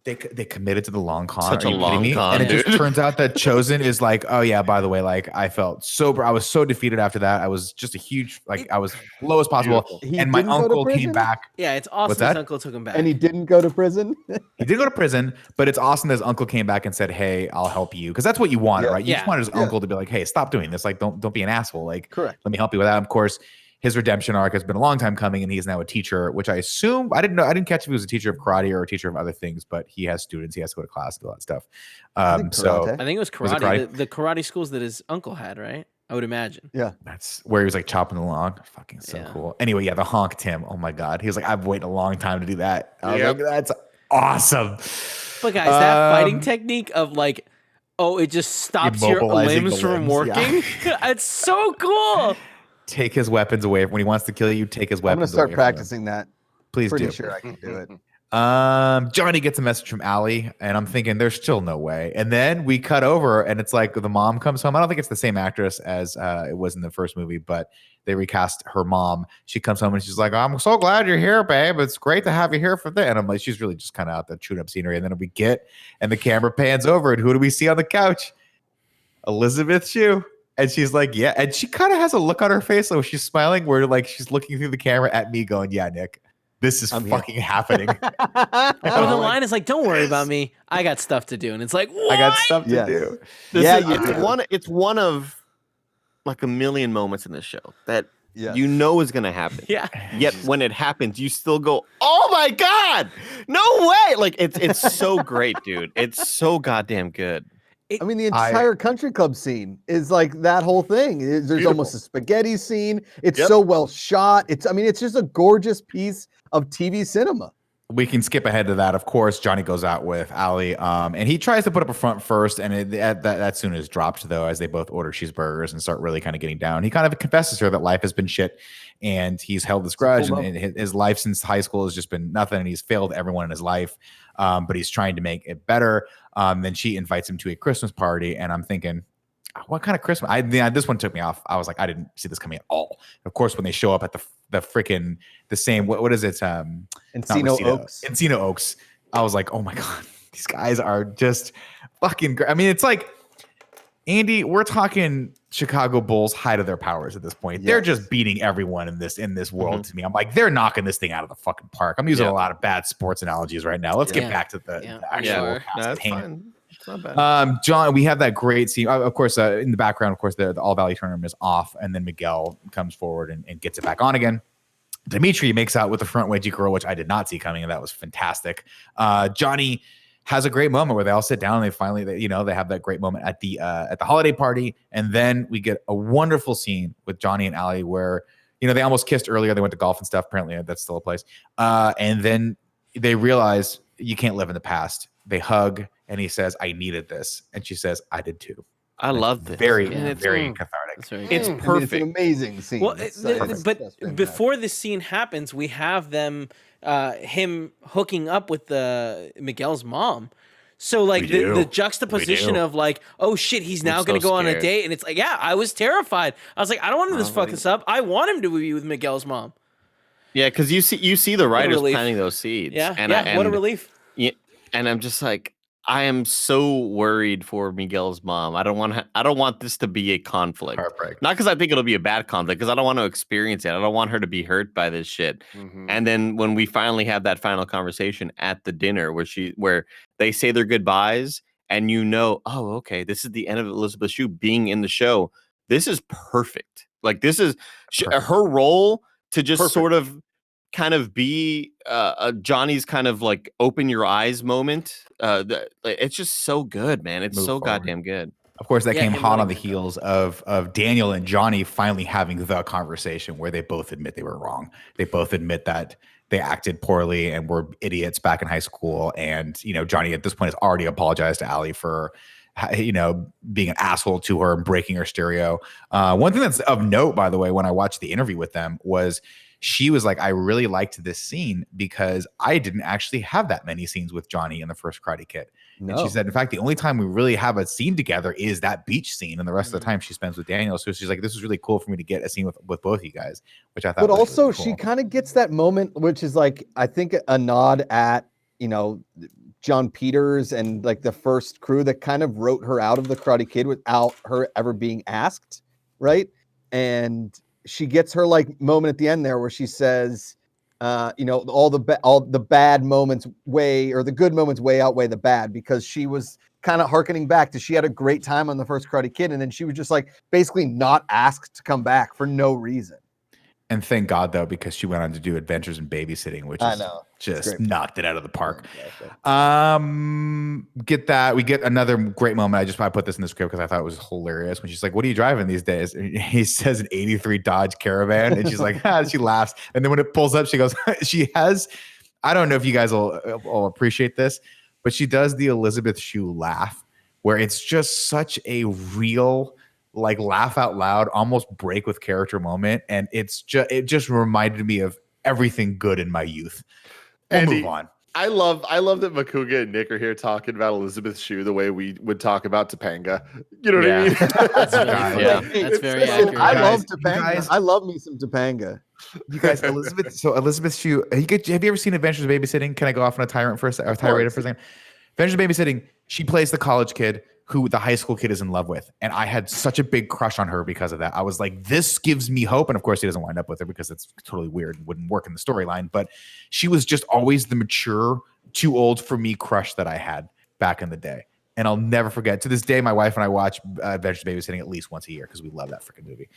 they committed to the long con. Such a long con, and it dude. just turns out that Chosen is like, oh yeah, by the way, like I felt sober. I was so defeated after that. I was just a huge, like I was low as possible. And my uncle came back. Yeah, it's awesome. His uncle took him back, and he didn't go to prison. He did go to prison, but it's awesome that his uncle came back and said, "Hey, I'll help you," because that's what you wanted, right? You just wanted his uncle to be like, "Hey, stop doing this. Like, don't be an asshole. Like, correct. Let me help you with that." Of course, his redemption arc has been a long time coming, and he's now a teacher, which I assume I didn't catch if he was a teacher of karate or a teacher of other things, but he has students. He has to go to class, do all that stuff. I think it was karate. Was it karate? The karate schools that his uncle had, right? I would imagine. Yeah, that's where he was like chopping the log. Fucking so cool. Anyway, yeah, the honk Tim. Oh my god, he was like, I've waited a long time to do that. I was like, that's awesome. But guys, that fighting technique of like, oh, it just stops your limbs from working. Yeah. It's so cool. Take his weapons away when he wants to kill you. Take his weapons. I'm gonna start practicing that. Please Pretty do. Sure I can do it. Johnny gets a message from Allie, and I'm thinking there's still no way. And then we cut over, and it's like the mom comes home. I don't think it's the same actress as it was in the first movie, but they recast her mom. She comes home and she's like, "I'm so glad you're here, babe. It's great to have you here for this." And I'm like, she's really just kind of out there chewing up scenery. And then and the camera pans over, and who do we see on the couch? Elizabeth Shue. And she's like, yeah. And she kind of has a look on her face, like she's smiling, where like she's looking through the camera at me going, yeah, Nick, this is fucking happening. Or the line is like, don't worry about me. I got stuff to do. And it's like, what? I got stuff to do. It's one of like a million moments in this show that you know is going to happen. Yeah. Yet when it happens, you still go, oh my God, no way. Like it's so great, dude. It's so goddamn good. I mean, the entire country club scene is like that whole thing. There's beautiful. Almost a spaghetti scene. It's so well shot. It's just a gorgeous piece of TV cinema. We can skip ahead to that. Of course, Johnny goes out with Allie, and he tries to put up a front first, and that soon is dropped, though, as they both order cheeseburgers and start really kind of getting down. He kind of confesses to her that life has been shit, and he's held this grudge, and his life since high school has just been nothing, and he's failed everyone in his life, but he's trying to make it better. Then she invites him to a Christmas party, and I'm thinking, what kind of Christmas? This one took me off. I was like, I didn't see this coming at all. Of course, when they show up at the same, what is it? Encino Oaks. Encino Oaks. I was like, oh my God, these guys are just fucking great. I mean, it's like, Andy, we're talking Chicago Bulls height of their powers at this point. Yes. They're just beating everyone in this world to me. I'm like, they're knocking this thing out of the fucking park. I'm using a lot of bad sports analogies right now. Let's get back to the actual campaign. John, we have that great scene. Of course, in the background, of course, the All Valley tournament is off, and then Miguel comes forward and gets it back on again. Dimitri makes out with the front wedgie girl, which I did not see coming, and that was fantastic. Johnny has a great moment where they all sit down and they finally, they have that great moment at the holiday party, and then we get a wonderful scene with Johnny and Allie where they almost kissed earlier. They went to golf and stuff. Apparently, that's still a place. And then they realize you can't live in the past. They hug. And he says, I needed this. And she says, I did too. I love this. Very cathartic. It's perfect. It's an amazing scene. Well, but before this scene happens, we have him hooking up with Miguel's mom. So like the juxtaposition of like, oh shit, he's now going to go on a date. And it's like, yeah, I was terrified. I was like, I don't want him to fuck this up. I want him to be with Miguel's mom. Yeah, because you see the writers planting those seeds. Yeah, what a relief. Yeah, and I'm just like, I am so worried for Miguel's mom. I don't want this to be a conflict. Heartbreak. Not because I think it'll be a bad conflict, because I don't want to experience it. I don't want her to be hurt by this shit. Mm-hmm. And then when we finally have that final conversation at the dinner where they say their goodbyes, and oh, okay, this is the end of Elizabeth Shue being in the show. This is perfect. Like this is her role to just sort of kind of be Johnny's kind of like open your eyes moment. It's just so good, man. It's so goddamn good. Of course, that came hot on the heels of Daniel and Johnny finally having the conversation where they both admit they were wrong. They both admit that they acted poorly and were idiots back in high school. And, you know, Johnny at this point has already apologized to Allie for, you know, being an asshole to her and breaking her stereo. One thing that's of note, by the way, when I watched the interview with them was she was like, I really liked this scene because I didn't actually have that many scenes with Johnny in the first Karate Kid. No. And she said, in fact, the only time we really have a scene together is that beach scene. And the rest of the time she spends with Daniel. So she's like, this is really cool for me to get a scene with both you guys, which I thought But was also really cool. She kind of gets that moment, which is like, I think a nod at, you know, John Peters and like the first crew that kind of wrote her out of the Karate Kid without her ever being asked. Right. And she gets her like moment at the end there where she says, you know, all the bad moments the good moments way outweigh the bad, because she was kind of hearkening back to, she had a great time on the first Karate Kid. And then she was just like basically not asked to come back for no reason. And thank God, though, because she went on to do Adventures in Babysitting, which is just knocked it out of the park. Get that. We get another great moment. I put this in the script because I thought it was hilarious when she's like, what are you driving these days? And he says an 83 Dodge Caravan. And she's like, she laughs. And then when it pulls up, she goes, she has, I don't know if you guys will appreciate this, but she does the Elizabeth Shue laugh, where it's just such a real, like, laugh out loud, almost break with character moment. And it just reminded me of everything good in my youth. We'll move on. I love that Makuga and Nick are here talking about Elizabeth Shue the way we would talk about Topanga. You know what I mean? That's very accurate. I love Topanga. I love me some Topanga. You guys, Elizabeth Shue. Have you ever seen Adventures of Babysitting? Can I go off on a tirade for a second? Adventures of Babysitting. She plays the college kid who the high school kid is in love with. And I had such a big crush on her because of that. I was like, this gives me hope. And of course, he doesn't wind up with her because it's totally weird and wouldn't work in the storyline. But she was just always the mature, too old for me crush that I had back in the day. And I'll never forget. To this day, my wife and I watch Adventures of Babysitting at least once a year because we love that freaking movie.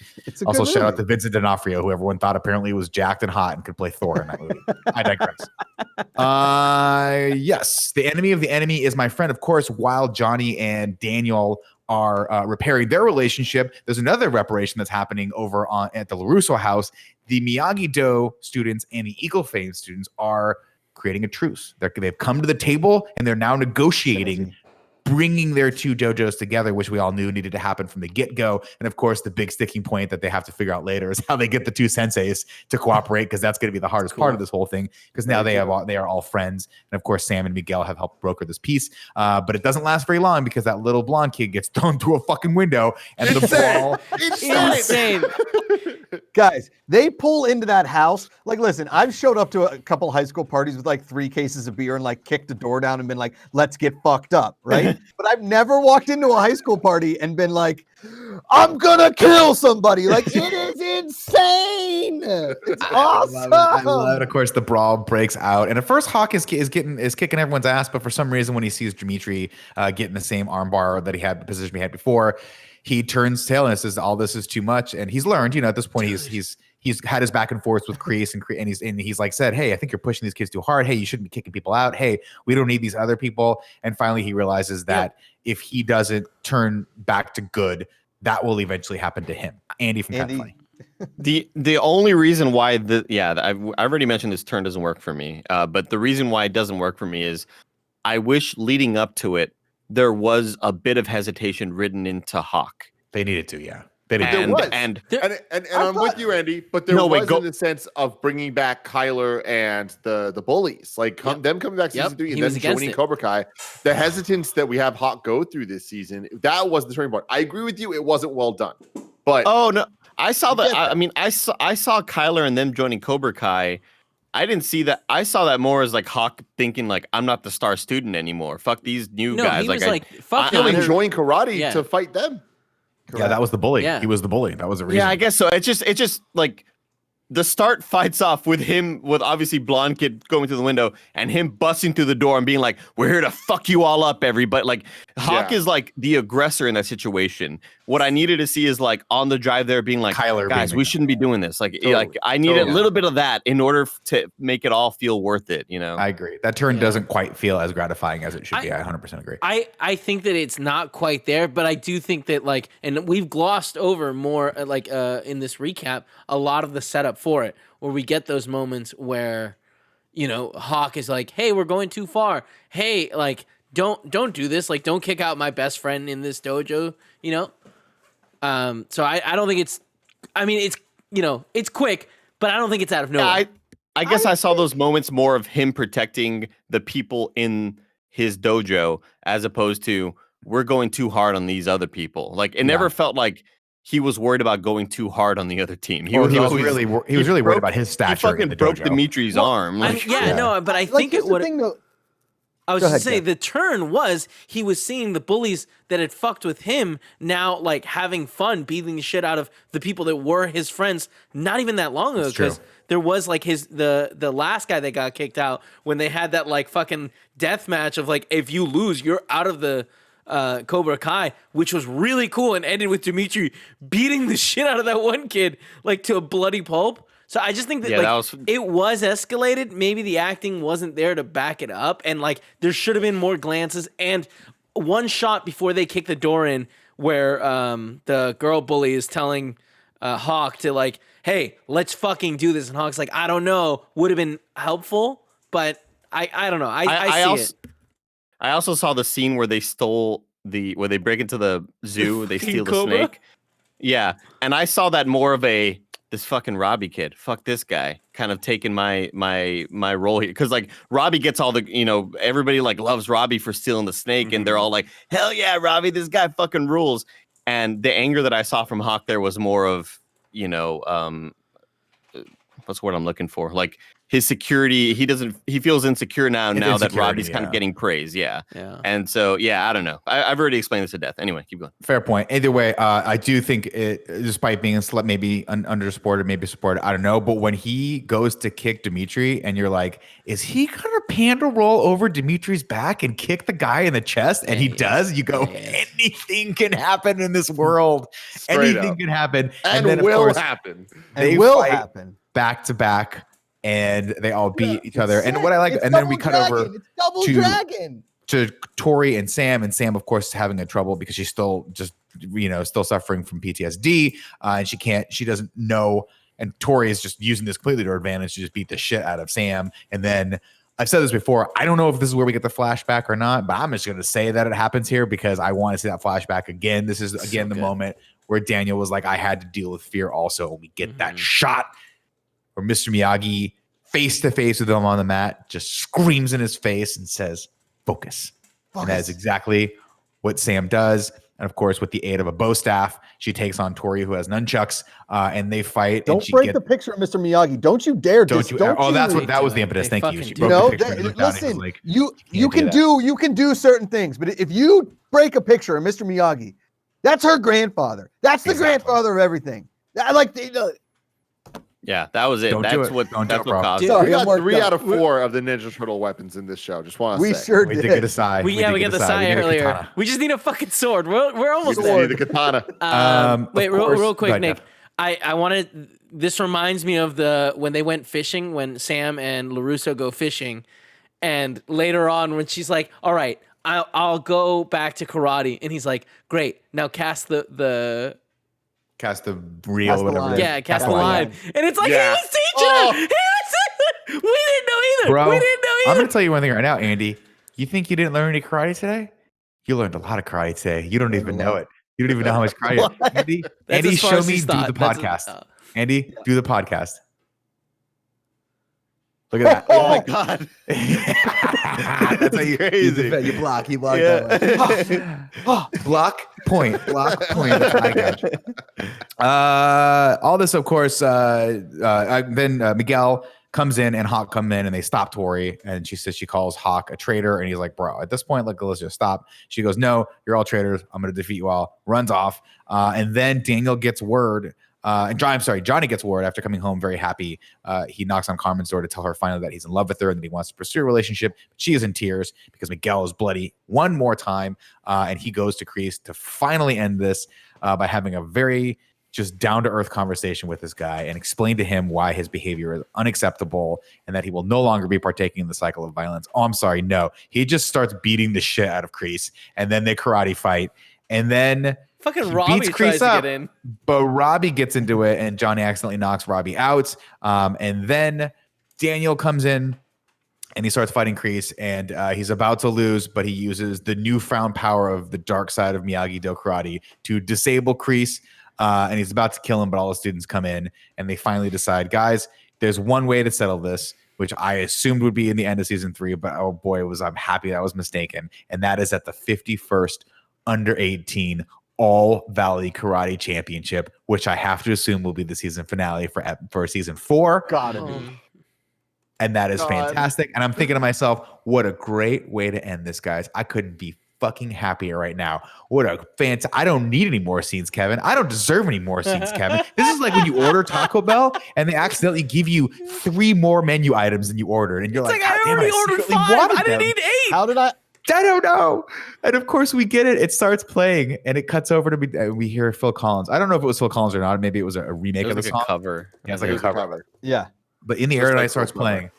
Also, shout out to Vincent D'Onofrio, who everyone thought apparently was jacked and hot and could play Thor in that movie. I digress. Yes, the enemy of the enemy is my friend. Of course, while Johnny and Daniel are repairing their relationship, there's another reparation that's happening over at the LaRusso house. The Miyagi-Do students and the Eagle Fame students are creating a truce. They've come to the table and they're now negotiating, bringing their two dojos together, which we all knew needed to happen from the get-go. And of course, the big sticking point that they have to figure out later is how they get the two senseis to cooperate, because that's going to be the hardest part of this whole thing, because now they are all friends. And of course, Sam and Miguel have helped broker this peace. But it doesn't last very long because that little blonde kid gets thrown through a fucking window and the brawl. Insane. Guys, they pull into that house. Like, listen, I've showed up to a couple high school parties with like 3 cases of beer and like kicked a door down and been like, let's get fucked up, right? But I've never walked into a high school party and been like, I'm gonna kill somebody. Like, it is insane. It's awesome. I love it. Of course, the brawl breaks out, and at first Hawk is kicking everyone's ass, but for some reason, when he sees Dimitri getting the same armbar that he had, the position he had before, he turns tail and says, all this is too much. And he's learned, at this point, he's had his back and forth with Kreese and he's like said, hey, I think you're pushing these kids too hard. Hey, you shouldn't be kicking people out. Hey, we don't need these other people. And finally he realizes that if he doesn't turn back to good, that will eventually happen to him. Andy from Kind of Funny. The only reason why I've already mentioned this turn doesn't work for me. But the reason why it doesn't work for me is I wish leading up to it, there was a bit of hesitation written into Hawk. They needed to, yeah. And I'm with you, Andy. But there was in the sense of bringing back Kyler and the bullies, like them coming back season 3 and then joining Cobra Kai. The hesitance that we have Hawk go through this season, that was the turning point. I agree with you; it wasn't well done. But I saw that. I saw Kyler and them joining Cobra Kai. I didn't see that. I saw that more as like Hawk thinking like, I'm not the star student anymore. Fuck these new guys. He was fuck them. Enjoying karate to fight them. Correct. Yeah, that was the bully. Yeah. He was the bully. That was the reason. Yeah, I guess so. It's just like the start fights off with him, with obviously blonde kid going through the window and him busting through the door and being like, we're here to fuck you all up, everybody. Like Hawk is like the aggressor in that situation. What I needed to see is like on the drive there being like, Kyler, guys, we shouldn't be doing this. Like, I needed a little bit of that in order to make it all feel worth it, I agree. That turn doesn't quite feel as gratifying as it should be. I 100% agree. I think that it's not quite there, but I do think that like, and we've glossed over more in this recap, a lot of the setup for it, where we get those moments where Hawk is like, hey, we're going too far. Hey, like, don't do this. Like, don't kick out my best friend in this dojo, So I don't think it's, it's quick, but I don't think it's out of nowhere. Yeah, I guess I saw those moments more of him protecting the people in his dojo as opposed to we're going too hard on these other people. Like it never felt like he was worried about going too hard on the other team. He was really worried about his stature. He fucking broke Dimitri's arm. But I think it would. I was just saying the turn was he was seeing the bullies that had fucked with him now, like having fun beating the shit out of the people that were his friends. Not even that long ago, because there was like the last guy that got kicked out when they had that like fucking death match of like if you lose, you're out of the Cobra Kai, which was really cool and ended with Dimitri beating the shit out of that one kid like to a bloody pulp. So I just think that it was escalated. Maybe the acting wasn't there to back it up, and like there should have been more glances and one shot before they kick the door in, where the girl bully is telling Hawk to like, "Hey, let's fucking do this," and Hawk's like, "I don't know," would have been helpful, but I don't know. I see it. I also saw the scene where they where they break into the zoo, they steal the snake. Yeah, and I saw that more of this fucking Robby kid, fuck this guy, kind of taking my role here. Cause like Robby gets all the, everybody like loves Robby for stealing the snake and they're all like, hell yeah, Robby, this guy fucking rules. And the anger that I saw from Hawk there was more of, what's the word I'm looking for? Like his security, he feels insecure now that Robby's kind of getting praise. Yeah. And so, I don't know. I've already explained this to death. Anyway, keep going. Fair point. Either way, I do think it, despite being maybe under-supported, maybe supported, I don't know. But when he goes to kick Dimitri and you're like, is he going to panda roll over Dimitri's back and kick the guy in the chest? And he does. You go, anything can happen in this world. Anything can happen. And then, will happen. They will happen. Back to back. And they all beat each other. And what I like, and then we cut over to Tori and Sam. And Sam, of course, is having a trouble because she's still still suffering from PTSD. And she doesn't know. And Tori is just using this completely to her advantage to just beat the shit out of Sam. And then I've said this before. I don't know if this is where we get the flashback or not, but I'm just going to say that it happens here because I want to see that flashback again. This is again the moment where Daniel was like, I had to deal with fear also. We get that shot where Mr. Miyagi, face to face with him on the mat, just screams in his face and says, focus. And that is exactly what Sam does. And of course, with the aid of a bow staff, she takes on Tori, who has nunchucks, and they fight. Don't break the picture of Mr. Miyagi. Don't you dare. That was the impetus. Thank you. She broke the picture. Listen, like, you can do certain things, but if you break a picture of Mr. Miyagi, that's her grandfather. That's the grandfather of everything. Yeah, that was it. That's what caused it. Sorry, we got 3 out of 4 of the Ninja Turtle weapons in this show. Just want to say. We sure did. We did get a sai. We got the sai earlier. We just need a fucking sword. We're almost there. The katana. Wait, real quick, Nick. I wanted. This reminds me of when they went fishing, when Sam and LaRusso go fishing, and later on when she's like, "All right, I'll go back to karate," and he's like, "Great, now cast the reel or whatever. Yeah, cast the line. And it's like, he was teaching her. We didn't know either. Bro, I'm going to tell you one thing right now, Andy. You think you didn't learn any karate today? You learned a lot of karate today. You don't even know it. You don't even know how much karate. Andy, show me do the podcast. Andy, do the podcast. Look at that. Oh my God. That's how you crazy. You block that one. Block point. I got you. All this, of course, then Miguel comes in and Hawk come in and they stop Tori. And she says she calls Hawk a traitor. And he's like, bro, at this point, like, let's just stop. She goes, no, you're all traitors. I'm going to defeat you all. Runs off. And then Daniel gets word. Johnny gets word after coming home very happy. He knocks on Carmen's door to tell her finally that he's in love with her and that he wants to pursue a relationship. But she is in tears because Miguel is bloody one more time. And he goes to Kreese to finally end this by having a very just down-to-earth conversation with this guy and explain to him why his behavior is unacceptable and that he will no longer be partaking in the cycle of violence. Oh, I'm sorry. No, he just starts beating the shit out of Kreese and then they karate fight. And then fucking Robby tries to get in. But Robby gets into it and Johnny accidentally knocks Robby out. And then Daniel comes in and he starts fighting Kreese, and he's about to lose, but he uses the newfound power of the dark side of Miyagi-Do karate to disable Kreese, and he's about to kill him, but all the students come in, and they finally decide, guys, there's one way to settle this, which I assumed would be in the end of season 3, but oh boy, I'm happy I was mistaken, and that is at the 51st under 18 All Valley Karate Championship, which I have to assume will be the season finale for season 4. Gotta be. And that is fantastic. And I'm thinking to myself, what a great way to end this, guys. I couldn't be fucking happier right now. What a fantastic. I don't need any more scenes, Kevin. I don't deserve any more scenes, Kevin. This is like when you order Taco Bell and they accidentally give you 3 more menu items than you ordered. And you're like, I already ordered 5. I didn't need 8. How did I don't know. And of course we get it. It starts playing and it cuts over to me. We hear Phil Collins. I don't know if it was Phil Collins or not. Maybe it was a remake of the song. Cover. Yeah, it's like a cover. Yeah. But In the Air Tonight starts playing.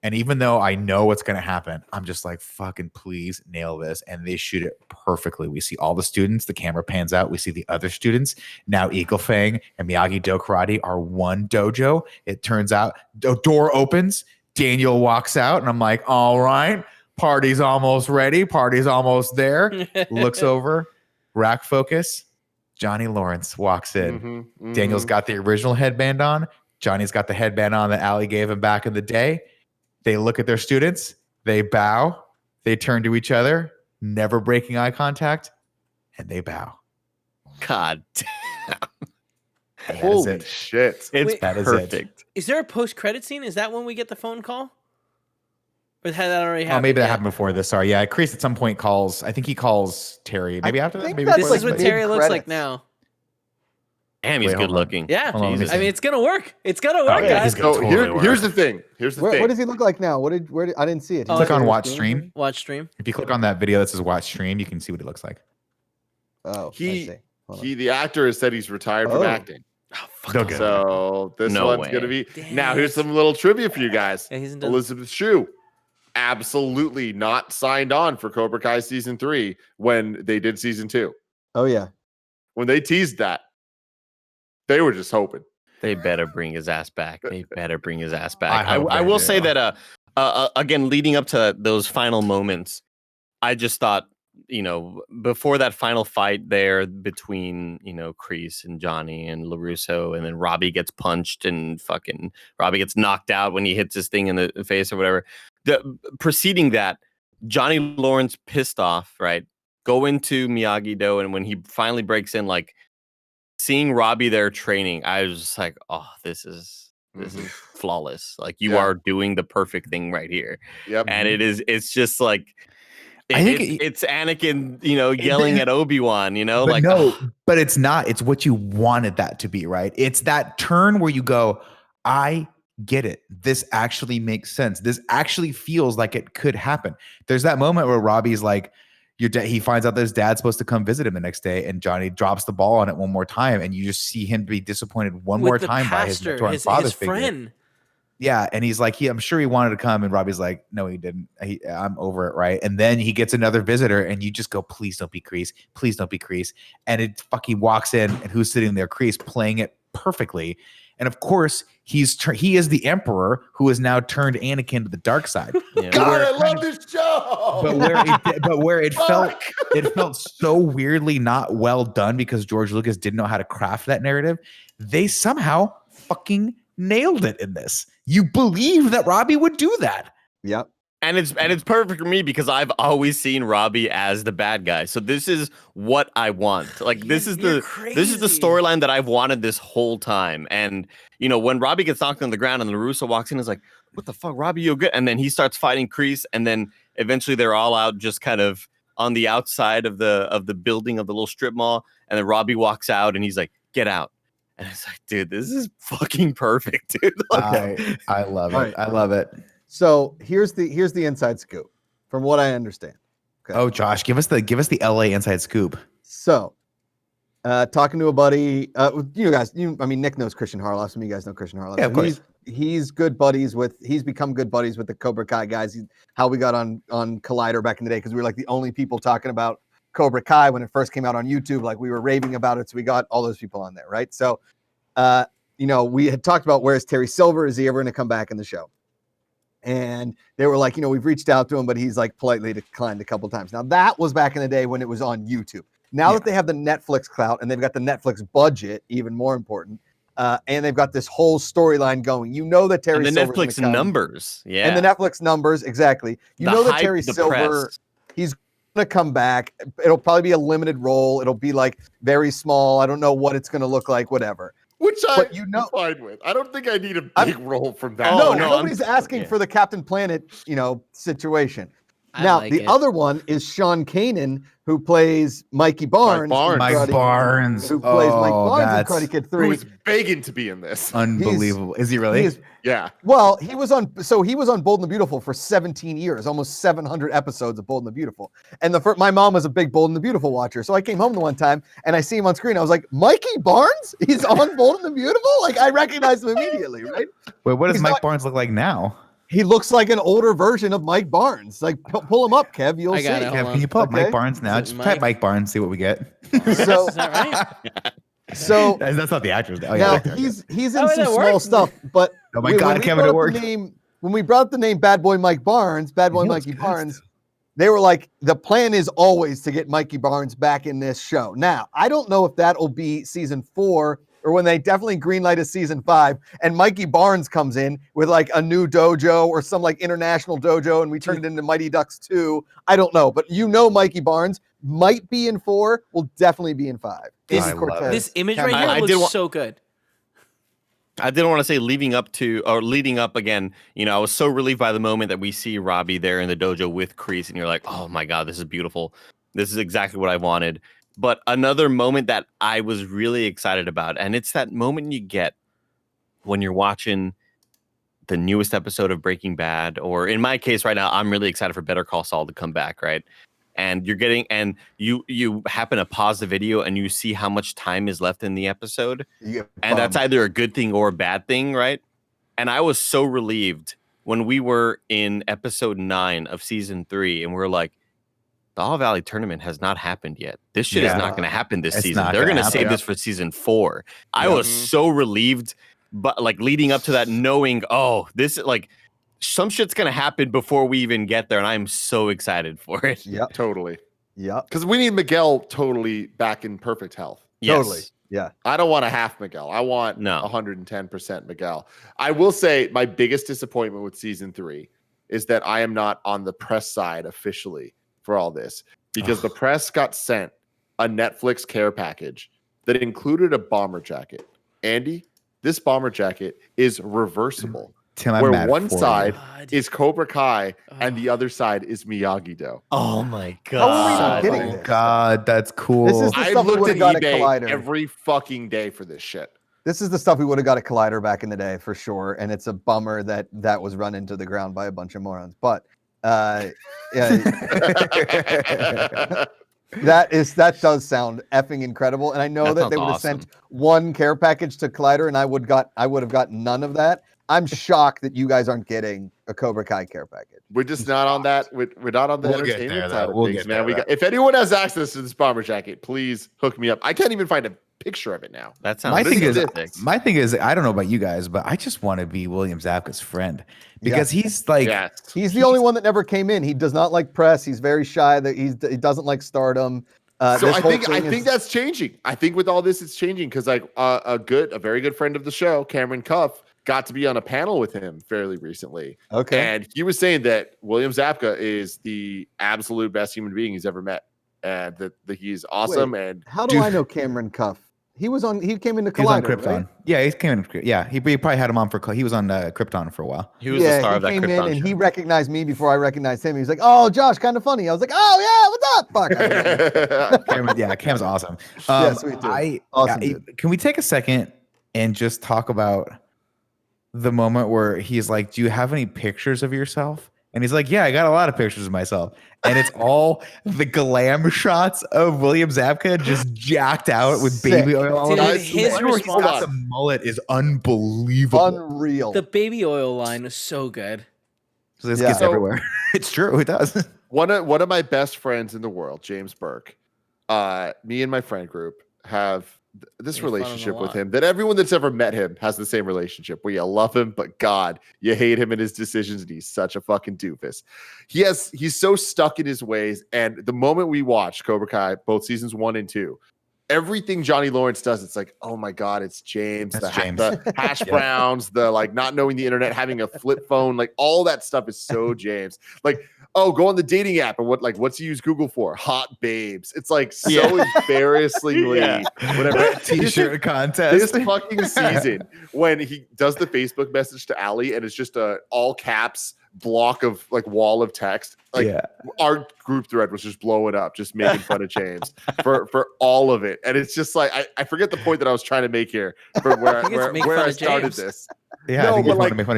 And even though I know what's going to happen, I'm just like, fucking please nail this. And they shoot it perfectly. We see all the students. The camera pans out. We see the other students. Now Eagle Fang and Miyagi-Do Karate are one dojo. It turns out the door opens. Daniel walks out. And I'm like, all right, party's almost ready. Party's almost there. Looks over. Rack focus. Johnny Lawrence walks in. Daniel's got the original headband on. Johnny's got the headband on that Allie gave him back in the day. They look at their students, they bow, they turn to each other, never breaking eye contact, and they bow. God damn. Holy shit. It's perfect. Is there a post-credit scene? Is that when we get the phone call? Or had that already happened? Oh, maybe that happened before this. Sorry. Yeah, Kreese at some point calls, I think he calls Terry. Maybe after that? Maybe this is what Terry looks like now. Damn, he's good looking. Yeah. I mean, it's going to work. It's going to work, guys. Here's the thing. What does he look like now? I didn't see it. Click on watch stream. Watch stream. If you click on that video that says watch stream, you can see what it looks like. Oh, the actor has said he's retired from acting. So this one's going to be. Now, here's some little trivia for you guys. Elizabeth Shue absolutely not signed on for Cobra Kai season 3 when they did season 2. Oh, yeah. When they teased that, they were just hoping. They better bring his ass back. I will say that again, leading up to those final moments, I just thought, before that final fight there between, Kreese and Johnny and LaRusso, and then Robby gets punched and fucking Robby gets knocked out when he hits this thing in the face or whatever. Preceding that, Johnny Lawrence pissed off, right? Go into Miyagi-Do, and when he finally breaks in, like, seeing Robby there training, I was just like, oh, this is flawless. Like, you are doing the perfect thing right here. Yep. And it's just like, it's Anakin, yelling at Obi-Wan, but it's not. It's what you wanted that to be, right? It's that turn where you go, I get it. This actually makes sense. This actually feels like it could happen. There's that moment where Robbie's like, he finds out that his dad's supposed to come visit him the next day, and Johnny drops the ball on it one more time, and you just see him be disappointed one more time by his mentor and father figure. Friend. Yeah, and he's like, I'm sure he wanted to come, and Robbie's like, no, he didn't. I'm over it, right? And then he gets another visitor, and you just go, please don't be Kreese. Please don't be Kreese. And it fucking walks in, and who's sitting there? Kreese, playing it perfectly. And of course, he is the emperor who has now turned Anakin to the dark side. Yeah. God, I love this show. But where it felt so weirdly not well done because George Lucas didn't know how to craft that narrative. They somehow fucking nailed it in this. You believe that Robby would do that. Yep. And it's perfect for me because I've always seen Robby as the bad guy. So this is what I want. Like this is the storyline that I've wanted this whole time. And when Robby gets knocked on the ground and LaRusso walks in, is like, what the fuck, Robby, you good? And then he starts fighting Kreese, and then eventually they're all out just kind of on the outside of the building of the little strip mall. And then Robby walks out and he's like, get out. And it's like, dude, this is fucking perfect, dude. Like, I love it. Right. I love it. So here's the inside scoop, from what I understand. Okay. Oh, Josh, give us the LA inside scoop. So, talking to a buddy, Nick knows Christian Harloff. Some of you guys know Christian Harloff. Yeah, of course. He's become good buddies with the Cobra Kai guys. How we got on Collider back in the day, because we were like the only people talking about Cobra Kai when it first came out on YouTube. Like, we were raving about it, so we got all those people on there, right? So, we had talked about, where's Terry Silver? Is he ever going to come back in the show? And they were like, we've reached out to him, but he's like politely declined a couple times. Now that was back in the day when it was on YouTube. Now that they have the Netflix clout and they've got the Netflix budget, even more important, and they've got this whole storyline going. That Terry and the Silver's Netflix numbers, and the Netflix numbers, exactly. That Terry Silver, he's gonna come back. It'll probably be a limited role. It'll be like very small. I don't know what it's gonna look like. Whatever. Which I'm fine with. I don't think I need a big role from that. No, nobody's asking for the Captain Planet, situation. Now, the other one is Sean Kanan, who plays Mikey Barnes. Mike Barnes. Who plays Mike Barnes in Karate Kid 3. Who's begging to be in this. Unbelievable. Is he really? Yeah. Well, he was on Bold and the Beautiful for 17 years, almost 700 episodes of Bold and the Beautiful. And my mom was a big Bold and the Beautiful watcher. So I came home the one time and I see him on screen. I was like, Mikey Barnes? He's on Bold and the Beautiful? Like, I recognized him immediately, right? Wait, what does Mike Barnes look like now? He looks like an older version of Mike Barnes. Like, pull him up, Kev. You'll see. Kev, can you pull up Mike Barnes now? Just type Mike Barnes, see what we get. So, is that right? So that's not the actors. Oh, now he's in some small stuff, but oh my God, Kevin, it worked. When we brought up the name Bad Boy Mikey Barnes, they were like, the plan is always to get Mikey Barnes back in this show. Now, I don't know if that'll be season 4 or when they definitely greenlight a season 5 and Mikey Barnes comes in with like a new dojo or some like international dojo and we turn it into Mighty Ducks 2. I don't know, but Mikey Barnes might be in 4, will definitely be in 5. This image right here looks so good. I didn't want to say leading up again. I was so relieved by the moment that we see Robby there in the dojo with Kreese, and you're like, oh my God, this is beautiful. This is exactly what I wanted. But another moment that I was really excited about, and it's that moment you get when you're watching the newest episode of Breaking Bad, or in my case right now, I'm really excited for Better Call Saul to come back, right? And you happen to pause the video and you see how much time is left in the episode. And that's either a good thing or a bad thing, right? And I was so relieved when we were in episode 9 of season 3 and we're like, the All Valley tournament has not happened yet. This shit is not going to happen this season. They're going to save this for season 4. I was so relieved, but like leading up to that, knowing, this like some shit's going to happen before we even get there. And I'm so excited for it. Yeah, totally. Yeah. Because we need Miguel totally back in perfect health. Yes. Totally. Yeah. I don't want a half Miguel. I want 110% Miguel. I will say my biggest disappointment with season 3 is that I am not on the press side officially for all this, because the press got sent a Netflix care package that included a bomber jacket. Andy, this bomber jacket is reversible. Tim, where one side is Cobra Kai and the other side is Miyagi-Do. Oh my God. Oh God, that's cool. This is the stuff we would have got at Collider every fucking day for this shit. This is the stuff we would have got at Collider back in the day for sure. And it's a bummer that was run into the ground by a bunch of morons. But that does sound effing incredible. And I know that they would have sent one care package to Collider and I would have got none of that. I'm shocked that you guys aren't getting a Cobra Kai care package. We're just not on that. We're not on the entertainment side of things, man. If anyone has access to this bomber jacket, please hook me up. I can't even find a picture of it now. That sounds my thing is, I don't know about you guys, but I just want to be William Zabka's friend because he's like, he's the only one that never came in. He does not like press. He's very shy. That he doesn't like stardom. So I think that's changing. I think with all this, it's changing because like a very good friend of the show, Cameron Cuff, got to be on a panel with him fairly recently. Okay. And he was saying that William Zabka is the absolute best human being he's ever met. And that he's awesome. Wait, and how do I know Cameron Cuff? He came into Collider, he was on Krypton. Right? Yeah, he came in. Yeah, he probably had him on he was on Krypton for a while. He was the star of that Krypton. He came in and show. he recognized me before I recognized him. He was like, "Oh, Josh, kind of funny." I was like, "Oh yeah, what's up?" Fuck. Cam's awesome. Sweet dude. Awesome. Can we take a second and just talk about the moment where he's like, "Do you have any pictures of yourself?" And he's like, "Yeah, I got a lot of pictures of myself." And it's all the glam shots of William Zabka just jacked out with baby oil all over. His response, the mullet is unbelievable. Unreal. The baby oil line was so good. So this gets everywhere. It's true. It does. One of my best friends in the world, James Burke, me and my friend group have this relationship with him, that everyone that's ever met him has the same relationship where you love him, but God, you hate him and his decisions, and he's such a fucking doofus. He's so stuck in his ways. And the moment we watch Cobra Kai, both seasons 1 and 2, everything Johnny Lawrence does, it's like, oh my God, it's James. The hash browns, the like not knowing the internet, having a flip phone, like all that stuff is so James. Like, oh, go on the dating app and what's he use Google for? Hot babes. It's like so embarrassingly whatever. T-shirt contest. This fucking season when he does the Facebook message to Allie and it's just a all caps block of like wall of text. Like our group thread was just blowing up, just making fun of James for all of it. And it's just like I forget the point that I was trying to make here for where I started this. Yeah, no,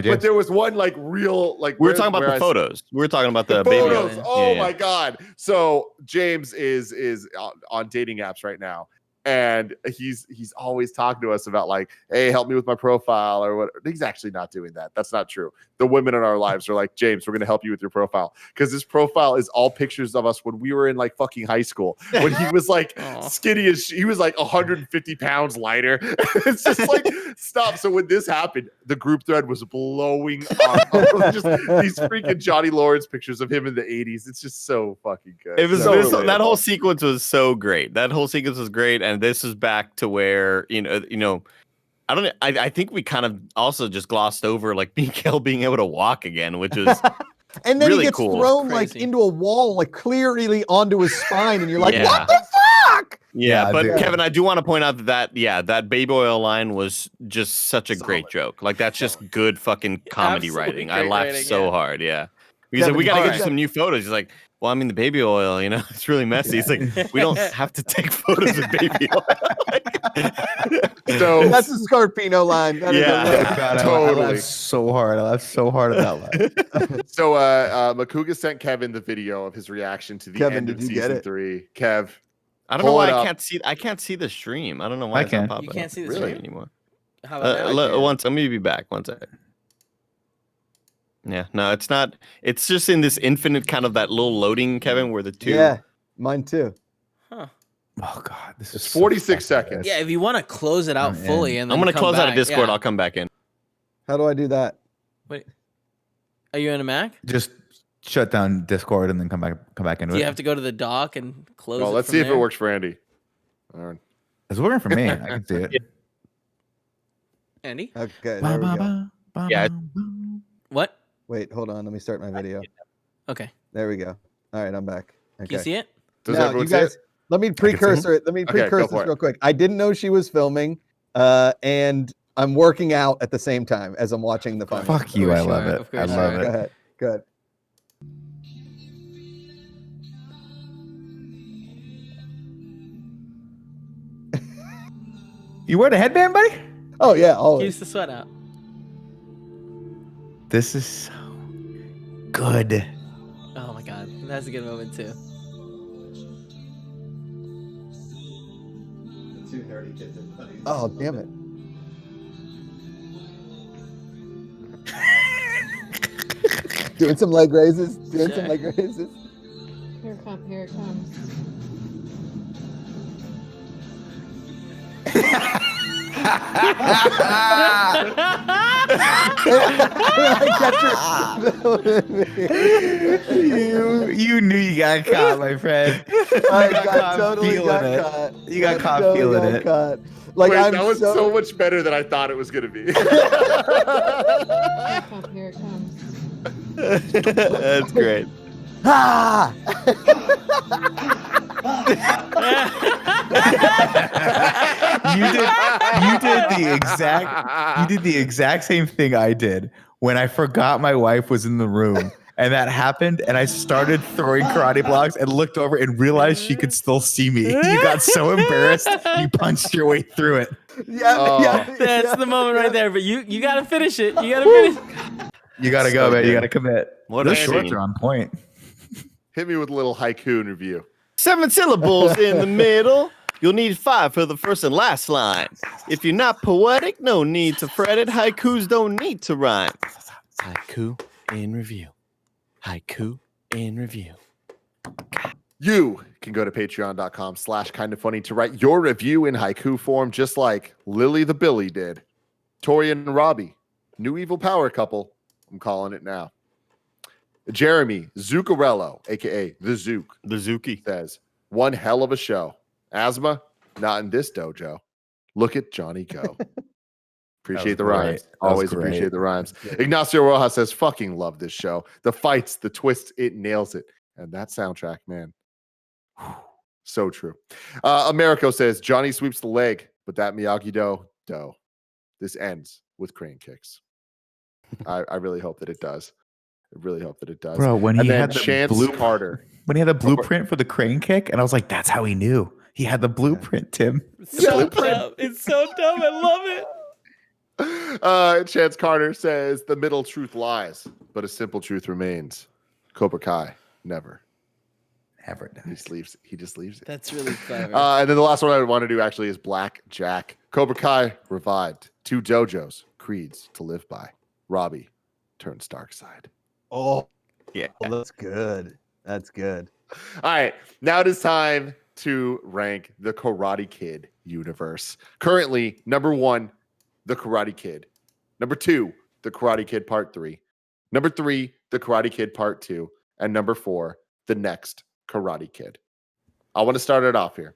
but there was one like real like we were talking about the photos. We were talking about the photos. Baby. Oh my God! So James is on dating apps right now, and he's always talking to us about like, hey, help me with my profile or what. He's actually not doing that. That's not true. The women in our lives are like, James, we're going to help you with your profile, because this profile is all pictures of us when we were in like fucking high school, when he was like skinny as he was like 150 pounds lighter. It's just like, stop. So when this happened, the group thread was blowing up. Just these freaking Johnny Lawrence pictures of him in the 80s. It's just so fucking good. It was that whole sequence was so great. That whole sequence was great. And this is back to where, I think we kind of also just glossed over like Mikael being able to walk again, which is and then really he gets cool. thrown like into a wall, like clearly onto his spine, and you're like, what the fuck? Yeah, but Kevin, I do want to point out that baby oil line was just such a great joke. Like that's just good fucking comedy writing. I laughed so hard. Yeah. He's like, we got to get you some new photos. He's like, well, I mean, the baby oil, it's really messy. It's like, we don't have to take photos of baby oil. So that's the Scarpino line. God, totally. I laughed so hard. I laughed so hard at that line. So Makuga sent Kevin the video of his reaction to the end of season 3. Kev, I don't know why I can't see the stream. I don't know why it's not popping. You can't see the stream anymore. How about that? Let me be back. One second. Yeah, no, it's not. It's just in this infinite kind of that little loading, Kevin, where the two. Yeah, mine too. Huh. Oh God, this is 46 seconds. Yeah, if you want to close it out fully, and then I'm gonna close out of Discord. I'll come back in. How do I do that? Wait, are you in a Mac? Just shut down Discord and then come back into it. Do you have to go to the dock and close? Well, let's see if it works for Andy. All right. It's working for me. I can see it. Andy? Okay, there we go. Yeah. What? Wait, hold on. Let me start my video. Okay. There we go. All right, I'm back. Okay. Can you see it? Now, you guys, let me precursor it. Let me precursor this real quick. I didn't know she was filming, and I'm working out at the same time as I'm watching the final. Fuck you. I love it. I love it. Go ahead. Good. You wear the headband, buddy? Oh, yeah. Always. Keeps the sweat out. This is so good. Oh my God, that's a good moment too. The 2 nerdy kids are funny. Oh, damn it. Doing some leg raises. Here it comes. You knew you got caught, my friend. I got caught. You got caught feeling it. Like, wait, that was so much better than I thought it was going to be. Here it comes. That's great. Ah! You did the exact same thing I did when I forgot my wife was in the room, and that happened, and I started throwing karate blocks and looked over and realized she could still see me. You got so embarrassed, you punched your way through it. That's the moment right there. But you gotta finish it. You gotta finish. You gotta go, man. You gotta commit. Those shorts are on point. Hit me with a little haiku in review. 7 syllables in the middle. You'll need 5 for the first and last line. If you're not poetic, no need to fret it. Haikus don't need to rhyme. Haiku in review. Haiku in review. You can go to patreon.com/kindafunny to write your review in haiku form, just like Lily the Billy did. Tori and Robby, new evil power couple. I'm calling it now. Jeremy Zuccarello, aka the Zook, the Zuki, says, one hell of a show. Asthma, not in this dojo. Look at Johnny go. Appreciate the rhymes. Always appreciate the rhymes. Ignacio Rojas says, fucking love this show. The fights, the twists, it nails it. And that soundtrack, man. So true. Americo says, Johnny sweeps the leg, but that Miyagi-Do. This ends with crane kicks. I really hope that it does. I really hope that it does. Bro, when he had the Chance Carter. When he had the blueprint for the crane kick, and I was like, that's how he knew. He had the blueprint, Tim. It's so dumb. It's so dumb. I love it. Chance Carter says, the middle truth lies, but a simple truth remains. Cobra Kai never dies. He just leaves it. That's really clever. And then the last one I want to do actually is Black Jack. Cobra Kai revived. 2 dojos, creeds to live by. Robby turns dark side. Oh, yeah. Oh, that's good. That's good. All right. Now it is time to rank the Karate Kid universe. Currently, number 1, The Karate Kid. Number 2, The Karate Kid Part 3. Number 3, The Karate Kid Part 2. And number 4, The Next Karate Kid. I want to start it off here.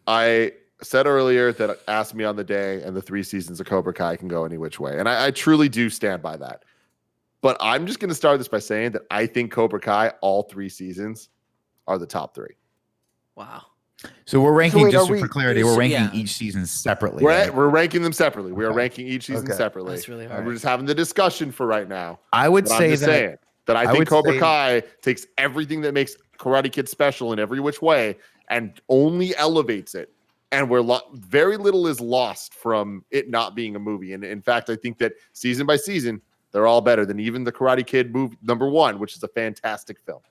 I said earlier that Ask Me on the Day and the 3 seasons of Cobra Kai can go any which way. And I truly do stand by that. But I'm just going to start this by saying that I think Cobra Kai, all 3 seasons, are the top 3. Wow. So we're ranking, for clarity, we're ranking each season separately. We're ranking them separately. We are ranking each season separately. That's really hard. We're just having the discussion for right now. I would say that I think Cobra Kai takes everything that makes Karate Kid special in every which way and only elevates it. And very little is lost from it not being a movie. And in fact, I think that season by season, they're all better than even the Karate Kid movie number 1, which is a fantastic film.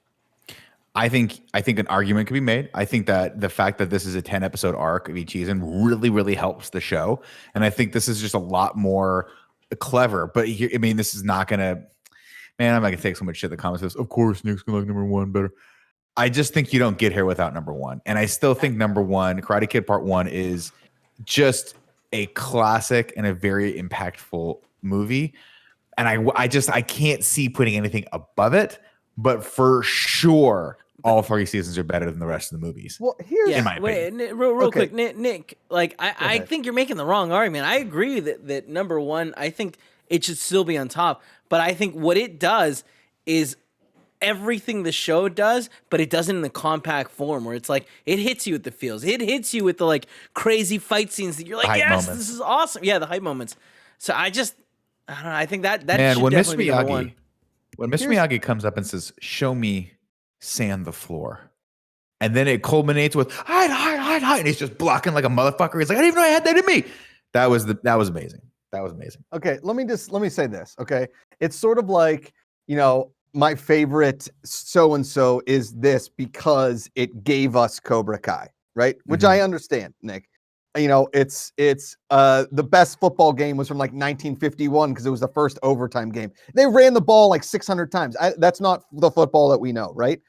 I think an argument could be made. I think that the fact that this is a 10-episode arc of each season really, really helps the show. And I think this is just a lot more clever. But this is not going to, man, I'm not going to take so much shit. The comments says, of course, Nick's going to like number 1 better. I just think you don't get here without number 1. And I still think number 1, Karate Kid Part 1, is just a classic and a very impactful movie. And I can't see putting anything above it. But for sure, all 3 seasons are better than the rest of the movies. Well, here's in my opinion. Real quick, Nick, like I think you're making the wrong argument. I agree that number 1, I think it should still be on top. But I think what it does is everything the show does, but it does it in the compact form where it's like it hits you with the feels. It hits you with the like crazy fight scenes that you're like, yes, this is awesome. Yeah, the hype moments. So I don't know. I think that should when definitely be number 1. When Mr. Miyagi comes up and says, show me sand the floor. And then it culminates with hide. And he's just blocking like a motherfucker. He's like, I didn't even know I had that in me. That was amazing. That was amazing. Okay, let me say this. Okay. It's sort of like, my favorite so-and-so is this because it gave us Cobra Kai, right? Which I understand, Nick. It's the best football game was from like 1951 because it was the first overtime game. They ran the ball like 600 times. That's not the football that we know, right?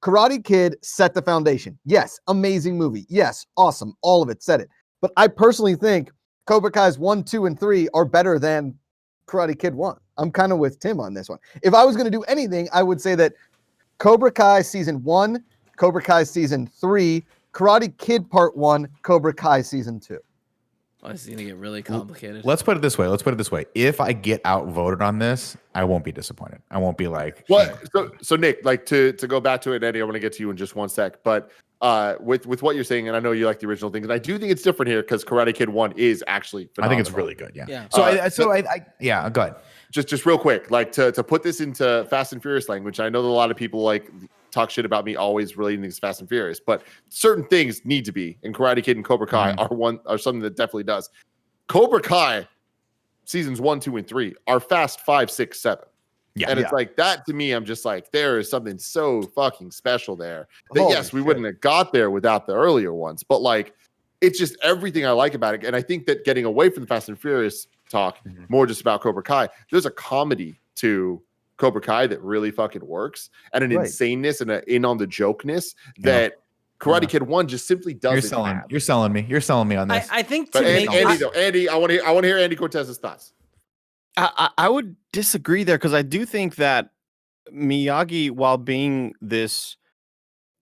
Karate Kid set the foundation. Yes, amazing movie. Yes, awesome. All of it said it. But I personally think Cobra Kai's 1, 2, and 3 are better than Karate Kid 1. I'm kind of with Tim on this one. If I was going to do anything, I would say that Cobra Kai Season 1, Cobra Kai Season 3, Karate Kid Part 1, Cobra Kai Season 2. Oh, this is going to get really complicated. Let's put it this way. If I get outvoted on this, I won't be disappointed. I won't be like... Well, so Nick, like to go back to it, Eddie, I want to get to you in just one sec. But with what you're saying, and I know you like the original thing, and I do think it's different here because Karate Kid 1 is actually phenomenal. I think it's really good, yeah. So go ahead. Just real quick, like to put this into Fast and Furious language, I know that a lot of people like talk shit about me always relating things to Fast and Furious, but certain things need to be, and Karate Kid and Cobra Kai are something that definitely does. Cobra Kai seasons 1, 2, and 3 are Fast 5, 6, 7. Yeah, and it's like that to me. I'm just like, there is something so fucking special there that we wouldn't have got there without the earlier ones. But like, it's just everything I like about it. And I think that getting away from the Fast and Furious talk, more just about Cobra Kai, there's a comedy to Cobra Kai that really fucking works, and an insaneness and an in on the jokeness that Karate Kid 1 just simply doesn't have. You're selling me. You're selling me on this. I think but Andy, I want to hear Andy Cortez's thoughts. I would disagree there because I do think that Miyagi, while being this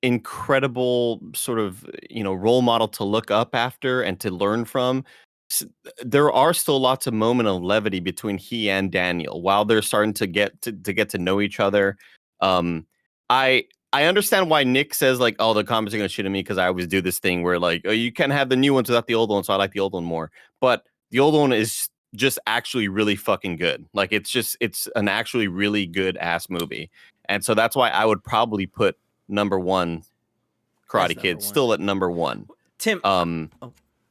incredible sort of role model to look up after and to learn from, there are still lots of moments of levity between he and Daniel while they're starting to get to know each other. I understand why Nick says like, oh, the comments are gonna shit at me because I always do this thing where like, oh, you can't have the new ones without the old one, so I like the old one more. But the old one is just actually really fucking good. Like it's an actually really good ass movie, and so that's why I would probably put number one Karate Kid still at number one. Tim,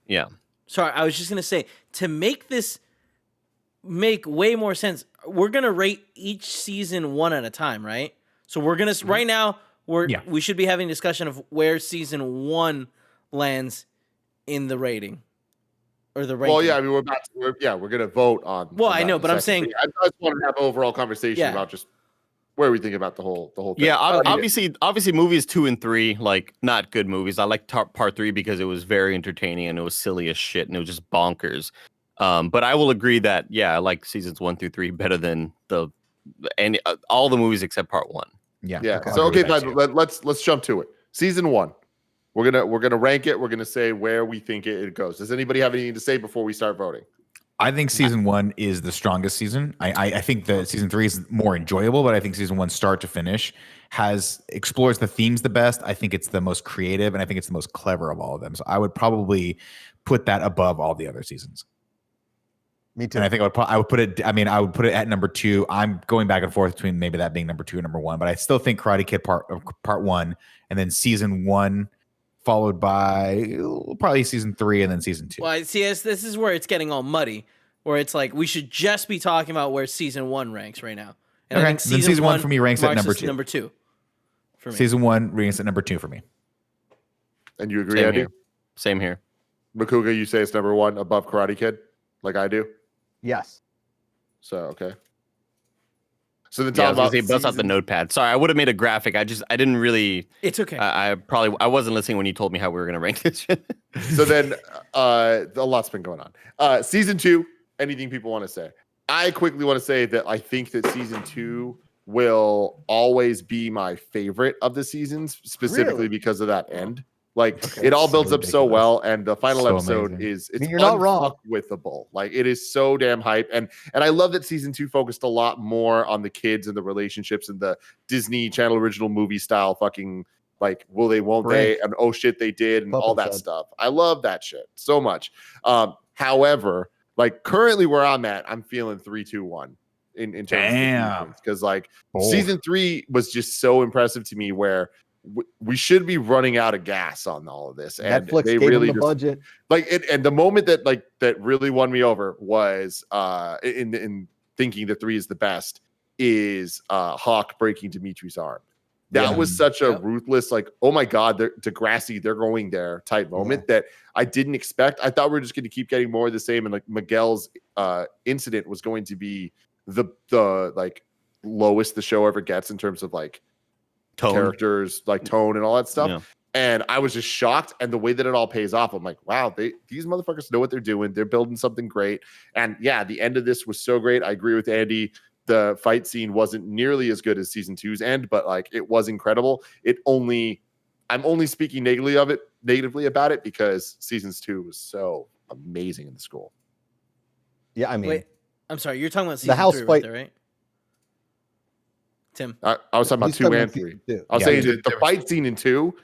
yeah. Sorry, I was just gonna say, to make this make way more sense, we're gonna rate each season one at a time, right? So we're gonna right now we should be having a discussion of where season 1 lands in the rating or the ranking. Well, yeah, I mean we're gonna vote on. Well, I know, but I'm saying I just want to have an overall conversation about just where we think about the whole thing. Yeah, obviously movies 2 and 3, like not good movies. I like part 3 because it was very entertaining and it was silly as shit and it was just bonkers. But I will agree that I like seasons 1 through 3 better than all the movies except part 1. Yeah. So fine, let's jump to it. Season 1. We're gonna rank it. We're gonna say where we think it goes. Does anybody have anything to say before we start voting? I think season 1 is the strongest season. I think that season 3 is more enjoyable, but I think season 1 start to finish explores the themes the best. I think it's the most creative, and I think it's the most clever of all of them. So I would probably put that above all the other seasons. Me too. And I think I would put it at number 2. I'm going back and forth between maybe that being number 2 and number 1, but I still think Karate Kid part 1, and then season 1 followed by probably season 3 and then season 2. Well, see, this is where it's getting all muddy, where it's like we should just be talking about where season 1 ranks right now. And I think season 1 for me ranks at number 2. Number 2 for me. Season 1 ranks at number 2 for me. And you agree, Andy? Same here. Makuga, you say it's number 1 above Karate Kid, like I do? Yes. So, okay. So then talk about bust out the notepad. Sorry, I would have made a graphic. I didn't really. It's okay. I wasn't listening when you told me how we were going to rank this shit. So then a lot's been going on. Season 2, anything people want to say? I quickly want to say that I think that season 2 will always be my favorite of the seasons, specifically because of that end. Like it all builds up so well, and the final episode is you're not wrong. Unfuckwithable. Like it is so damn hype, and I love that season 2 focused a lot more on the kids and the relationships and the Disney Channel original movie style fucking like will they won't they and oh shit they did and all that stuff. I love that shit so much. However, like currently where I'm at, I'm feeling 3-2-1 in terms of because like season 3 was just so impressive to me where we should be running out of gas on all of this, and Netflix they gave really them the budget. Like it, and the moment that really won me over was in thinking that 3 is the best is Hawk breaking Dimitri's arm. That was such a ruthless, like, oh my god, Degrassi, they're going there type moment that I didn't expect. I thought we were just going to keep getting more of the same, and like Miguel's incident was going to be the like lowest the show ever gets in terms of like characters, like tone and all that stuff. And I was just shocked. And the way that it all pays off, I'm like, wow, these motherfuckers know what they're doing. They're building something great. And yeah, the end of this was so great. I agree with Andy. The fight scene wasn't nearly as good as season 2's end, but like it was incredible. I'm only speaking negatively about it because seasons 2 was so amazing in the school. Yeah, I mean, wait, I'm sorry, you're talking about season the house 3 fight, right there, right? Tim, I was talking about 2 and 3. I was saying that the fight scene in 2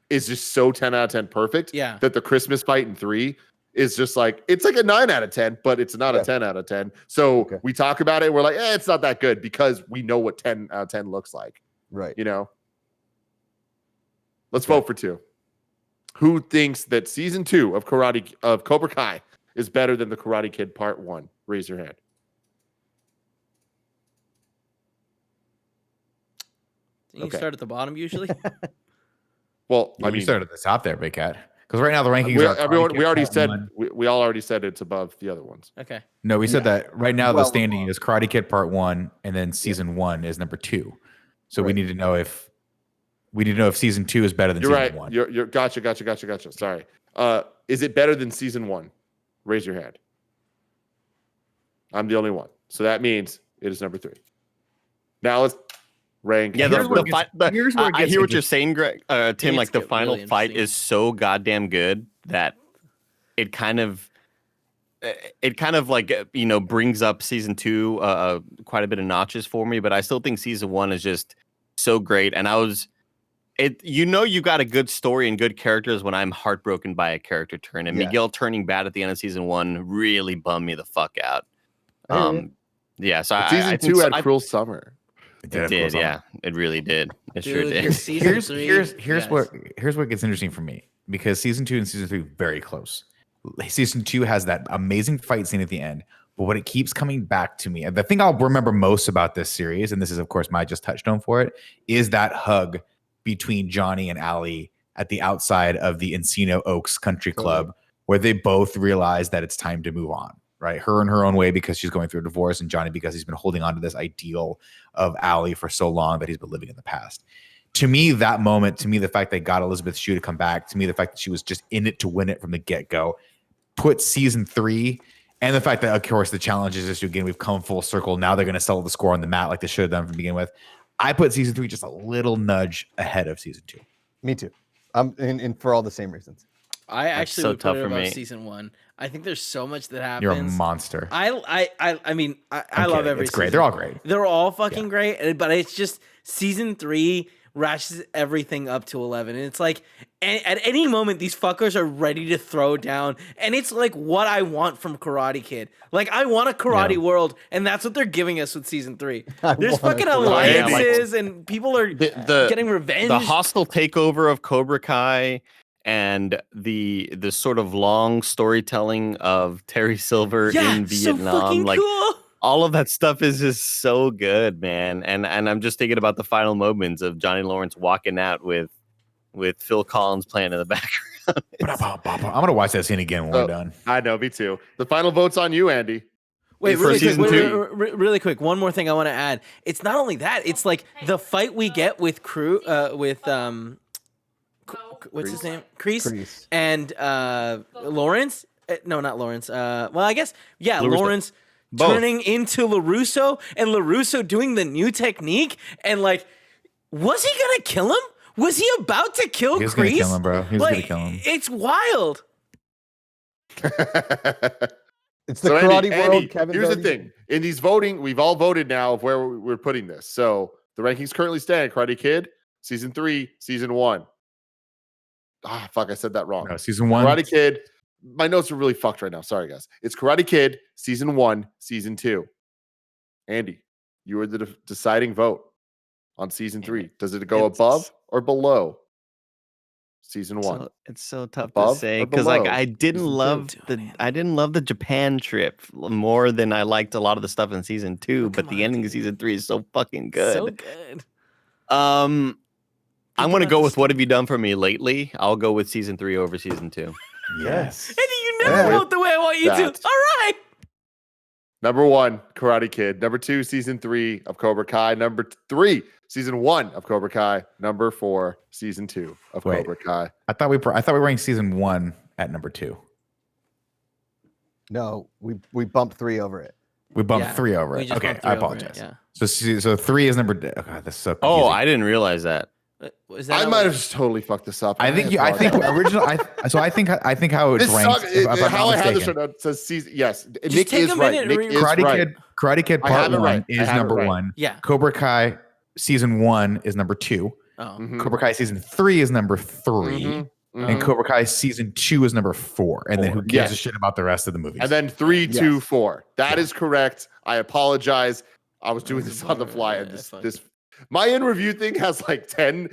is just so 10 out of 10 perfect. Yeah, that the Christmas fight in 3 is just like it's like a 9 out of 10, but it's not a 10 out of 10. So we talk about it, we're like, it's not that good because we know what 10 out of 10 looks like. Right. You know. Let's vote for 2. Who thinks that season 2 of Cobra Kai is better than the Karate Kid Part 1? Raise your hand. You start at the bottom usually. Well, I mean, you started at the top there, Big Cat. Because right now the rankings we all already said it's above the other ones. Okay. No, we said that right now the standing is Karate Kid Part 1, and then Season 1 is number 2. So we need to know if Season 2 is better than Season 1. You're gotcha. Sorry. Is it better than Season 1? Raise your hand. I'm the only one. So that means it is number 3. Now let's rank. Yeah, I hear what you're saying, Greg. Tim, like the final fight is so goddamn good that it kind of like brings up Season 2 quite a bit of notches for me. But I still think Season 1 is just so great. And you got a good story and good characters when I'm heartbroken by a character turn. And Miguel turning bad at the end of Season 1 really bummed me the fuck out. Yeah, so Season 2 had Cruel Summer. It did, yeah. It really did. It sure did. Here's what gets interesting for me, because Season 2 and Season 3 are very close. Season 2 has that amazing fight scene at the end, but what it keeps coming back to me, and the thing I'll remember most about this series, and this is of course my just touchstone for it, is that hug between Johnny and Allie at the outside of the Encino Oaks Country Club, where they both realize that it's time to move on. Right, her in her own way because she's going through a divorce, and Johnny because he's been holding on to this ideal of Allie for so long that he's been living in the past. To me, that moment, to me, the fact they got Elizabeth Shue to come back, to me, the fact that she was just in it to win it from the get-go, put Season 3, and the fact that, of course, the challenge is just, again, we've come full circle. Now they're going to settle the score on the mat like they should have done from the beginning with. I put Season 3 just a little nudge ahead of Season 2. Me too. And for all the same reasons. I actually would put it above Season 1. I think there's so much that happens. You're a monster. I love every. It's great. Season. They're all great. They're all fucking great. But it's just Season 3 ratchets everything up to 11, and it's like at any moment these fuckers are ready to throw down, and it's like what I want from Karate Kid. Like I want a karate world, and that's what they're giving us with Season 3. There's fucking alliances, and people are getting revenge. The hostile takeover of Cobra Kai. And the sort of long storytelling of Terry Silver in Vietnam, like cool. All of that stuff is just so good, man. And I'm just thinking about the final moments of Johnny Lawrence walking out with Phil Collins playing in the background. I'm gonna watch that scene again when we're done. I know, me too. The final vote's on you, Andy. Wait, really quick. One more thing I want to add. It's not only that. It's like the fight we get with what's his name? Kreese. And Lawrence. No, not Lawrence. Well, I guess, LaRusso. Lawrence turning into LaRusso, and LaRusso doing the new technique. And like, was he going to kill him? Was he about to kill Kreese? He was going to kill him, bro. He was going to kill him. It's wild. It's the karate world, Kevin. Here's the thing. In these voting, we've all voted now of where we're putting this. So the rankings currently stand. Karate Kid, Season 3, Season 1. Ah, fuck, I said that wrong. No, Season 1. Karate Kid. My notes are really fucked right now. Sorry, guys. It's Karate Kid, Season 1, Season 2. Andy, you were the deciding vote on Season 3. Does it go above or below Season 1? It's so tough to say because like I didn't love the Japan trip more than I liked a lot of the stuff in Season 2, but the ending of Season 3 is so fucking good. So good. I'm going to go with What Have You Done For Me Lately? I'll go with Season 3 over Season 2. Yes. And you never vote the way I want you to. All right. Number 1, Karate Kid. Number 2, Season 3 of Cobra Kai. Number 3, Season 1 of Cobra Kai. Number 4, Season 2 of Cobra Kai. I thought we ranked Season 1 at number 2. No, we bumped 3 over it. We bumped 3 over it. Okay, I apologize. So 3 is number. Oh God, this is so confusing. Oh, I didn't realize that. I might have just totally fucked this up. I think original. I think how it's ranked. How I have this right now says season. Yes, Nick is right. Karate Kid Part 1 is number 1. Yeah. Cobra Kai Season 1 is number 2. Cobra Kai Season 3 is number 3. And Cobra Kai Season 2 is number 4. And then who gives a shit about the rest of the movies? And then 3, 2, 4. That is correct. I apologize. I was doing this on the fly, and this. My in review thing has like 10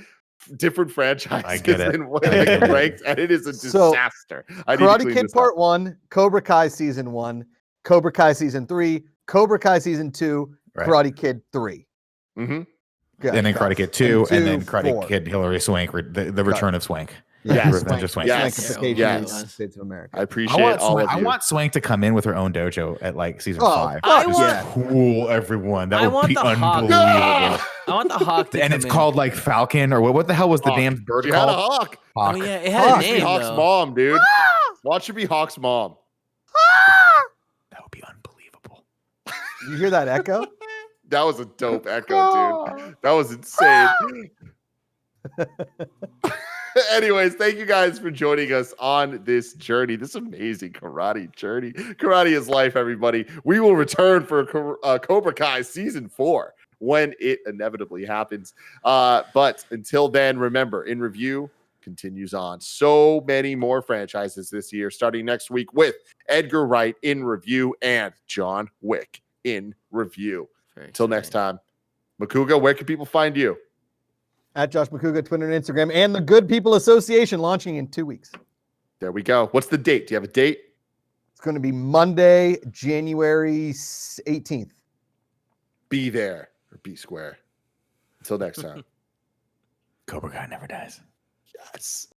different franchises ranked, and it is a disaster. Karate Kid Part 1, Cobra Kai Season 1, Cobra Kai Season 3, Cobra Kai Season 2, Karate Kid 3. And then Karate Kid 2, and then Karate Kid Hillary Swank, the return of Swank. Yes. Revenge of Swank. Yes. Yes. States of America. I appreciate all of you. I want Swank to come in with her own dojo at like season 5. Cool, everyone. That would be unbelievable. I want the hawk to and it's called like Falcon or what the hell was the damn bird called? Had a hawk. Oh yeah, it had a name. Hawk's mom, dude. Watch it be Hawk's mom. That would be unbelievable. You hear that echo? That was a dope echo, dude. That was insane. Anyways, thank you guys for joining us on this journey, this amazing karate journey. Karate is life, everybody. We will return for Cobra Kai Season 4 when it inevitably happens. But until then, remember, In Review continues on. So many more franchises this year, starting next week with Edgar Wright in review and John Wick in review. Until next time, Makuga, where can people find you? At Josh Makuga, Twitter and Instagram, and the Good People Association launching in 2 weeks. There we go. What's the date? Do you have a date? It's going to be Monday, January 18th. Be there or be square. Until next time. Cobra Kai never dies. Yes.